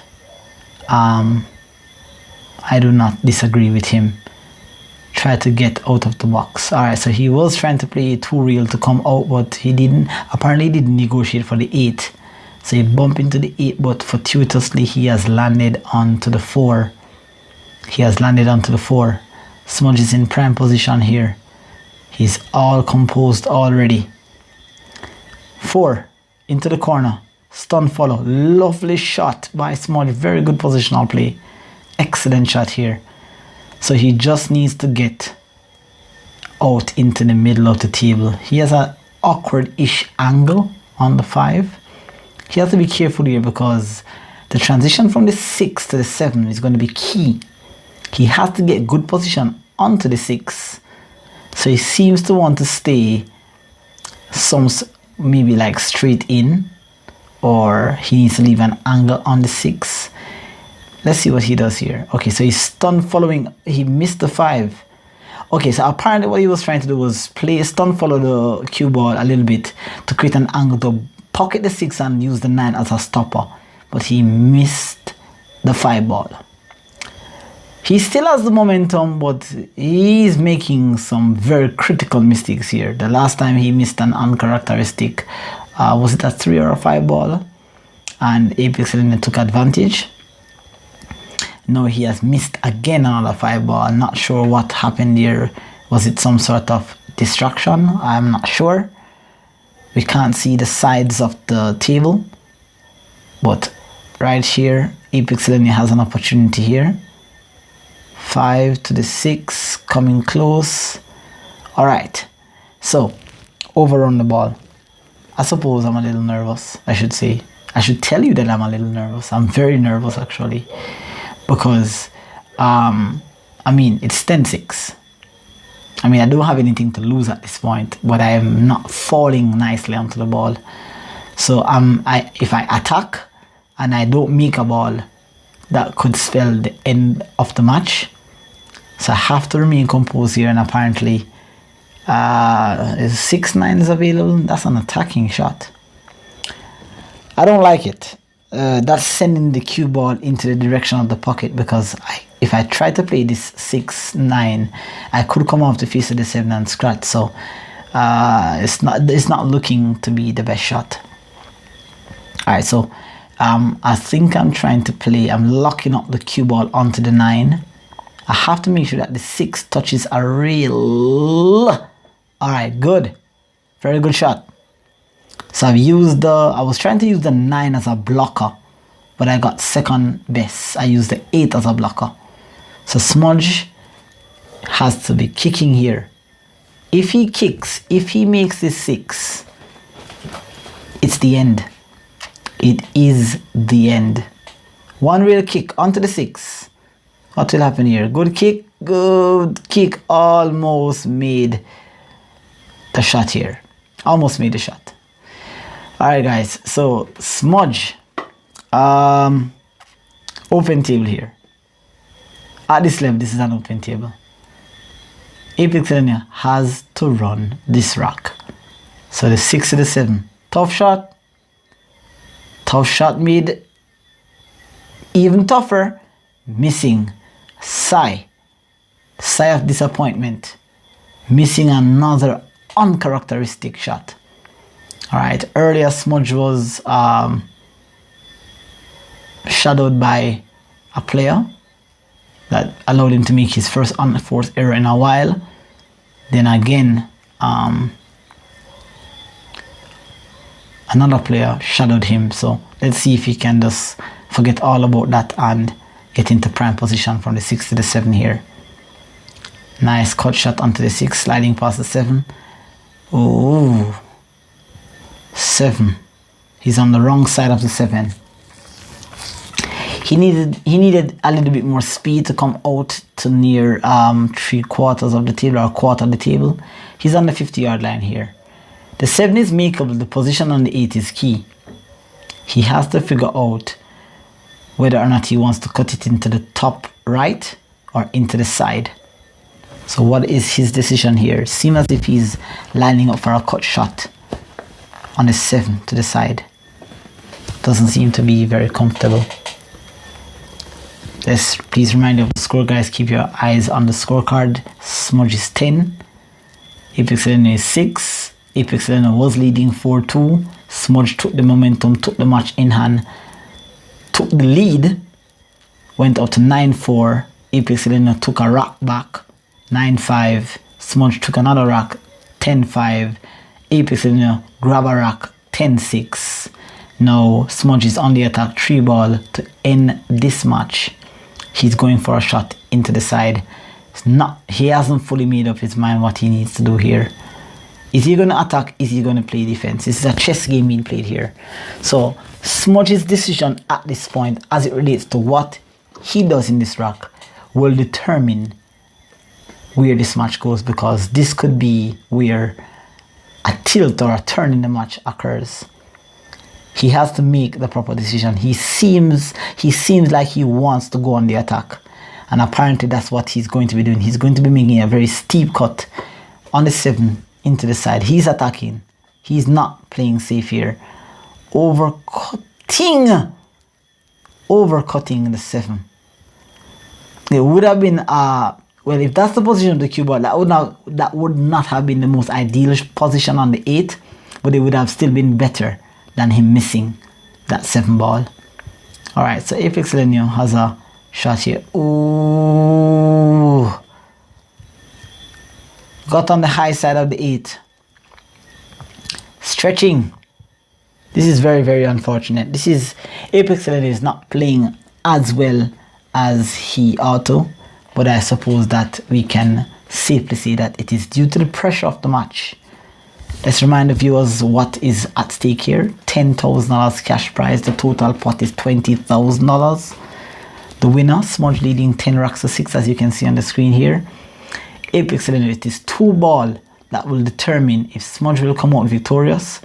disagree with him. Try to get out of the box. Alright, so he was trying to play a 2-reel to come out, but he didn't. Apparently he didn't negotiate for the 8. So he bumped into the 8, but fortuitously he has landed onto the 4. He has landed onto the 4. Smudge is in prime position here. He's all composed already. 4 into the corner. Stun follow. Lovely shot by Smudge. Very good positional play. Excellent shot here. So he just needs to get out into the middle of the table. He has an awkward-ish angle on the 5. He has to be careful here because the transition from the 6 to the 7 is going to be key. He has to get good position onto the 6. So he seems to want to stay maybe like straight in, or he needs to leave an angle on the 6. Let's see what he does here. Okay, so he's stun following. He missed the 5. Okay, so apparently what he was trying to do was play stun follow the cue ball a little bit to create an angle to pocket the 6 and use the 9 as a stopper. But he missed the 5 ball. He still has the momentum, but he's making some very critical mistakes here. The last time he missed an uncharacteristic, was it a 3 or a 5 ball? And Apex Elgenio took advantage. Now he has missed again another 5 ball. Not sure what happened here. Was it some sort of distraction? I'm not sure. We can't see the sides of the table. But right here, Apex Elgenio has an opportunity here. 5 to the 6, coming close. All right, so overrun the ball. I suppose I'm a little nervous, I should say. I should tell you that I'm a little nervous. I'm very nervous actually, because I mean, it's 10-6. I mean, I don't have anything to lose at this point, but I am not falling nicely onto the ball. So if I attack and I don't make a ball, that could spell the end of the match. So I have to remain composed here, and apparently is 6-9 is available. That's an attacking shot. I don't like it. That's sending the cue ball into the direction of the pocket, because if I try to play this 6-9, I could come off the face of the 7 and scratch. So it's not looking to be the best shot. All right, so I think I'm locking up the cue ball onto the 9. I have to make sure that the 6 touches are real. All right, good. Very good shot. So I was trying to use the 9 as a blocker, but I got second best. I used the 8 as a blocker. So Smudge has to be kicking here. If he makes this 6, it's the end. It is the end. One real kick onto the 6. What will happen here? Good kick. Almost made the shot here. Almost made the shot. All right, guys. So Smudge, open table here. At this level, this is an open table. Apex Elgenio has to run this rack. So the 6 to the 7. Tough shot. Tough shot made even tougher. Missing. Sigh of disappointment. Missing another uncharacteristic shot. All right, earlier Smudge was shadowed by a player that allowed him to make his first unforced error in a while. Then again, another player shadowed him. So let's see if he can just forget all about that and get into prime position from the 6 to the 7 here. Nice cut shot onto the 6, sliding past the 7. Ooh, 7. He's on the wrong side of the 7. He needed a little bit more speed to come out to near 3/4 of the table, or a quarter of the table. He's on the 50-yard line here. The 7 is makeable. The position on the 8 is key. He has to figure out whether or not he wants to cut it into the top right or into the side. So what is his decision here? Seems as if he's lining up for a cut shot on the 7 to the side. Doesn't seem to be very comfortable. Let's please remind you of the score, guys. Keep your eyes on the scorecard. Smudge is 10. Apex Elgenio is 6. Apex Elgenio was leading 4-2. Smudge took the momentum, took the match in hand, took the lead, went up to 9-4. Apex Elgenio took a rock back, 9-5. Smudge took another rock, 10-5. Apex Elgenio grab a rock, 10-6. Now Smudge is on the attack, 3 ball to end this match. He's going for a shot into the side. He hasn't fully made up his mind what he needs to do here. Is he going to attack? Is he going to play defense? This is a chess game being played here. So Smudge's decision at this point, as it relates to what he does in this rack, will determine where this match goes, because this could be where a tilt or a turn in the match occurs. He has to make the proper decision. He seems like he wants to go on the attack, and apparently that's what he's going to be doing. He's going to be making a very steep cut on the 7 into the side. He's attacking. He's not playing safe here. Overcutting the 7. It would have been well, if that's the position of the cue ball, that would not have been the most ideal position on the 8, but it would have still been better than him missing that 7 ball. All right, so Apex Elgenio has a shot here. Ooh, got on the high side of the 8. Stretching. This is very, very unfortunate. This is Apex Elgenio is not playing as well as he ought to, but I suppose that we can safely say that it is due to the pressure of the match. Let's remind the viewers what is at stake here. $10,000 cash prize. The total pot is $20,000. The winner, Smudge, leading 10 racks to 6, as you can see on the screen here. Apex Elgenio, it is 2 ball that will determine if Smudge will come out victorious,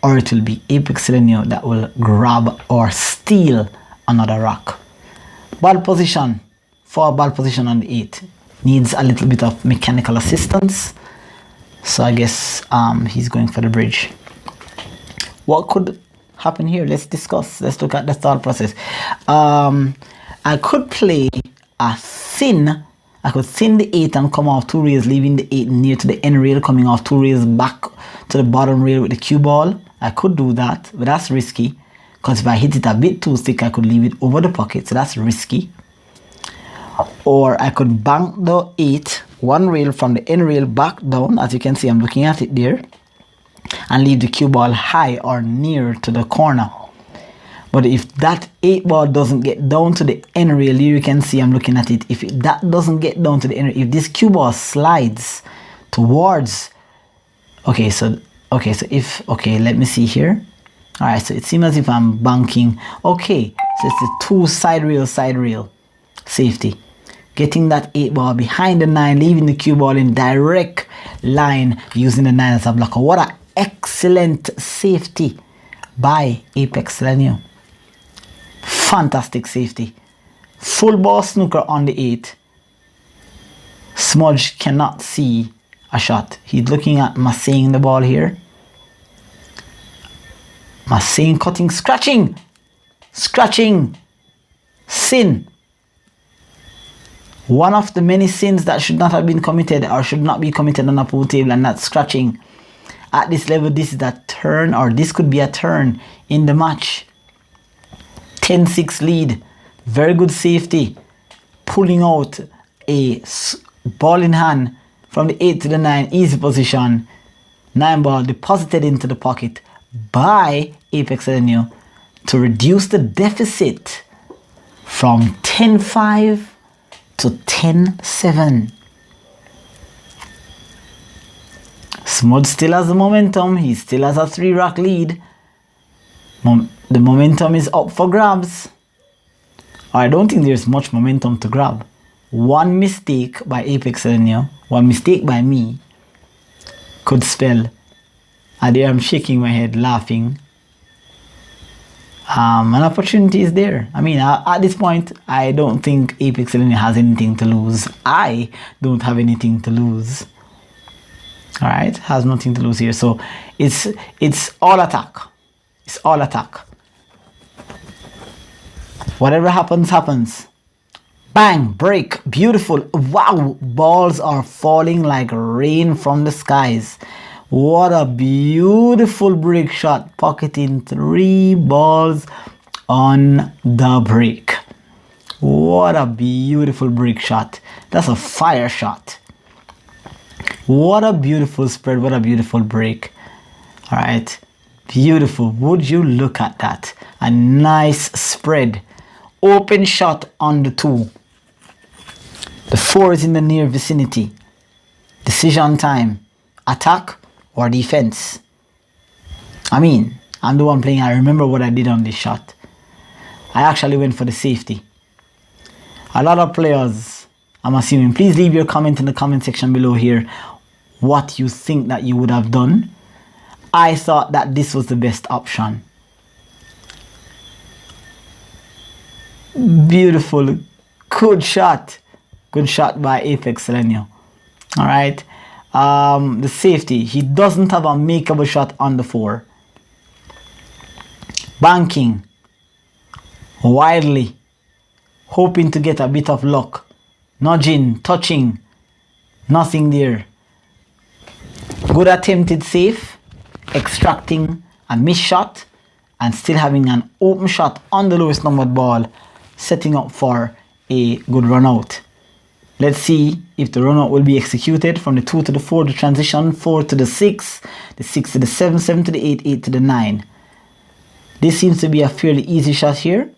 or it will be Apex Elgenio that will grab or steal another rack. Ball position. For ball position on the 8 needs a little bit of mechanical assistance, so I guess he's going for the bridge. What could happen here? Let's discuss. Let's look at the thought process. I could play a thin. I could thin the 8 and come off 2 rails, leaving the 8 near to the end rail, coming off 2 rails back to the bottom rail with the cue ball. I could do that, but that's risky, because if I hit it a bit too thick, I could leave it over the pocket, so that's risky. Or I could bank the 8 1 rail from the end rail back down, as you can see I'm looking at it there, and leave the cue ball high or near to the corner. But if that 8 ball doesn't get down to the end rail, here you can see I'm looking at it, if that doesn't get down to the end rail, if this cue ball slides towards, let me see here. All right, so it seems as if I'm banking. Okay, so it's the 2 side rail safety, getting that 8 ball behind the 9, leaving the cue ball in direct line, using the 9 as a blocker. What an excellent safety by Apex Elgenio. Fantastic safety. Full ball snooker on the 8. Smudge cannot see a shot. He's looking at massing the ball here. Massing, cutting, scratching, sin. One of the many sins that should not have been committed, or should not be committed on a pool table, and that's scratching. At this level, this is a turn, or this could be a turn in the match. 10-6 lead. Very good safety. Pulling out a ball in hand from the 8 to the 9. Easy position. 9 ball deposited into the pocket by Apex Elgenio to reduce the deficit from 10-5 to 10-7. Smudge still has the momentum. He still has a 3-rack lead. The momentum is up for grabs. I don't think there's much momentum to grab. One mistake by Apex Elgenio, one mistake by me, could spell. And there I'm shaking my head, laughing. An opportunity is there. I mean, at this point, I don't think Apex Elgenio has anything to lose. I don't have anything to lose. All right, has nothing to lose here. So it's all attack. It's all attack. Whatever happens, happens. Bang, break, beautiful. Wow, balls are falling like rain from the skies. What a beautiful break shot, pocketing 3 balls on the break. What a beautiful break shot. That's a fire shot. What a beautiful spread, what a beautiful break. All right, beautiful. Would you look at that? A nice spread. Open shot on the 2. The 4 is in the near vicinity. Decision time. Attack or defense. I mean, I'm the one playing. I remember what I did on this shot. I actually went for the safety. A lot of players, I'm assuming, please leave your comment in the comment section below here what you think that you would have done. I thought that this was the best option. Beautiful. Good shot. Good shot by Apex Elgenio. All right. The safety. He doesn't have a makeable shot on the 4. Banking. Wildly. Hoping to get a bit of luck nudging, touching, nothing there. Good attempted save, extracting a missed shot, and still having an open shot on the lowest numbered ball, setting up for a good run out. Let's see if the run out will be executed from the 2 to the 4, the transition, 4 to the 6, the 6 to the 7, 7 to the 8, 8 to the 9. This seems to be a fairly easy shot here.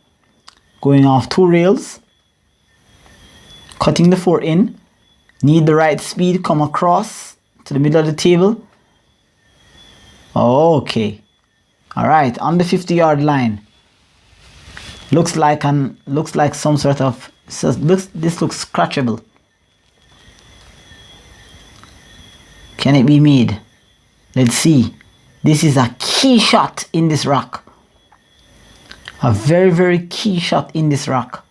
Going off 2 rails, cutting the 4 in, need the right speed, come across to the middle of the table. Okay, all right, on the 50-yard line. Looks like some sort of, this looks scratchable. Can it be made? Let's see. This is a key shot in this rock. A very, very key shot in this rock.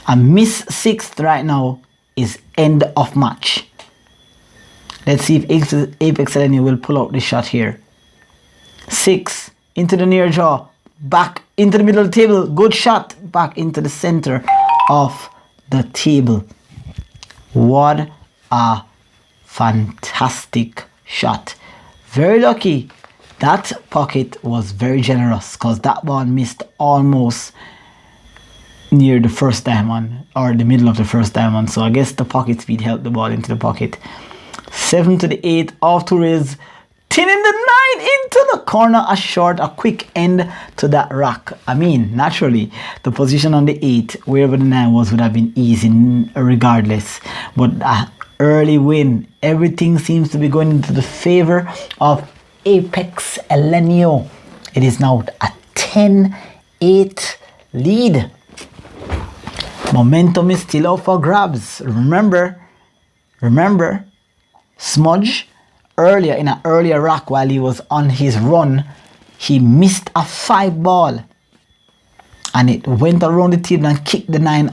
A miss 6th right now is end of match. Let's see if Apex Elgenio will pull out this shot here. 6 into the near jaw, back into the middle of the table. Good shot, back into the center of the table. What a fantastic shot. Very lucky. That pocket was very generous because that ball missed almost near the first diamond or the middle of the first diamond. So I guess the pocket speed helped the ball into the pocket. 7 to the 8 off to raise. 10 in the 9 into the corner. A short, a quick end to that rock. I mean, naturally, the position on the 8, wherever the 9 was, would have been easy regardless. But an early win. Everything seems to be going into the favor of Apex Elgenio. It is now a 10-8 lead. Momentum is still out for grabs. Remember, Smudge earlier in an earlier rock while he was on his run, he missed a 5 ball and it went around the table and kicked the 9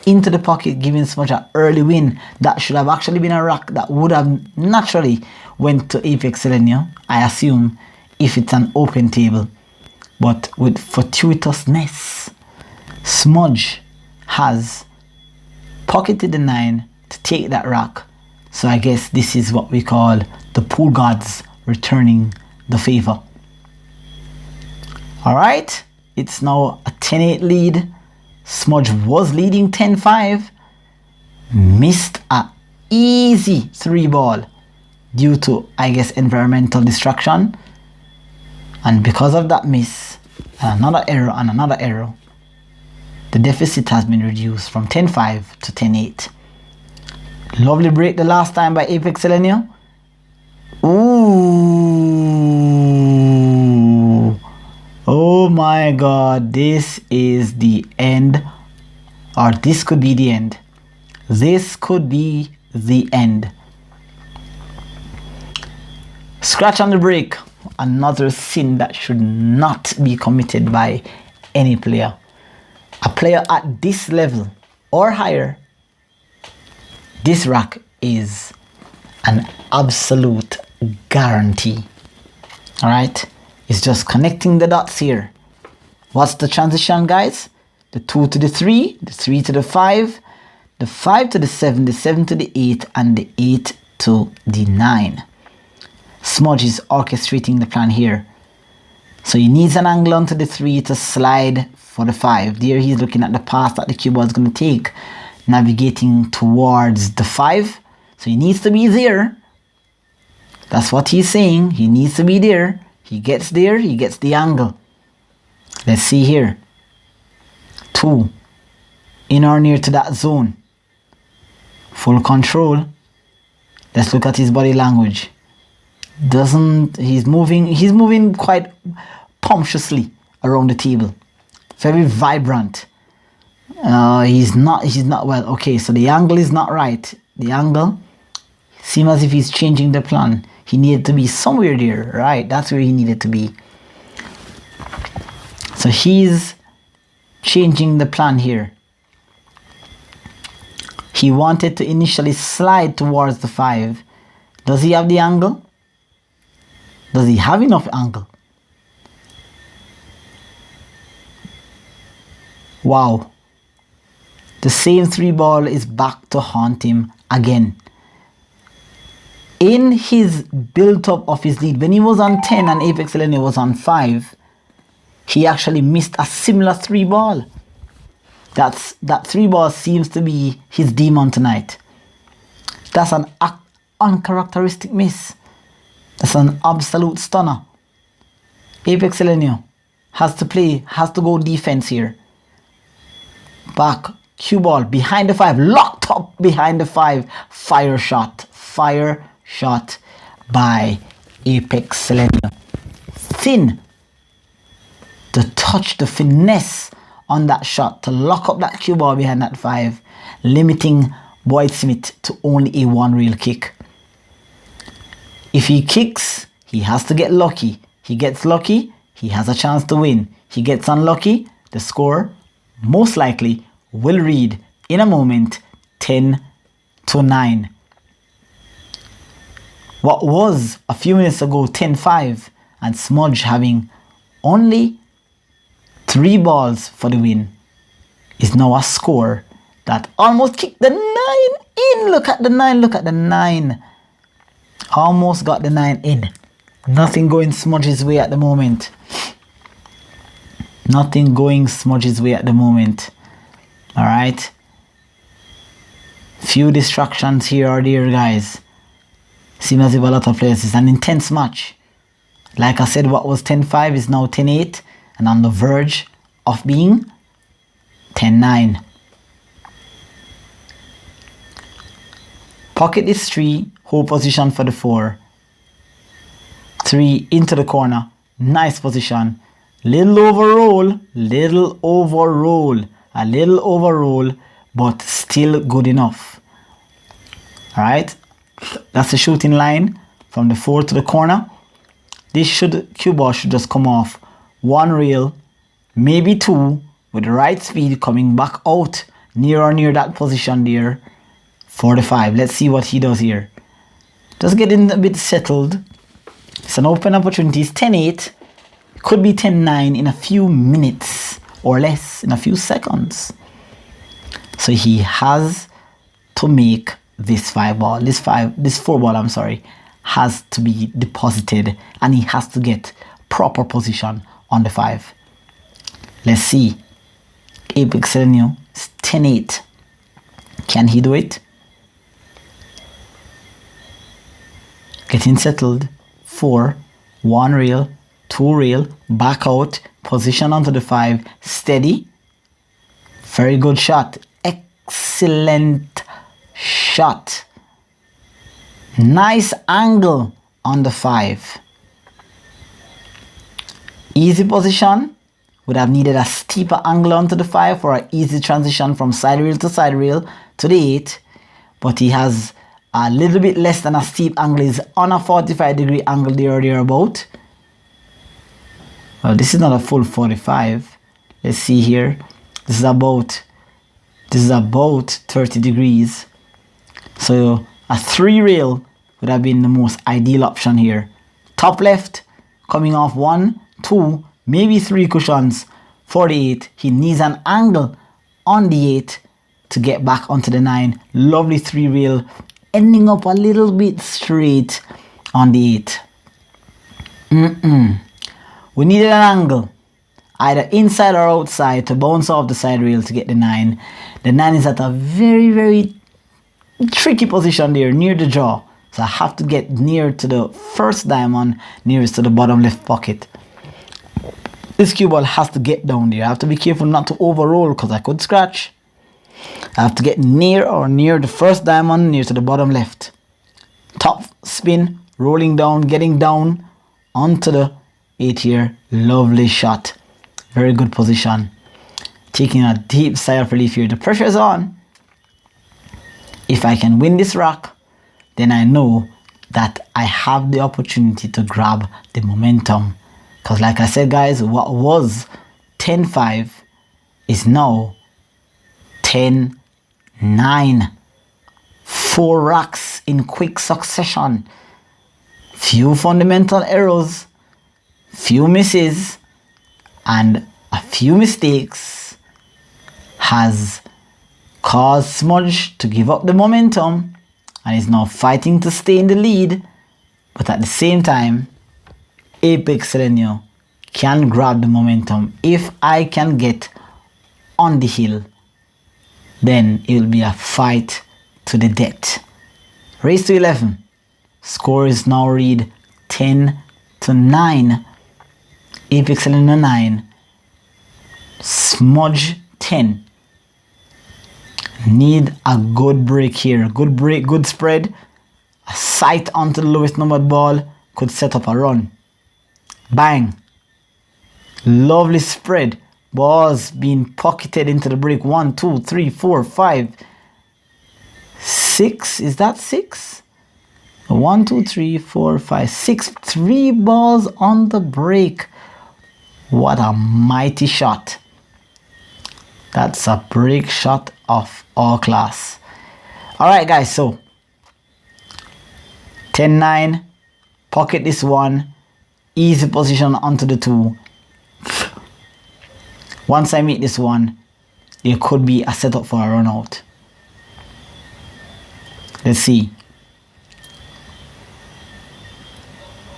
into the pocket, giving Smudge an early win. That should have actually been a rock that would have naturally went to Apex Elgenio, I assume, if it's an open table. But with fortuitousness, Smudge has pocketed the 9 to take that rock. So I guess this is what we call the pool gods returning the favor. All right, it's now a 10-8 lead. Smudge was leading 10-5. Missed a easy 3 ball due to, I guess, environmental distraction. And because of that miss, and another error, the deficit has been reduced from 10-5 to 10-8. Lovely break the last time by Apex Elgenio. Ooh. Oh my god, this is the end. Or this could be the end. This could be the end. Scratch on the break. Another sin that should not be committed by any player. A player at this level or higher, this rack is an absolute guarantee. All right, it's just connecting the dots here. What's the transition, guys? The 2 to the 3, the 3 to the 5, the 5 to the 7, the 7 to the 8, and the 8 to the 9. Smudge is orchestrating the plan here. So he needs an angle onto the 3 to slide for the 5. There he's looking at the path that the cue ball is going to take, navigating towards the 5. So he needs to be there. That's what he's saying. He needs to be there. He gets there, he gets the angle. Let's see here. 2. In or near to that zone. Full control. Let's look at his body language. He's moving quite punctuously around the table. Very vibrant. He's not well. Okay, so the angle is not right. The angle seems as if he's changing the plan. He needed to be somewhere there, right? That's where he needed to be. So he's changing the plan here. He wanted to initially slide towards the 5. Does he have the angle? Does he have enough angle? Wow. The same 3 ball is back to haunt him again. In his build-up of his lead, when he was on 10 and Apex Elgenio was on 5, he actually missed a similar 3 ball. That 3 ball seems to be his demon tonight. That's an uncharacteristic miss. That's an absolute stunner. Apex Elgenio has to go defense here. Back, cue ball, behind the 5, locked up behind the 5. Fire shot by Apex Elgenio. Thin. The touch, the finesse on that shot to lock up that cue ball behind that 5, limiting Boyd Smith to only a 1 reel kick. If he kicks, he has to get lucky. He gets lucky, he has a chance to win. He gets unlucky, the score most likely will read in a moment 10-9. What was a few minutes ago 10-5 and Smudge having only 3 balls for the win is now a score that almost kicked the 9 in. Look at the 9. Almost got the 9 in. Nothing going Smudge's way at the moment. Alright. Few distractions here or there, guys. Seems as if a lot of players. It's an intense match. Like I said, what was 10-5 is now 10-8 and on the verge of being 10-9. Pocket this 3, hold position for the 4. 3 into the corner, nice position. Little overroll, but still good enough. Alright, that's the shooting line from the 4 to the corner. This cue ball should just come off 1 reel, maybe 2, with the right speed coming back out near that position there for the 5. Let's see what he does here. Just getting a bit settled. It's an open opportunity. It's 10-8. Could be 10-9 in a few minutes or less, in a few seconds. So he has to make this 4 ball, I'm sorry, has to be deposited and he has to get proper position on the 5. Let's see. Apex Elgenio is 10-8. Can he do it? Getting settled. 4, 1 reel, 2 reel, back out, position onto the 5, steady. Very good shot. Excellent shot. Nice angle on the 5. Easy position. Would have needed a steeper angle onto the 5 for an easy transition from side reel to side reel to the 8. But he has a little bit less than a steep angle. Is on a 45-degree angle there or thereabout. Well, this is not a full 45. Let's see here. This is about 30 degrees. So a 3 reel would have been the most ideal option here. Top left, coming off 1, 2, maybe 3 cushions for the 8. He needs an angle on the 8 to get back onto the 9. Lovely 3 reel, ending up a little bit straight on the 8. We needed an angle, either inside or outside, to bounce off the side rail to get the 9. The 9 is at a very, very tricky position there, near the jaw. So I have to get near to the first diamond, nearest to the bottom left pocket. This cue ball has to get down there. I have to be careful not to overroll because I could scratch. I have to get near the first diamond, near to the bottom left. Top spin, rolling down, getting down onto the 8 here. Lovely shot. Very good position. Taking a deep sigh of relief here. The pressure is on. If I can win this rack, then I know that I have the opportunity to grab the momentum. Because like I said, guys, what was 10-5 is now 10-9. 4 racks in quick succession. Few fundamental errors, few misses, and a few mistakes has caused Smudge to give up the momentum and is now fighting to stay in the lead. But at the same time, Apex Elgenio can grab the momentum. If I can get on the hill, then it will be a fight to the death. Race to 11. Score is now read 10-9. Apex Elgenio 9. Smudge 10. Need a good break here. Good break, good spread. A sight onto the lowest numbered ball could set up a run. Bang. Lovely spread. Balls being pocketed into the break. 1, 2, 3, 4, 5, 6. Is that 6? 1, 2, 3, 4, 5, 6. 3 balls on the break. What a mighty shot. That's a break shot of all class. Alright guys, so 10-9. Pocket this one. Easy position onto the 2. Once I meet this one, there could be a setup for a run out. Let's see.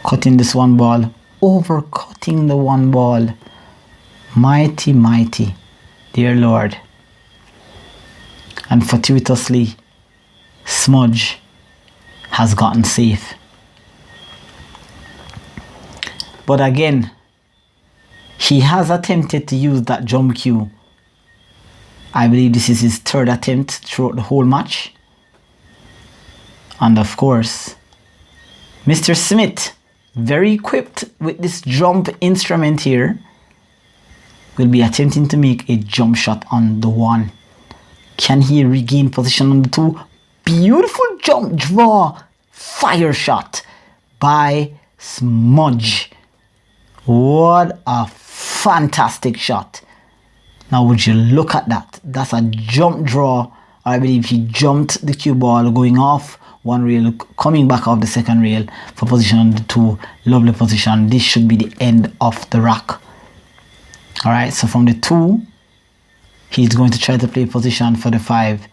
Cutting this one ball. Overcutting the one ball. Mighty, mighty. Dear Lord. And fortuitously, Smudge has gotten safe. But again, he has attempted to use that jump cue. I believe this is his 3rd attempt throughout the whole match. And of course, Mr. Smith, very equipped with this jump instrument here, will be attempting to make a jump shot on the 1. Can he regain position on the 2? Beautiful jump draw. Fire shot by Smudge. What a fantastic shot. Now would you look at that? That's a jump draw. I believe he jumped the cue ball going off one rail, coming back off the 2nd rail for position on the 2. Lovely position. This should be the end of the rack. Alright, so from the 2, he's going to try to play position for the 5.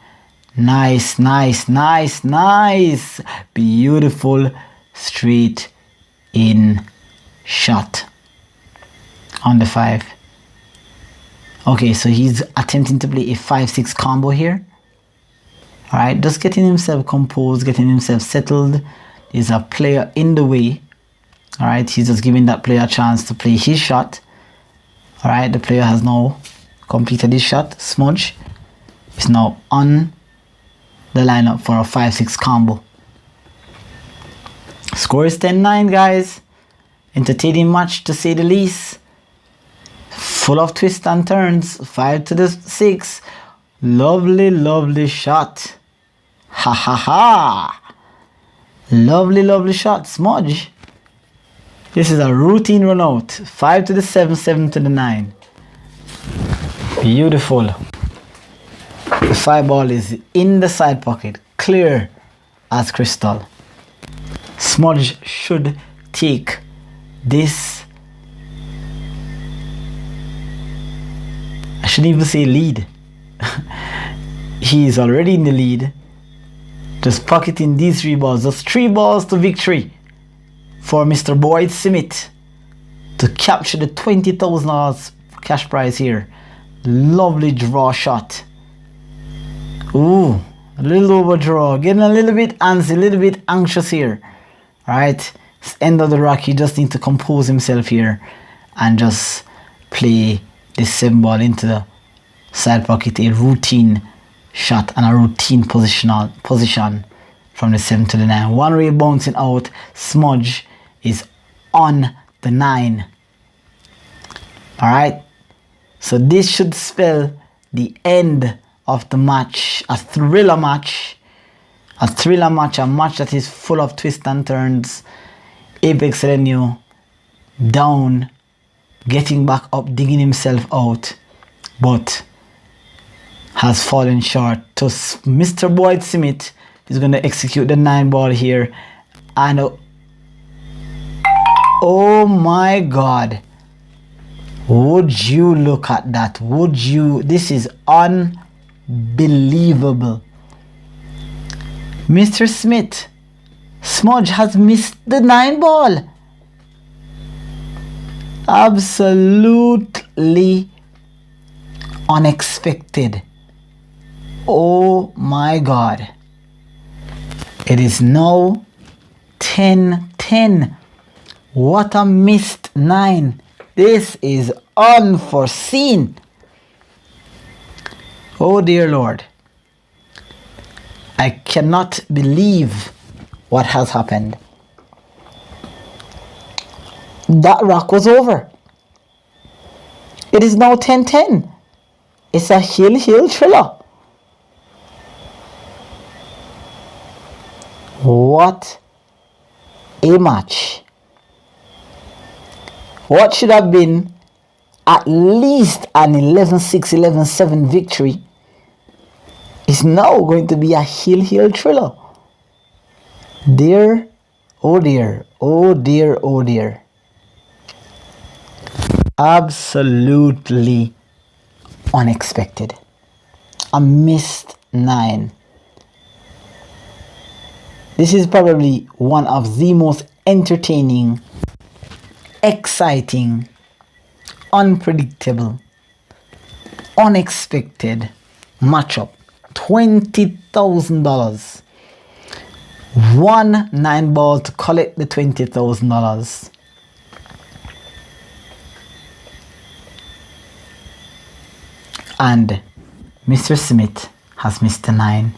Nice, nice, nice, nice. Beautiful straight in shot on the 5. Okay, so he's attempting to play a 5-6 combo here. Alright, just getting himself composed, getting himself settled. There's a player in the way. Alright, he's just giving that player a chance to play his shot. Alright, the player has now completed his shot. Smudge is now on the lineup for a 5-6 combo. Score is 10-9, guys. Entertaining match to say the least. Full of twists and turns. 5-6. Lovely, lovely shot. Ha ha ha. Lovely, lovely shot. Smudge. This is a routine run out. 5-7, 7-9. Beautiful. The 5 ball is in the side pocket. Clear as crystal. Smudge should take this. I shouldn't even say lead. He is already in the lead. Just pocketing these 3 balls. Just 3 balls to victory for Mr. Boyd Smith to capture the $20,000 cash prize here. Lovely draw shot. Ooh, a little overdraw. Getting a little bit antsy, a little bit anxious here. Alright, it's end of the rack. He just needs to compose himself here and just play this 7 ball into the side pocket. A routine shot and a routine position from the 7 to the 9. One rail bouncing out. Smudge is on the 9. Alright, so this should spell the end of the match. A thriller match. A thriller match. A match that is full of twists and turns. Apex Elgenio down, getting back up, digging himself out, but has fallen short. So Mr. Boyd Smith is going to execute the 9 ball here, and oh my God, would you look at that? Would you? This is unbelievable. unbelievable. Mr. Smith, Smudge has missed the 9 ball. Absolutely unexpected. Oh my God. It is now 10-10. What a missed 9. This is unforeseen. Oh dear Lord. I cannot believe what has happened. That rock was over. It is now 10-10. It's a hill thriller. What a match. What should have been at least an 11-6, 11-7 victory is now going to be a hill thriller. Dear, oh dear, oh dear, oh dear. Absolutely unexpected. A missed 9. This is probably one of the most entertaining, exciting, unpredictable, unexpected matchup. $20,000. 1 9 ball to collect the $20,000. And Mr. Smith has missed a 9.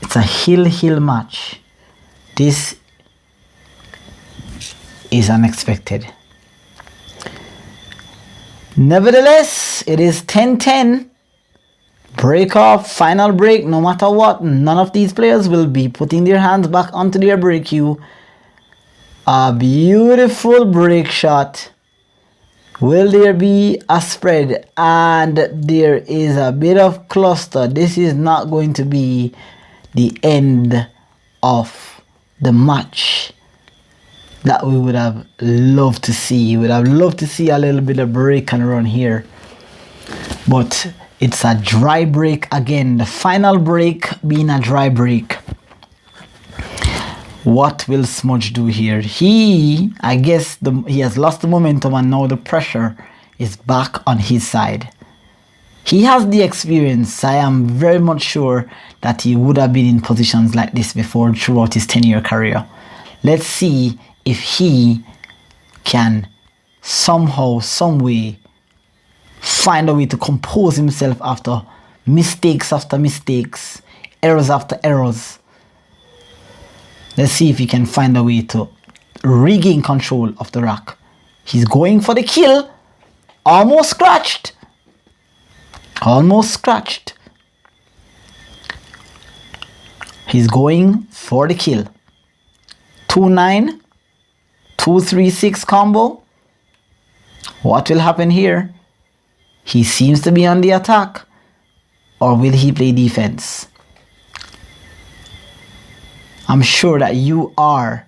It's a hill match. This is unexpected. Nevertheless, it is 10-10. Break off, final break, no matter what. None of these players will be putting their hands back onto their break cue. A beautiful break shot. Will there be a spread? And there is a bit of cluster. This is not going to be the end of the match that we would have loved to see. We would have loved to see a little bit of break and run here. But it's a dry break again. The final break being a dry break. What will Smudge do here? I guess he has lost the momentum and now the pressure is back on his side. He has the experience. I am very much sure that he would have been in positions like this before throughout his 10-year career. Let's see if he can somehow, some way, find a way to compose himself after mistakes, errors after errors. Let's see if he can find a way to regain control of the rock. He's going for the kill. Almost scratched. He's going for the kill. 2-9, 2-3-6 combo. What will happen here? He seems to be on the attack. Or will he play defense? I'm sure that you are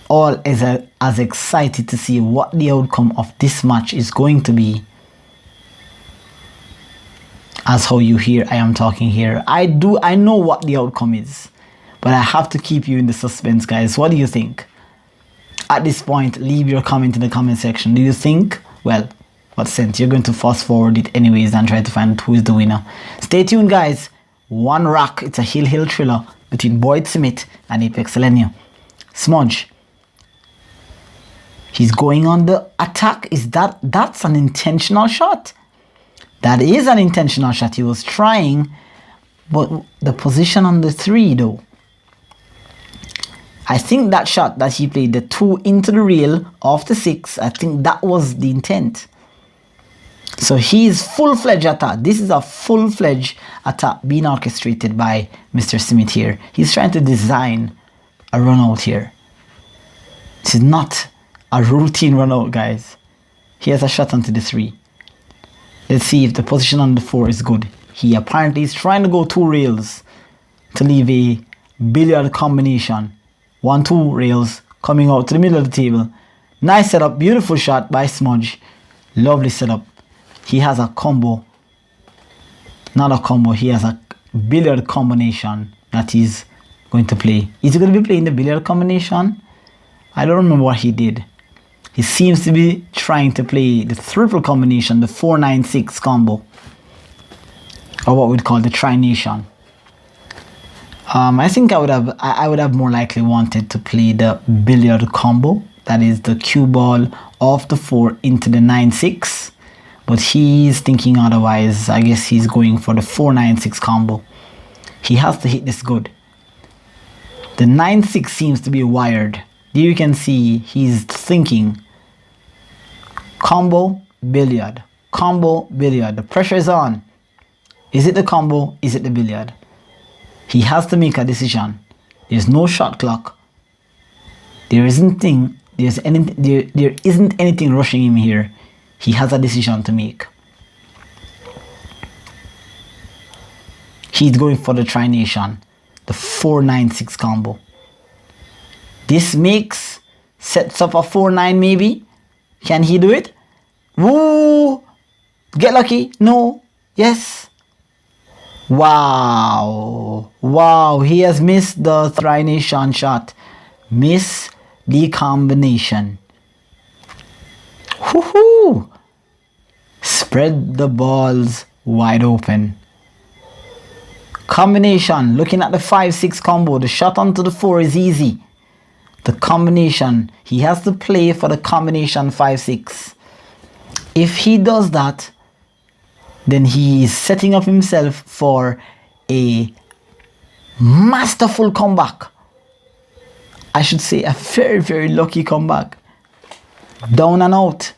all as excited to see what the outcome of this match is going to be as how you hear I am talking here. I know what the outcome is, but I have to keep you in the suspense, guys. What do you think? At this point, leave your comment in the comment section. Do you think, well, what sense? You're going to fast forward it anyways and try to find out who is the winner. Stay tuned, guys. One rock. It's a hill thriller between Boyd Smith and Apex Elgenio. Smudge. He's going on the attack. That's an intentional shot? That is an intentional shot. He was trying, but the position on the 3 though. I think that shot that he played, the 2 into the rail off the 6, I think that was the intent. So he's full-fledged attack. This is a full-fledged attack being orchestrated by Mr. Smith here. He's trying to design a run out here. This is not a routine run out, guys. He has a shot onto the 3. Let's see if the position on the 4 is good. He apparently is trying to go 2 rails to leave a billiard combination. 1-2 rails coming out to the middle of the table. Nice setup. Beautiful shot by Smudge. Lovely setup. He has a combo not a combo. He has a billiard combination that he's going to play. Is he going to be playing the billiard combination? I don't remember what he did. He seems to be trying to play the triple combination, the 4-9-6 combo, or what we'd call the trination. I think I would have more likely wanted to play the billiard combo, that is the cue ball off the 4 into the 9-6, but he's thinking otherwise. I guess he's going for the 4-9-6 combo. He has to hit this good. The 9-6 seems to be wired. There you can see he's thinking combo, billiard, combo, billiard. The pressure is on. Is it the combo? Is it the billiard? He has to make a decision. There's no shot clock. There isn't anything rushing him here. He has a decision to make. He's going for the trination, the 4-9-6 combo. This sets up a 4-9 maybe. Can he do it? Woo! Get lucky. No. Yes. Wow. Wow. He has missed the trination shot. Miss the combination. Woohoo! Spread the balls wide open. Combination. Looking at the 5-6 combo. The shot onto the 4 is easy. The combination. He has to play for the combination 5-6. If he does that, then he is setting up himself for a masterful comeback. I should say a very, very lucky comeback. Down and out.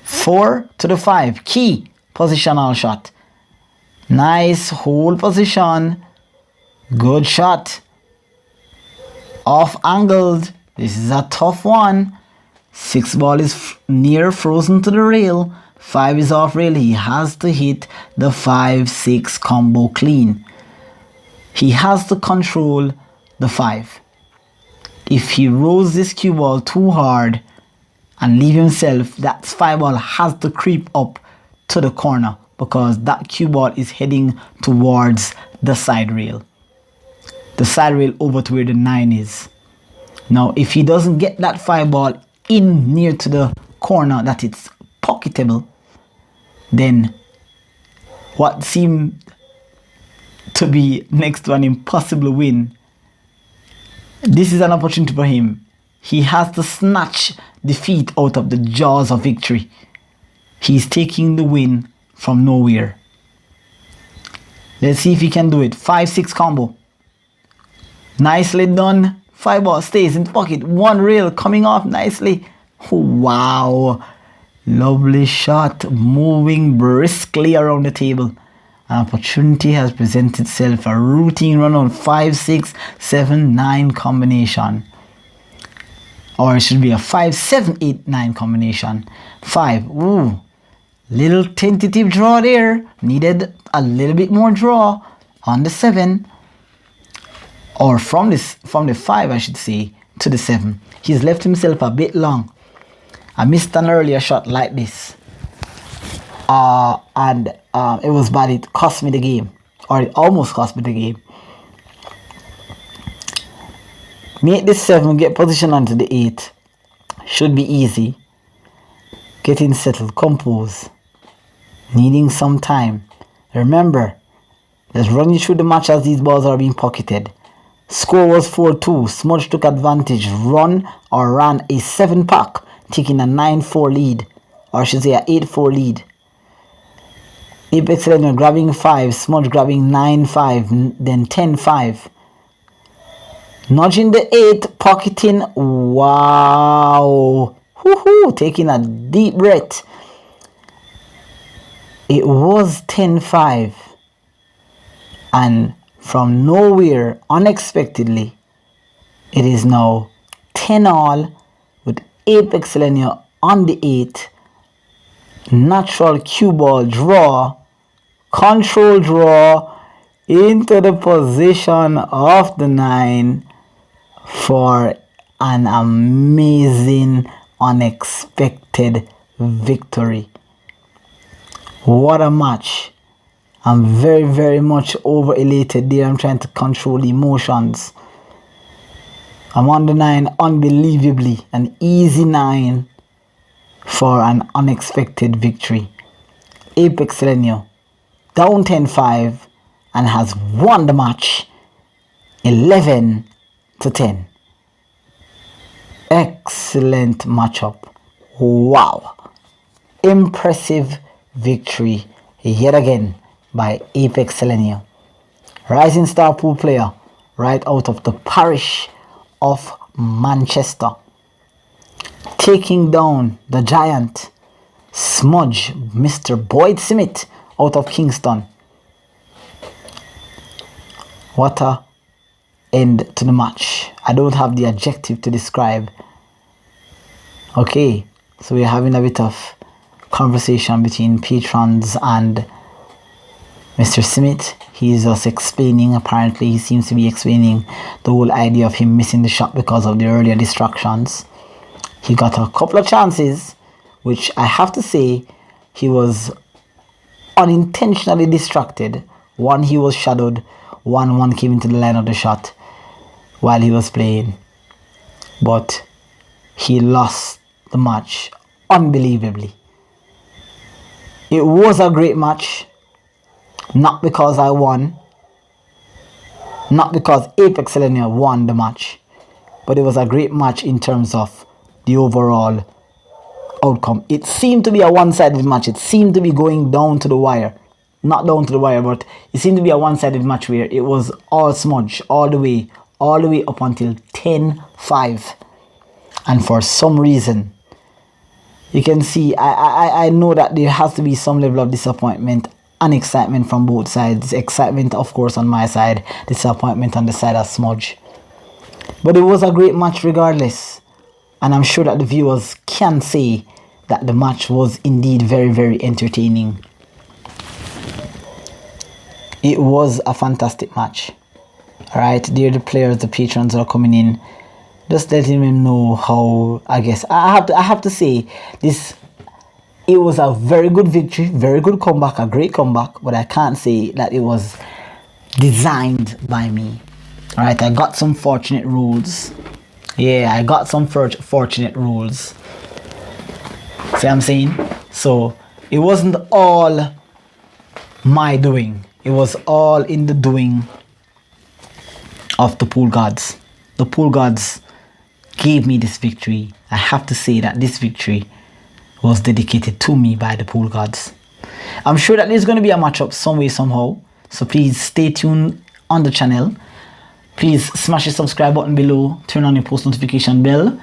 4 to the 5. Key positional shot. Nice hold position. Good shot. Off angled. This is a tough one. 6 ball is near frozen to the rail. 5 is off rail. He has to hit the 5-6 combo clean. He has to control the 5. If he rolls this cue ball too hard and leave himself, that 5 ball has to creep up to the corner, because that cue ball is heading towards the side rail. The side rail over to where the 9 is. Now, if he doesn't get that 5 ball in near to the corner that it's pocketable, then what seemed to be next to an impossible win, this is an opportunity for him. He has to snatch defeat out of the jaws of victory. He's taking the win from nowhere. Let's see if he can do it. 5-6 combo. Nicely done. 5 ball stays in the pocket. 1 rail coming off nicely. Oh, wow. Lovely shot. Moving briskly around the table. An opportunity has presented itself. A routine run on 5-6-7-9 combination. Or it should be a 5-7-8-9 combination. 5. Ooh. Little tentative draw there. Needed a little bit more draw on the 7. Or from the 5, I should say, to the 7. He's left himself a bit long. I missed an earlier shot like this. And it was bad. It cost me the game. Or it almost cost me the game. Make this 7, get position onto the 8. Should be easy. Getting settled, compose. Needing some time. Remember, let's run you through the match as these balls are being pocketed. Score was 4-2. Smudge took advantage. Ran a 7-pack, taking a 9-4 lead. Or I should say a 8-4 lead. Apex Elgenio grabbing 5. Smudge grabbing 9-5. Then 10-5. Nudging the 8. Pocketing. Wow. Woohoo. Taking a deep breath. It was 10-5. And from nowhere, unexpectedly, it is now 10-all with Apex Elgenio on the 8. Natural cue ball draw. Control draw into the position of the 9 for an amazing, unexpected victory. What a match. I'm very, very much over elated there. I'm trying to control the emotions. I'm on the 9 unbelievably. An easy 9 for an unexpected victory. Apex Elgenio down 10-5 and has won the match 11-10. Excellent matchup. Wow. Impressive victory yet again by Apex Elgenio. Rising star pool player right out of the parish of Manchester. Taking down the giant Smudge, Mr. Boyd Smith out of Kingston. What a end to the match. I don't have the adjective to describe. Okay, so we're having a bit of conversation between patrons and Mr. Smith. He's just explaining, apparently he seems to be explaining the whole idea of him missing the shot because of the earlier distractions. He got a couple of chances, which I have to say he was unintentionally distracted. One he was shadowed, one came into the line of the shot while he was playing. But he lost the match unbelievably. It was a great match. Not because I won, not because Apex Elgenio won the match, but it was a great match in terms of the overall outcome. It seemed to be a one-sided match. It seemed to be going down to the wire. Not down to the wire, but it seemed to be a one-sided match where it was all Smudge, all the way up until 10-5. And for some reason, you can see, I know that there has to be some level of disappointment and excitement from both sides. Excitement, of course, on my side. Disappointment on the side of Smudge. But it was a great match regardless. And I'm sure that the viewers can say that the match was indeed very, very entertaining. It was a fantastic match. Alright, dear the players, the patrons are coming in. Just letting them know how, I guess, I have to say this. It was a very good victory, very good comeback, a great comeback, but I can't say that it was designed by me. Alright, I got some fortunate rules. Yeah, I got some fortunate rules. See what I'm saying? So, it wasn't all my doing. It was all in the doing of the pool gods. The pool gods gave me this victory. I have to say that this victory was dedicated to me by the pool gods. I'm sure that there's going to be a matchup some way, somehow. So please stay tuned on the channel. Please smash the subscribe button below. Turn on your post notification bell.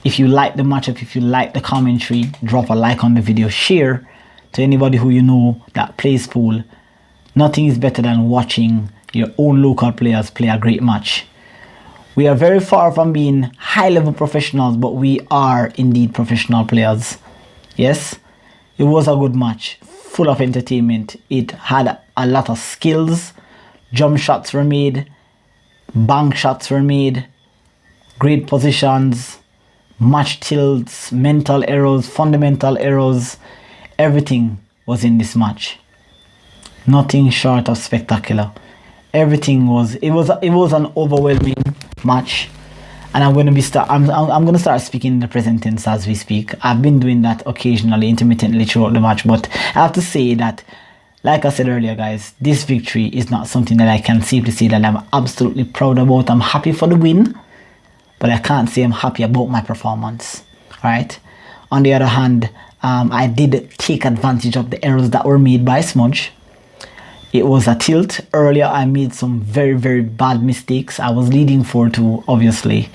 If you like the matchup, if you like the commentary, drop a like on the video. Share to anybody who you know that plays pool. Nothing is better than watching your own local players play a great match. We are very far from being high-level professionals, but we are indeed professional players. Yes, it was a good match, full of entertainment. It had a lot of skills. Jump shots were made, bank shots were made, great positions, match tilts, mental errors, fundamental errors. Everything was in this match. Nothing short of spectacular. Everything was. It was an overwhelming match. And I'm going to start speaking in the present tense as we speak. I've been doing that occasionally, intermittently throughout the match. But I have to say that, like I said earlier, guys, this victory is not something that I can safely say that I'm absolutely proud about. I'm happy for the win, but I can't say I'm happy about my performance. Right? On the other hand, I did take advantage of the errors that were made by Smudge. It was a tilt. Earlier, I made some very, very bad mistakes. I was leading 4-2, obviously.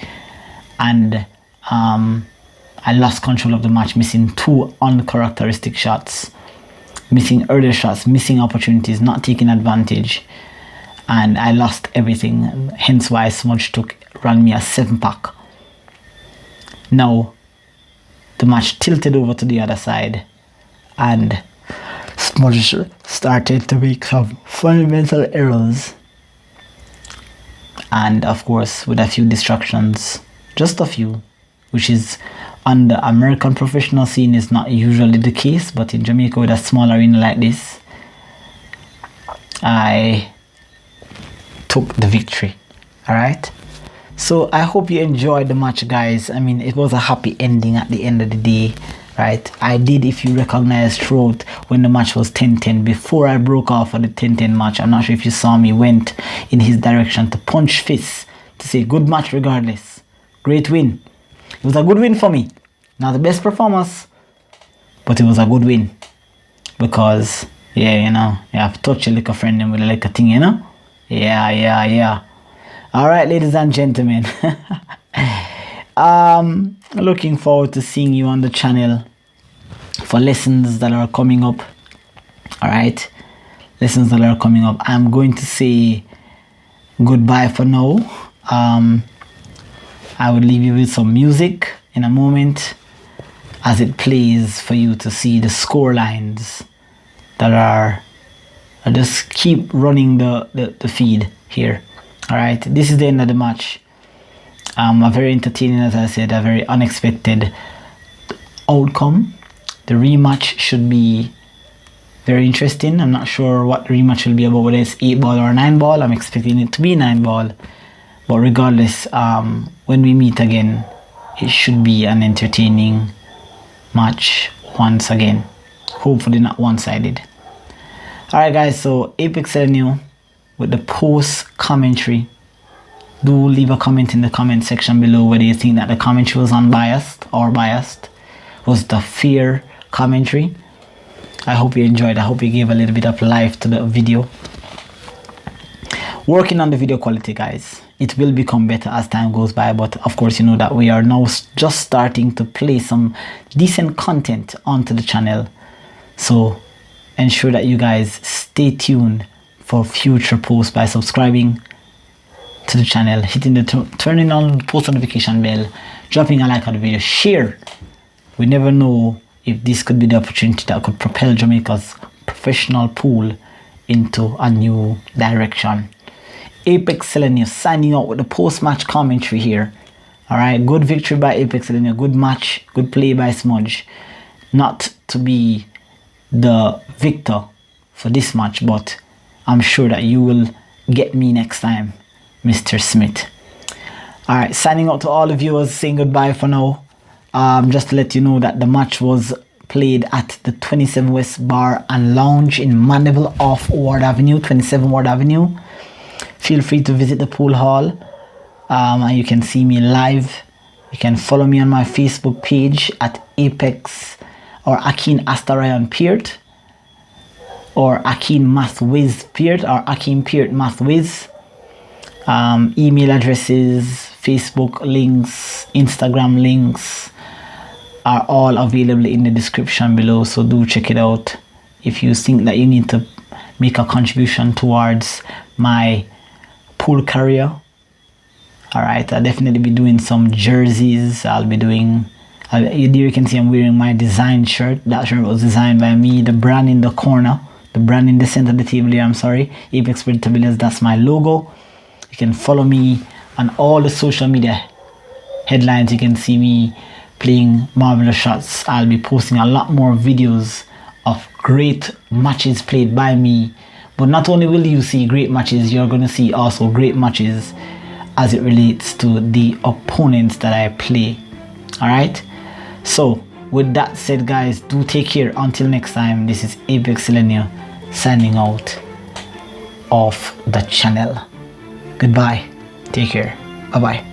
And I lost control of the match, missing 2 uncharacteristic shots. Missing earlier shots, missing opportunities, not taking advantage. And I lost everything. Hence why Smudge ran me a 7-pack. Now, the match tilted over to the other side. And Smudge started to make some fundamental errors, and of course with a few distractions, just a few, which is on the American professional scene is not usually the case, but in Jamaica with a small arena like this, I took the victory. All right. So I hope you enjoyed the match, guys. I mean, it was a happy ending at the end of the day, right? I did, if you recognize, throughout when the match was 10-10, before I broke off for the 10-10 match, I'm not sure if you saw me, went in his direction to punch fists, to say good match regardless. Great win. It was a good win for me. Not the best performance, but it was a good win. Because, yeah, you know, you have to touch your little friend and with a little thing, you know? Yeah. All right, ladies and gentlemen. Looking forward to seeing you on the channel for lessons that are coming up. All right, lessons that are coming up. I'm going to say goodbye for now. I will leave you with some music in a moment as it plays for you to see the score lines that are. I just keep running the feed here. All right, this is the end of the match. A very entertaining, as I said, a very unexpected outcome. The rematch should be very interesting. I'm not sure what the rematch will be about, whether it's 8-ball or 9-ball. I'm expecting it to be 9-ball. But regardless, when we meet again, it should be an entertaining match once again. Hopefully not one-sided. Alright guys, so Apex Elgenio with the post commentary. Do leave a comment in the comment section below whether you think that the commentary was unbiased or biased. Was the fair commentary? I hope you enjoyed. I hope you gave a little bit of life to the video. Working on the video quality, guys. It will become better as time goes by, but of course you know that we are now just starting to play some decent content onto the channel. So ensure that you guys stay tuned for future posts by subscribing to the channel, hitting the turning on post notification bell, dropping a like on the video, share. We never know if this could be the opportunity that could propel Jamaica's professional pool into a new direction. Apex Elgenio signing out with the post-match commentary here. Alright, good victory by Apex Elgenio, good match, good play by Smudge. Not to be the victor for this match, but I'm sure that you will get me next time, Mr. Smith. Alright, signing out to all the viewers, saying goodbye for now. Just to let you know that the match was played at the 27 West Bar and Lounge in Mandeville off Ward Avenue, 27 Ward Avenue. Feel free to visit the pool hall, and you can see me live. You can follow me on my Facebook page at Apex or Akin Astarayan Peart, or Akin Mathwiz Peart, or Akin Peart Mathwiz. Email addresses, Facebook links, Instagram links are all available in the description below, so do check it out if you think that you need to make a contribution towards my pool career. Alright, I'll definitely be doing some jerseys. I'll be doing, you can see I'm wearing my design shirt. That shirt was designed by me. The brand in the corner, the brand in the center of the table here, I'm sorry, Apex Predictabilities, that's my logo. You can follow me on all the social media headlines. You can see me playing marvelous shots. I'll be posting a lot more videos of great matches played by me. But not only will you see great matches, you're going to see also great matches as it relates to the opponents that I play. Alright, so with that said, guys, do take care. Until next time, this is Apex Elgenio signing out of the channel. Goodbye, take care, bye bye.